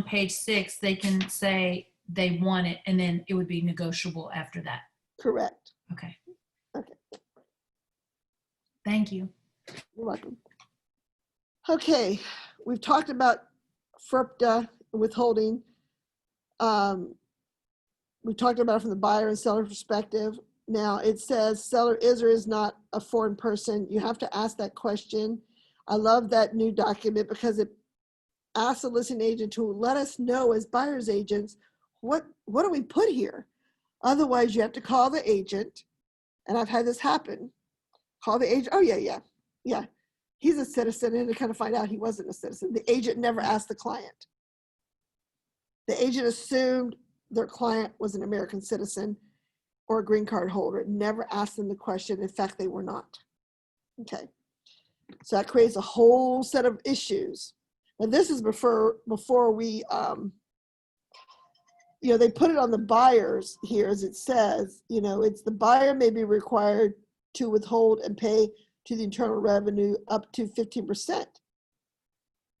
page 6, they can say they want it, and then it would be negotiable after that. Correct. Okay. Okay. Thank you. You're welcome. Okay, we've talked about FERPTA withholding. We talked about it from the buyer and seller perspective. Now it says seller is or is not a foreign person. You have to ask that question. I love that new document because it asks the listing agent to let us know as buyer's agents, what do we put here? Otherwise, you have to call the agent, and I've had this happen. Call the agent. Oh, yeah. He's a citizen, and to kind of find out he wasn't a citizen. The agent never asked the client. The agent assumed their client was an American citizen or a green card holder. Never asked them the question. In fact, they were not. Okay. So that creates a whole set of issues. And this is before we, they put it on the buyers here, as it says, it's the buyer may be required to withhold and pay to the Internal Revenue up to 15%.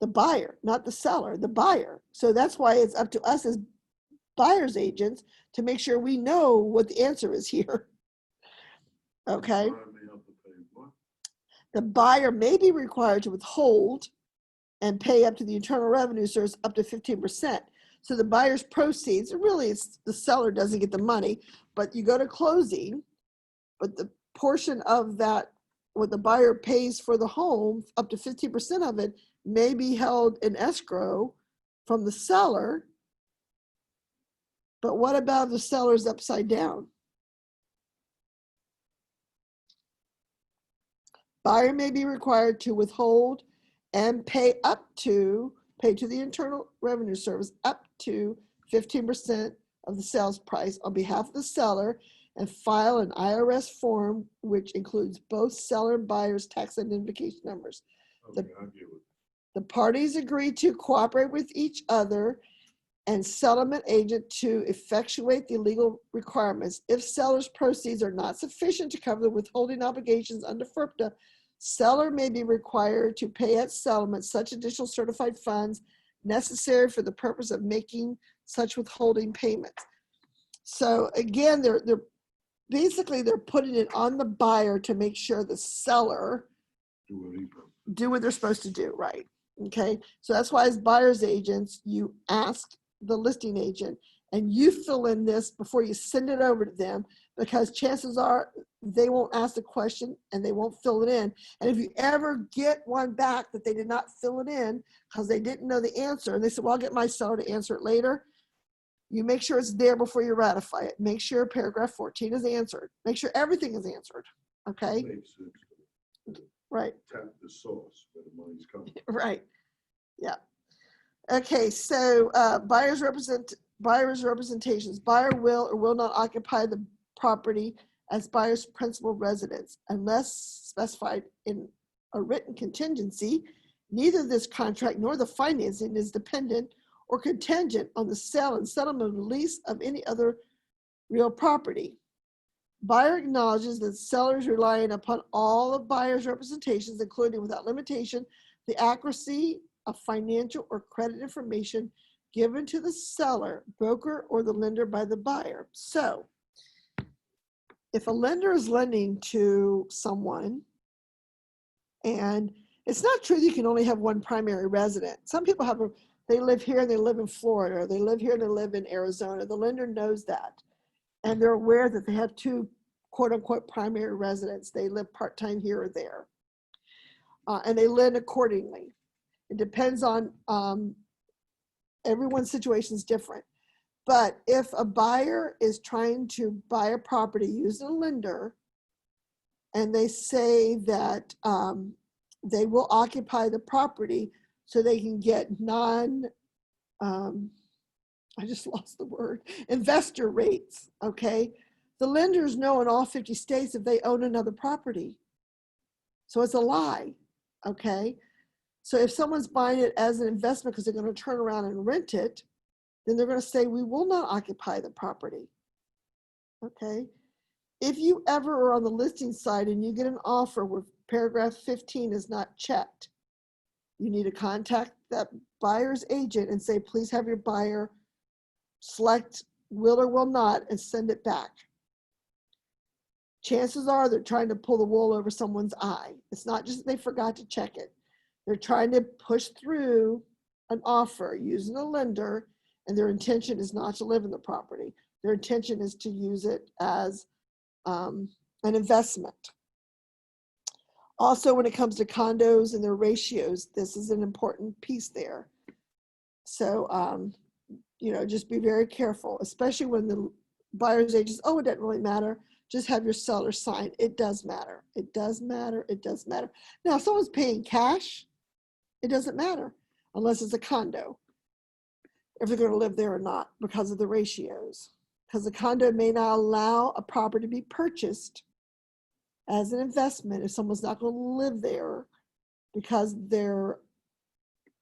The buyer, not the seller, the buyer. So that's why it's up to us as buyer's agents to make sure we know what the answer is here. Okay. The buyer may be required to withhold and pay up to the Internal Revenue Service up to 15%. So the buyer's proceeds, really it's the seller doesn't get the money, but you go to closing, but the portion of that, what the buyer pays for the home, up to 15% of it may be held in escrow from the seller. But what about the seller's upside down? Buyer may be required to withhold and pay to the Internal Revenue Service up to 15% of the sales price on behalf of the seller and file an IRS form which includes both seller and buyer's tax identification numbers. The parties agree to cooperate with each other and settlement agent to effectuate the legal requirements. If seller's proceeds are not sufficient to cover the withholding obligations under FERPTA, seller may be required to pay at settlement such additional certified funds necessary for the purpose of making such withholding payments. So again, they're basically putting it on the buyer to make sure the seller do what they're supposed to do, right? Okay, so that's why as buyer's agents, you ask the listing agent and you fill in this before you send it over to them, because chances are they won't ask the question and they won't fill it in. And if you ever get one back that they did not fill it in because they didn't know the answer, and they said, well, I'll get my seller to answer it later, you make sure it's there before you ratify it. Make sure paragraph 14 is answered. Make sure everything is answered, okay? Right. Tap the source where the money's coming. Right, yeah. Okay, so buyer's representations. Buyer will or will not occupy the property as buyer's principal residence unless specified in a written contingency Neither this contract nor the financing is dependent or contingent on the sale and settlement of the lease of any other real property. Buyer acknowledges that seller is relying upon all of buyer's representations, including without limitation, the accuracy of financial or credit information given to the seller, broker, or the lender by the buyer. So if a lender is lending to someone, and it's not true that you can only have one primary resident. Some people they live here and they live in Florida, or they live here and they live in Arizona. The lender knows that. And they're aware that they have two quote unquote primary residents. They live part-time here or there. And they lend accordingly. It depends on, everyone's situation is different. But if a buyer is trying to buy a property using a lender, and they say that they will occupy the property so they can get I just lost the word, investor rates, okay? The lenders know in all 50 states if they own another property. So it's a lie, okay? So if someone's buying it as an investment because they're going to turn around and rent it, then they're going to say, we will not occupy the property, okay? If you ever are on the listing site and you get an offer where paragraph 15 is not checked, you need to contact that buyer's agent and say, please have your buyer select will or will not and send it back. Chances are they're trying to pull the wool over someone's eye. It's not just that they forgot to check it. They're trying to push through an offer using a lender, and their intention is not to live in the property. Their intention is to use it as an investment. Also, when it comes to condos and their ratios, this is an important piece there. So, just be very careful, especially when the buyer's agent says, oh, it doesn't really matter. Just have your seller sign. It does matter. It does matter. It does matter. Now, if someone's paying cash, it doesn't matter unless it's a condo, if they're going to live there or not because of the ratios. Because the condo may not allow a property to be purchased as an investment if someone's not going to live there because their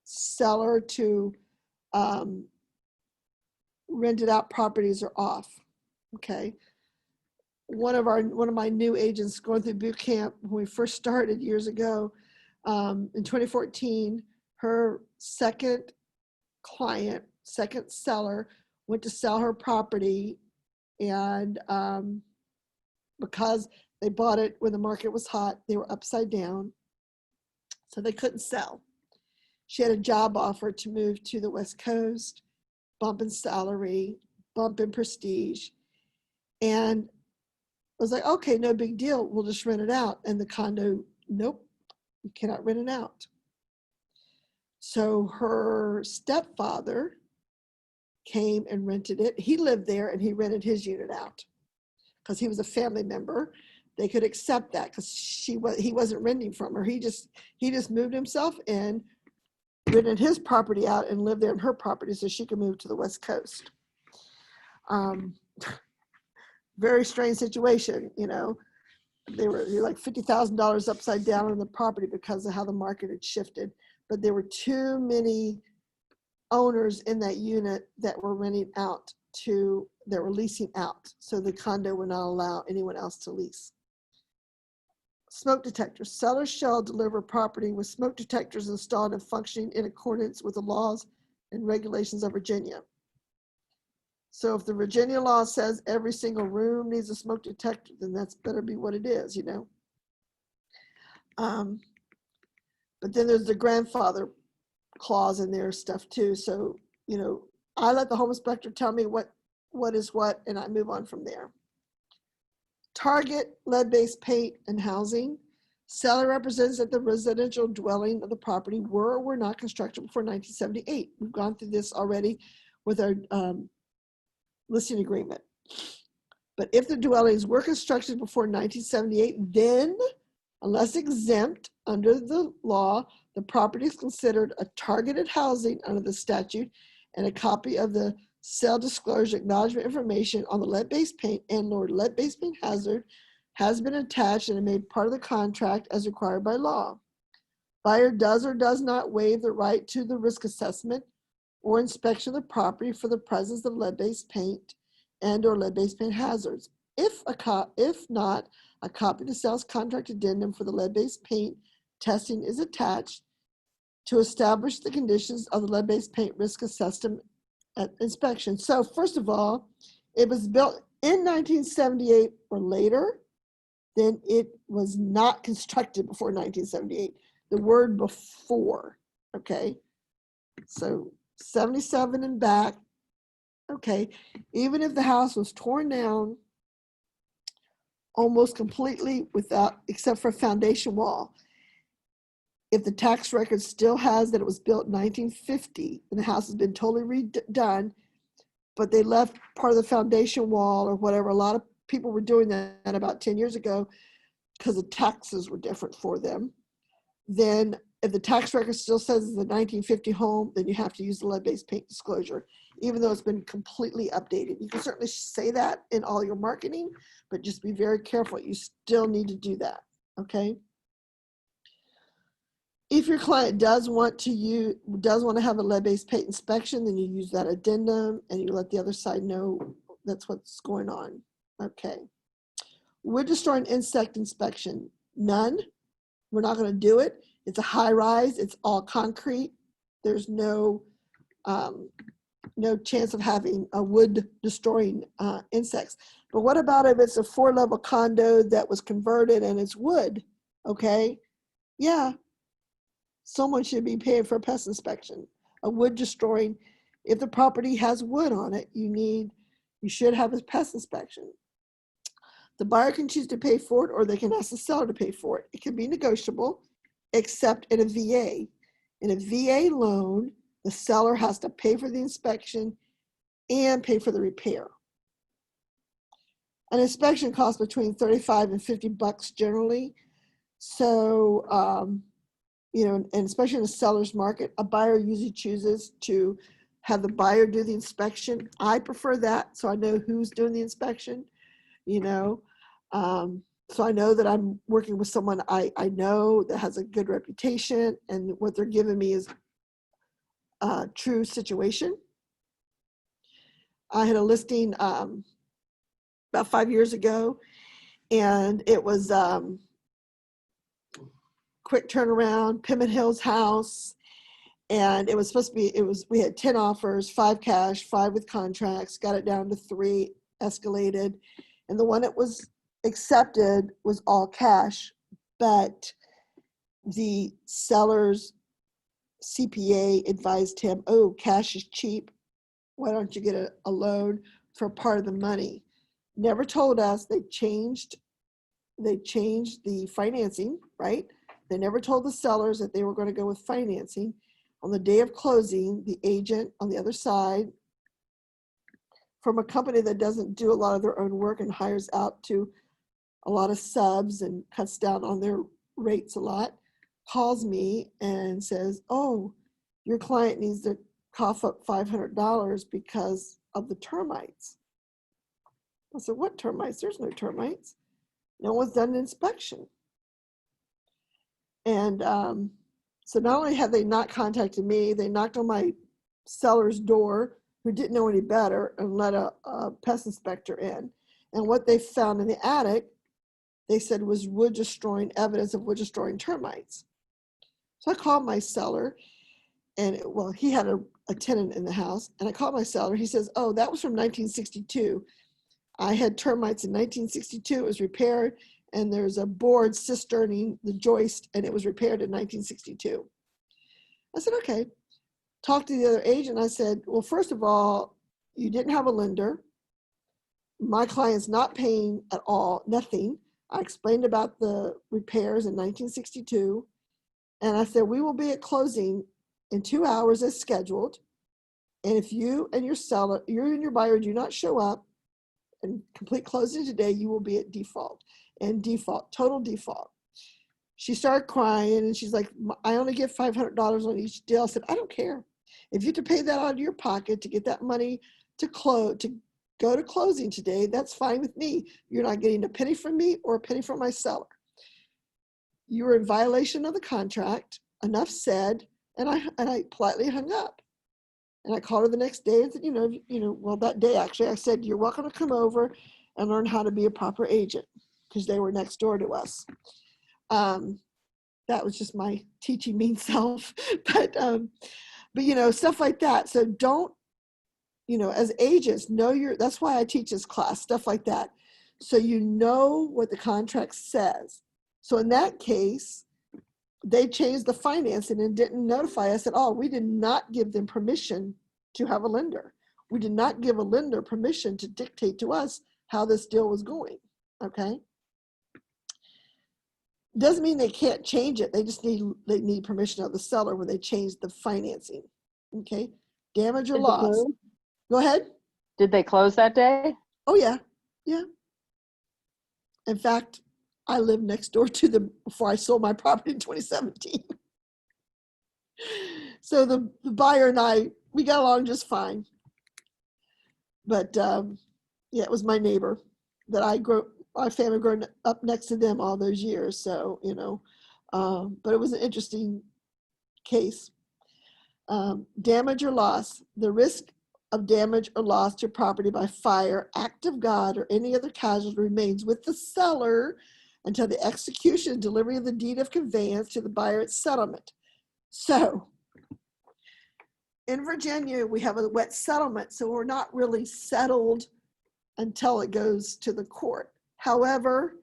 seller to rented out properties are off. Okay. One of my new agents going through boot camp when we first started years ago, in 2014, her second seller went to sell her property, and because they bought it when the market was hot, they were upside down, so they couldn't sell. She had a job offer to move to the West Coast, bump in salary, bump in prestige, and I was like, okay, no big deal. We'll just rent it out. And the condo, nope, you cannot rent it out. So her stepfather came and rented it. He lived there and he rented his unit out because he was a family member. They could accept that because he wasn't renting from her. He just moved himself in, rented his property out, and lived there in her property so she could move to the West Coast. Very strange situation, They were like $50,000 upside down on the property because of how the market had shifted. But there were too many owners in that unit that were renting out that were leasing out. So the condo would not allow anyone else to lease. Smoke detectors. Sellers shall deliver property with smoke detectors installed and functioning in accordance with the laws and regulations of Virginia. So if the Virginia law says every single room needs a smoke detector, then that's better be what it is, But then there's the grandfather clause in there stuff too. So, I let the home inspector tell me what is what, and I move on from there. Target lead-based paint and housing. Seller represents that the residential dwelling of the property were or were not constructed before 1978. We've gone through this already with our listing agreement. But if the dwellings were constructed before 1978, then, unless exempt under the law, the property is considered a targeted housing under the statute, and a copy of the sale disclosure acknowledgement information on the lead-based paint and/or lead-based paint hazard has been attached and made part of the contract as required by law. Buyer does or does not waive the right to the risk assessment or inspection of the property for the presence of lead-based paint and or lead-based paint hazards. If not, a copy of the sales contract addendum for the lead-based paint testing is attached to establish the conditions of the lead-based paint risk assessment inspection. So first of all, it was built in 1978 or later, then it was not constructed before 1978. The word before, okay? So 77 and back, okay? Even if the house was torn down almost completely without, except for a foundation wall, if the tax record still has that it was built in 1950 and the house has been totally redone, but they left part of the foundation wall or whatever, a lot of people were doing that about 10 years ago because the taxes were different for them. Then if the tax record still says it's a 1950 home, then you have to use the lead-based paint disclosure, even though it's been completely updated. You can certainly say that in all your marketing, but just be very careful. You still need to do that, okay? If your client does want to have a lead-based paint inspection, then you use that addendum and you let the other side know that's what's going on. Okay. Wood destroying insect inspection, none. We're not going to do it. It's a high rise. It's all concrete. There's no chance of having a wood destroying insects. But what about if it's a 4-level condo that was converted and it's wood? Okay. Yeah. Someone should be paying for a pest inspection. A wood destroying, if the property has wood on it, you should have a pest inspection. The buyer can choose to pay for it or they can ask the seller to pay for it. It can be negotiable, except in a VA. In a VA loan, the seller has to pay for the inspection and pay for the repair. An inspection costs between $35 and $50 generally. So, and especially in the seller's market, a buyer usually chooses to have the buyer do the inspection. I prefer that, so I know who's doing the inspection, so I know that I'm working with someone I know that has a good reputation and what they're giving me is a true situation. I had a listing about 5 years ago, and it was quick turnaround, Pemmon Hills house. And it was supposed to be, we had 10 offers, 5 cash, 5 with contracts, got it down to 3, escalated. And the one that was accepted was all cash, but the seller's CPA advised him, oh, cash is cheap. Why don't you get a loan for part of the money? Never told us. They changed the financing, right? They never told the sellers that they were going to go with financing. On the day of closing, the agent on the other side, from a company that doesn't do a lot of their own work and hires out to a lot of subs and cuts down on their rates a lot, calls me and says, oh, your client needs to cough up $500 because of the termites. I said, what termites? There's no termites. No one's done an inspection. And so not only have they not contacted me, they knocked on my seller's door, who didn't know any better, and let a pest inspector in. And what they found in the attic, they said was evidence of wood destroying termites. So I called my seller, and he had a tenant in the house, and I called my seller. He says, oh, that was from 1962. I had termites in 1962. It was repaired, and there's a board cisterning the joist, and it was repaired in 1962. I said, okay. Talked to the other agent. I said, well, first of all, you didn't have a lender. My client's not paying at all, nothing. I explained about the repairs in 1962. And I said, we will be at closing in 2 hours as scheduled. And if you and your buyer do not show up and complete closing today, you will be at default. And total default. She started crying and she's like, I only get $500 on each deal. I said, I don't care. If you have to pay that out of your pocket to get that money to go to closing today, that's fine with me. You're not getting a penny from me or a penny from my seller. You were in violation of the contract. enough said, and I politely hung up. And I called her the next day and said, well, that day actually, I said, you're welcome to come over and learn how to be a proper agent, because they were next door to us. That was just my teaching mean self, but stuff like that. So don't, as agents, that's why I teach this class, stuff like that. So you know what the contract says. So in that case, they changed the financing and didn't notify us at all. We did not give them permission to have a lender. We did not give a lender permission to dictate to us how this deal was going, okay? Doesn't mean they can't change it. They just need permission of the seller when they change the financing, okay? Damage or Did they loss. close? Go ahead. Did they close that day? Oh, yeah. Yeah. In fact, I lived next door to them before I sold my property in 2017. So the buyer and I, we got along just fine. But yeah, it was my neighbor that our family grown up next to them all those years. So, but it was an interesting case. Damage or loss. The risk of damage or loss to property by fire, act of God, or any other casualty remains with the seller until the execution and delivery of the deed of conveyance to the buyer at settlement. So in Virginia, we have a wet settlement, so we're not really settled until it goes to the court. However,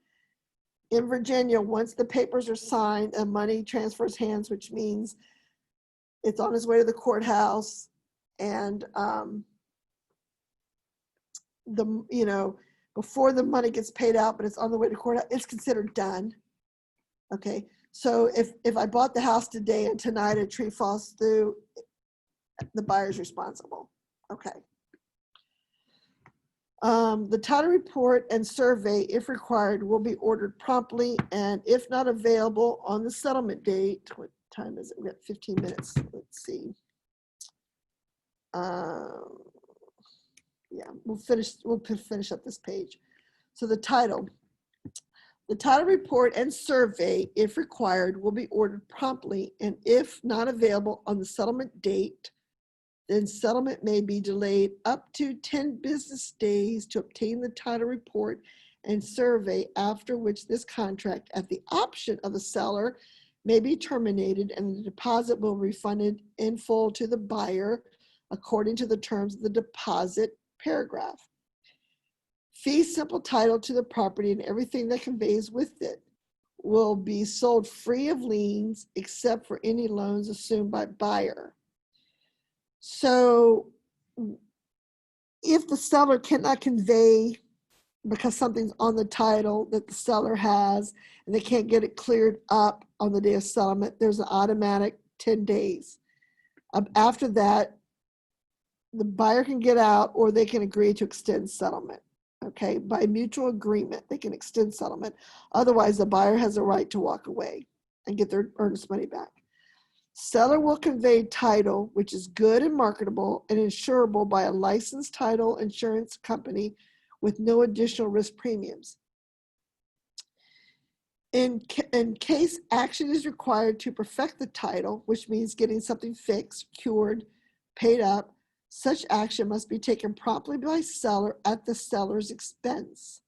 in Virginia, once the papers are signed and money transfers hands, which means it's on its way to the courthouse, and before the money gets paid out, but it's on the way to court, it's considered done. Okay, so if I bought the house today and tonight a tree falls through, the buyer's responsible. Okay. The title report and survey, if required, will be ordered promptly, and if not available on the settlement date, what time is it? We got 15 minutes. Let's see. Yeah, we'll finish up this page. So the title report and survey, if required, will be ordered promptly, and if not available on the settlement date, then settlement may be delayed up to 10 business days to obtain the title report and survey, after which this contract, at the option of the seller, may be terminated and the deposit will be refunded in full to the buyer according to the terms of the deposit paragraph. Fee simple title to the property and everything that conveys with it will be sold free of liens except for any loans assumed by buyer. So if the seller cannot convey because something's on the title that the seller has and they can't get it cleared up on the day of settlement, there's an automatic 10 days. After that, the buyer can get out or they can agree to extend settlement. Okay, by mutual agreement, they can extend settlement. Otherwise, the buyer has a right to walk away and get their earnest money back. Seller will convey title, which is good and marketable and insurable by a licensed title insurance company with no additional risk premiums. In case action is required to perfect the title, which means getting something fixed, cured, paid up, such action must be taken promptly by seller at the seller's expense.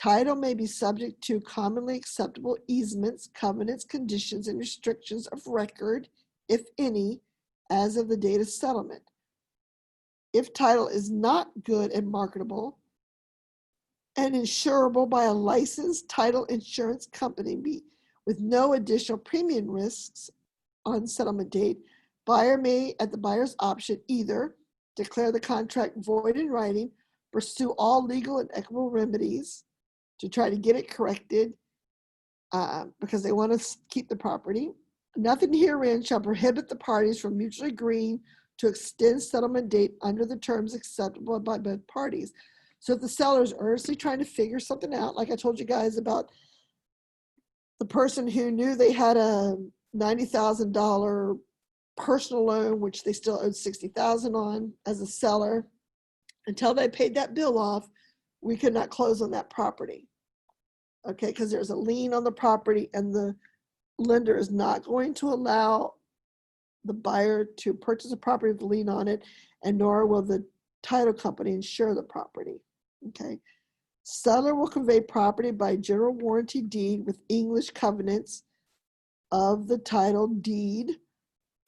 Title may be subject to commonly acceptable easements, covenants, conditions, and restrictions of record, if any, as of the date of settlement. If title is not good and marketable and insurable by a licensed title insurance company with no additional premium risks on settlement date, buyer may, at the buyer's option, either declare the contract void in writing, pursue all legal and equitable remedies to try to get it corrected because they want to keep the property. Nothing herein shall prohibit the parties from mutually agreeing to extend settlement date under the terms acceptable by both parties. So if the seller is earnestly trying to figure something out, like I told you guys about the person who knew they had a $90,000 personal loan, which they still owed $60,000 on as a seller, until they paid that bill off, we could not close on that property. Okay, because there's a lien on the property and the lender is not going to allow the buyer to purchase a property with a lien on it, and nor will the title company insure the property. Okay. Seller will convey property by general warranty deed with English covenants of the title deed.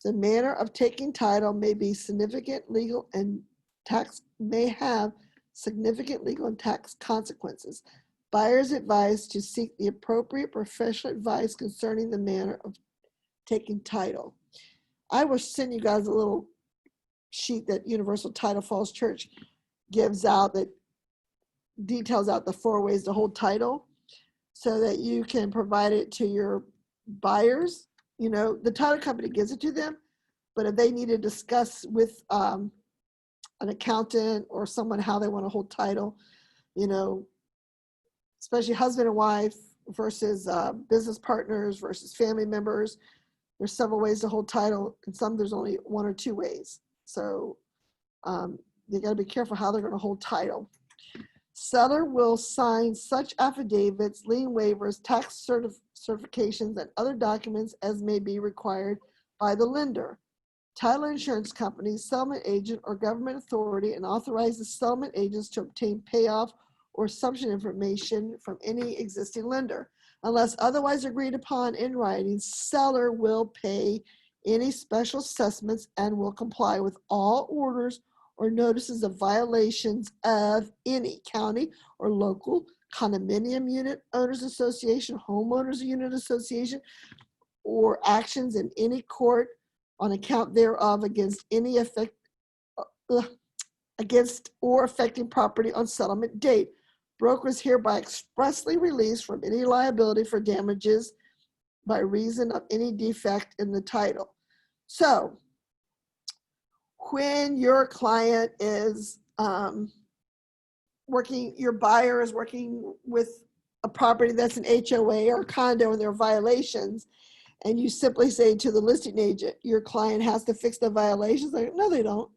The manner of taking title may be significant legal and tax may have significant legal and tax consequences. Buyers advised to seek the appropriate professional advice concerning the manner of taking title. I will send you guys a little sheet that Universal Title Falls Church gives out that details out the 4 ways to hold title so that you can provide it to your buyers. You know, the title company gives it to them, but if they need to discuss with an accountant or someone how they want to hold title, you know, especially husband and wife versus business partners versus family members, there's several ways to hold title, and some there's only 1 or 2 ways. So you got to be careful how they're going to hold title. Seller will sign such affidavits, lien waivers, tax certifications, and other documents as may be required by the lender, title insurance company, settlement agent, or government authority, and authorizes settlement agents to obtain payoff or assumption information from any existing lender. Unless otherwise agreed upon in writing, seller will pay any special assessments and will comply with all orders or notices of violations of any county or local condominium unit owners association, homeowners unit association, or actions in any court on account thereof against any against or affecting property on settlement date. Broker is hereby expressly released from any liability for damages by reason of any defect in the title. So when your client is working, your buyer is working with a property that's an HOA or a condo and there are violations, and you simply say to the listing agent, your client has to fix the violations. Like, no, they don't.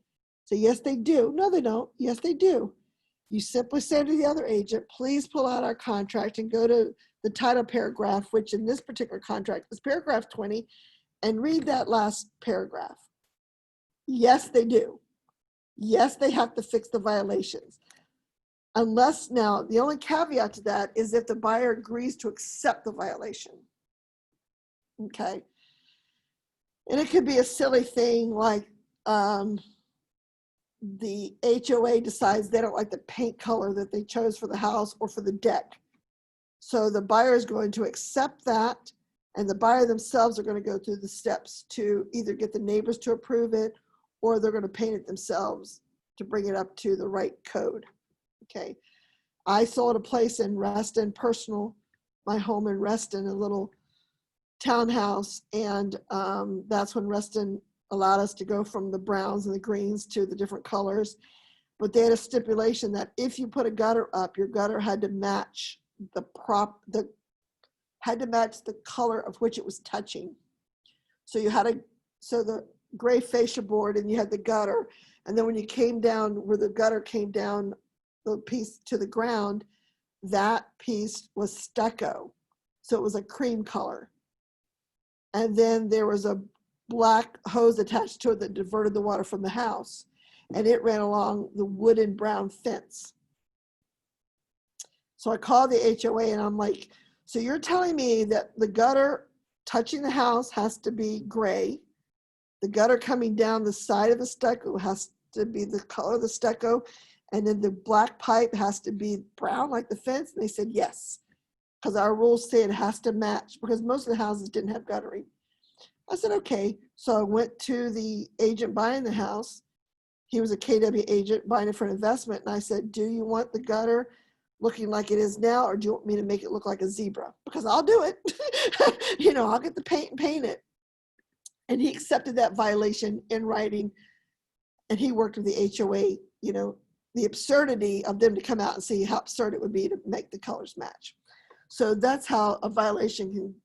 So yes, they do. No, they don't. Yes, they do. You simply say to the other agent, please pull out our contract and go to the title paragraph, which in this particular contract is paragraph 20, and read that last paragraph. Yes, they do. Yes, they have to fix the violations. Unless now, the only caveat to that is if the buyer agrees to accept the violation. Okay. And it could be a silly thing like the HOA decides they don't like the paint color that they chose for the house or for the deck. So the buyer is going to accept that, and the buyer themselves are going to go through the steps to either get the neighbors to approve it, or they're going to paint it themselves to bring it up to the right code. Okay. I sold a place in Reston, my home in Reston, a little townhouse, and that's when Reston allowed us to go from the browns and the greens to the different colors. But they had a stipulation that if you put a gutter up, your gutter had to match the color of which it was touching. So you had the gray fascia board, and you had the gutter, and then when you came down where the gutter came down the piece to the ground, that piece was stucco, so it was a cream color. And then there was a black hose attached to it that diverted the water from the house, and it ran along the wooden brown fence. So I called the HOA and I'm like, so you're telling me that the gutter touching the house has to be gray, the gutter coming down the side of the stucco has to be the color of the stucco, and then the black pipe has to be brown like the fence? And they said yes, because our rules say it has to match, because most of the houses didn't have guttering. I said, okay. So I went to the agent buying the house. He was a KW agent buying it for an investment. And I said, do you want the gutter looking like it is now, or do you want me to make it look like a zebra? Because I'll do it. I'll get the paint and paint it. And he accepted that violation in writing. And he worked with the HOA, the absurdity of them to come out and see how absurd it would be to make the colors match. So that's how a violation can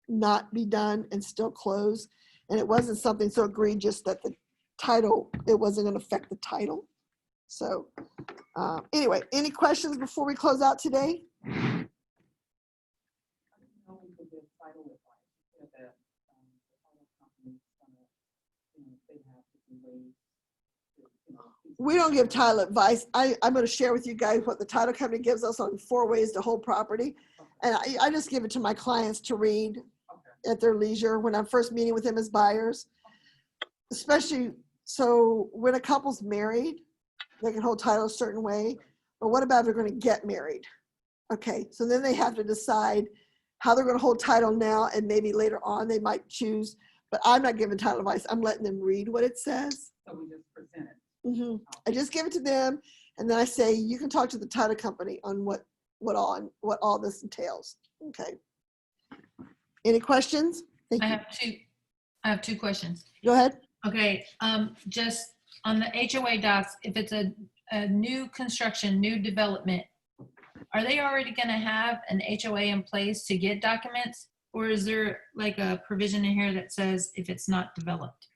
not be done and still close. And it wasn't something so egregious that it wasn't going to affect the title. So anyway, any questions before we close out today? We don't give title advice. I'm going to share with you guys what the title company gives us on 4 ways to hold property. And I just give it to my clients to read at their leisure when I'm first meeting with them as buyers. Especially, so when a couple's married, they can hold title a certain way. But what about if they're going to get married? Okay, so then they have to decide how they're going to hold title now, and maybe later on they might choose. But I'm not giving title advice. I'm letting them read what it says. So we just present it. I just give it to them, and then I say you can talk to the title company on what all this entails. Okay. Any questions? Thank I you. have two questions. Go ahead. Okay, just on the HOA docs, if it's a new construction, new development, are they already gonna have an HOA in place to get documents? Or is there like a provision in here that says if it's not developed?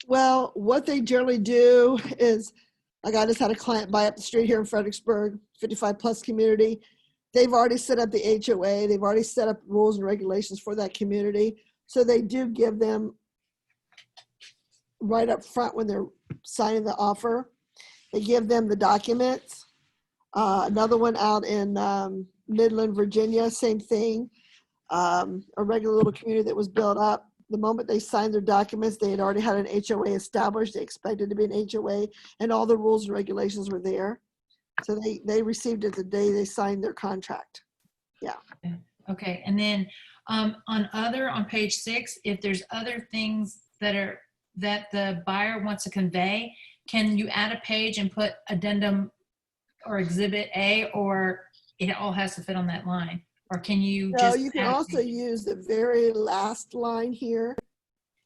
Well, what they generally do is, like I just had a client buy up the street here in Fredericksburg, 55 plus community. They've already set up the HOA. They've already set up rules and regulations for that community. So they do give them right up front when they're signing the offer. They give them the documents. Another one out in Midland, Virginia, same thing. A regular little community that was built up. The moment they signed their documents, they had already had an HOA established. They expected to be an HOA, and all the rules and regulations were there. So they received it the day they signed their contract. Yeah. Okay, and then on page 6, if there's other things that the buyer wants to convey, can you add a page and put addendum or exhibit A, or it all has to fit on that line? Or can you No, just you can add a also page? use the very last line here,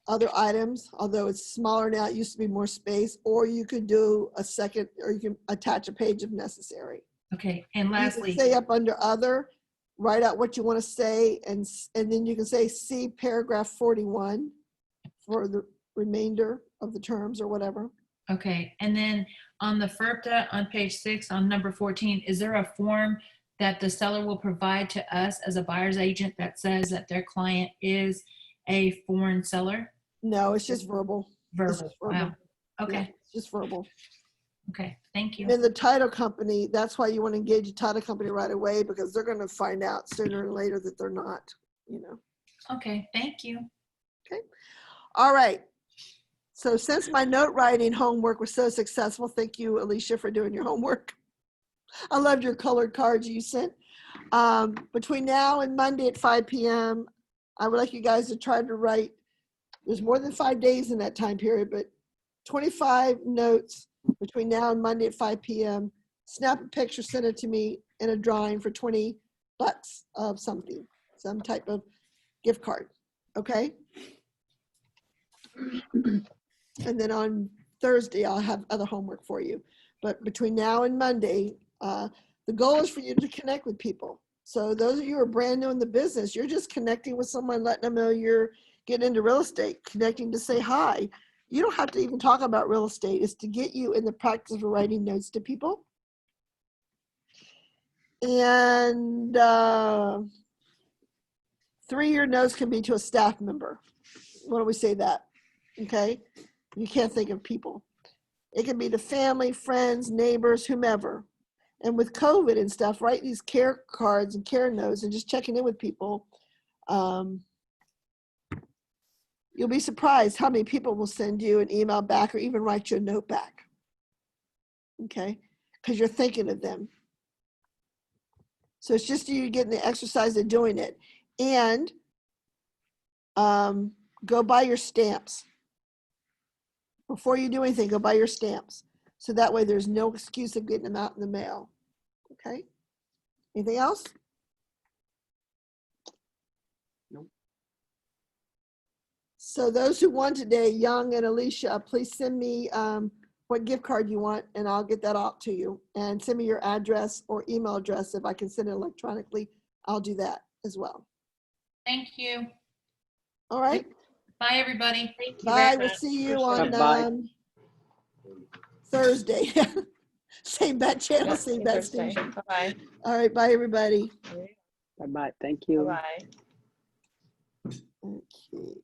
other items, although it's smaller now, it used to be more space, or you could do a second, or you can attach a page if necessary. Okay, and You can lastly, say up under other, write out what you want to say, and then you can say see paragraph 41 for the remainder of the terms or whatever. okay, and then on the FERPTA on page 6 on number 14, is there a form that the seller will provide to us as a buyer's agent that says that their client is a foreign seller? No, it's just verbal. It's Verbal. just verbal. Wow. Yeah, Okay. it's just verbal. Okay. Thank you. And the title company, that's why you want to engage a title company right away, because they're going to find out sooner or later that they're not, you know. Okay. Thank you. All right. So since my note writing homework was so successful, thank you, Alicia, for doing your homework. I loved your colored cards you sent. Between now and Monday at 5 p.m., I would like you guys to try to write, there's more than 5 days in that time period, but 25 notes between now and Monday at 5 p.m. Snap a picture, send it to me in a drawing for $20 of something, some type of gift card. Okay? And then on Thursday, I'll have other homework for you. But between now and Monday, the goal is for you to connect with people. So those of you who are brand new in the business, you're just connecting with someone, letting them know you're getting into real estate, connecting to say hi. You don't have to even talk about real estate. It's to get you in the practice of writing notes to people. And 3-year notes can be to a staff member. Why don't we say that? Okay? You can't think of people. It can be to family, friends, neighbors, whomever. And with COVID and stuff, write these care cards and care notes and just checking in with people. You'll be surprised how many people will send you an email back or even write you a note back. Okay? Because you're thinking of them. So it's just you getting the exercise of doing it. And go buy your stamps. Before you do anything, go buy your stamps. So that way there's no excuse of getting them out in the mail. Okay? Anything else? Nope. So those who won today, Young and Alicia, please send me what gift card you want and I'll get that out to you. And send me your address or email address. If I can send it electronically, I'll do that as well. Thank you. All right? Bye, everybody. Thank you Bye. very We'll much. see you on Bye-bye. Thursday. Same bat channel, Yeah, same see you bat Thursday. station. Bye-bye. All right. Bye, everybody. Bye-bye. Thank you. Bye-bye. Okay.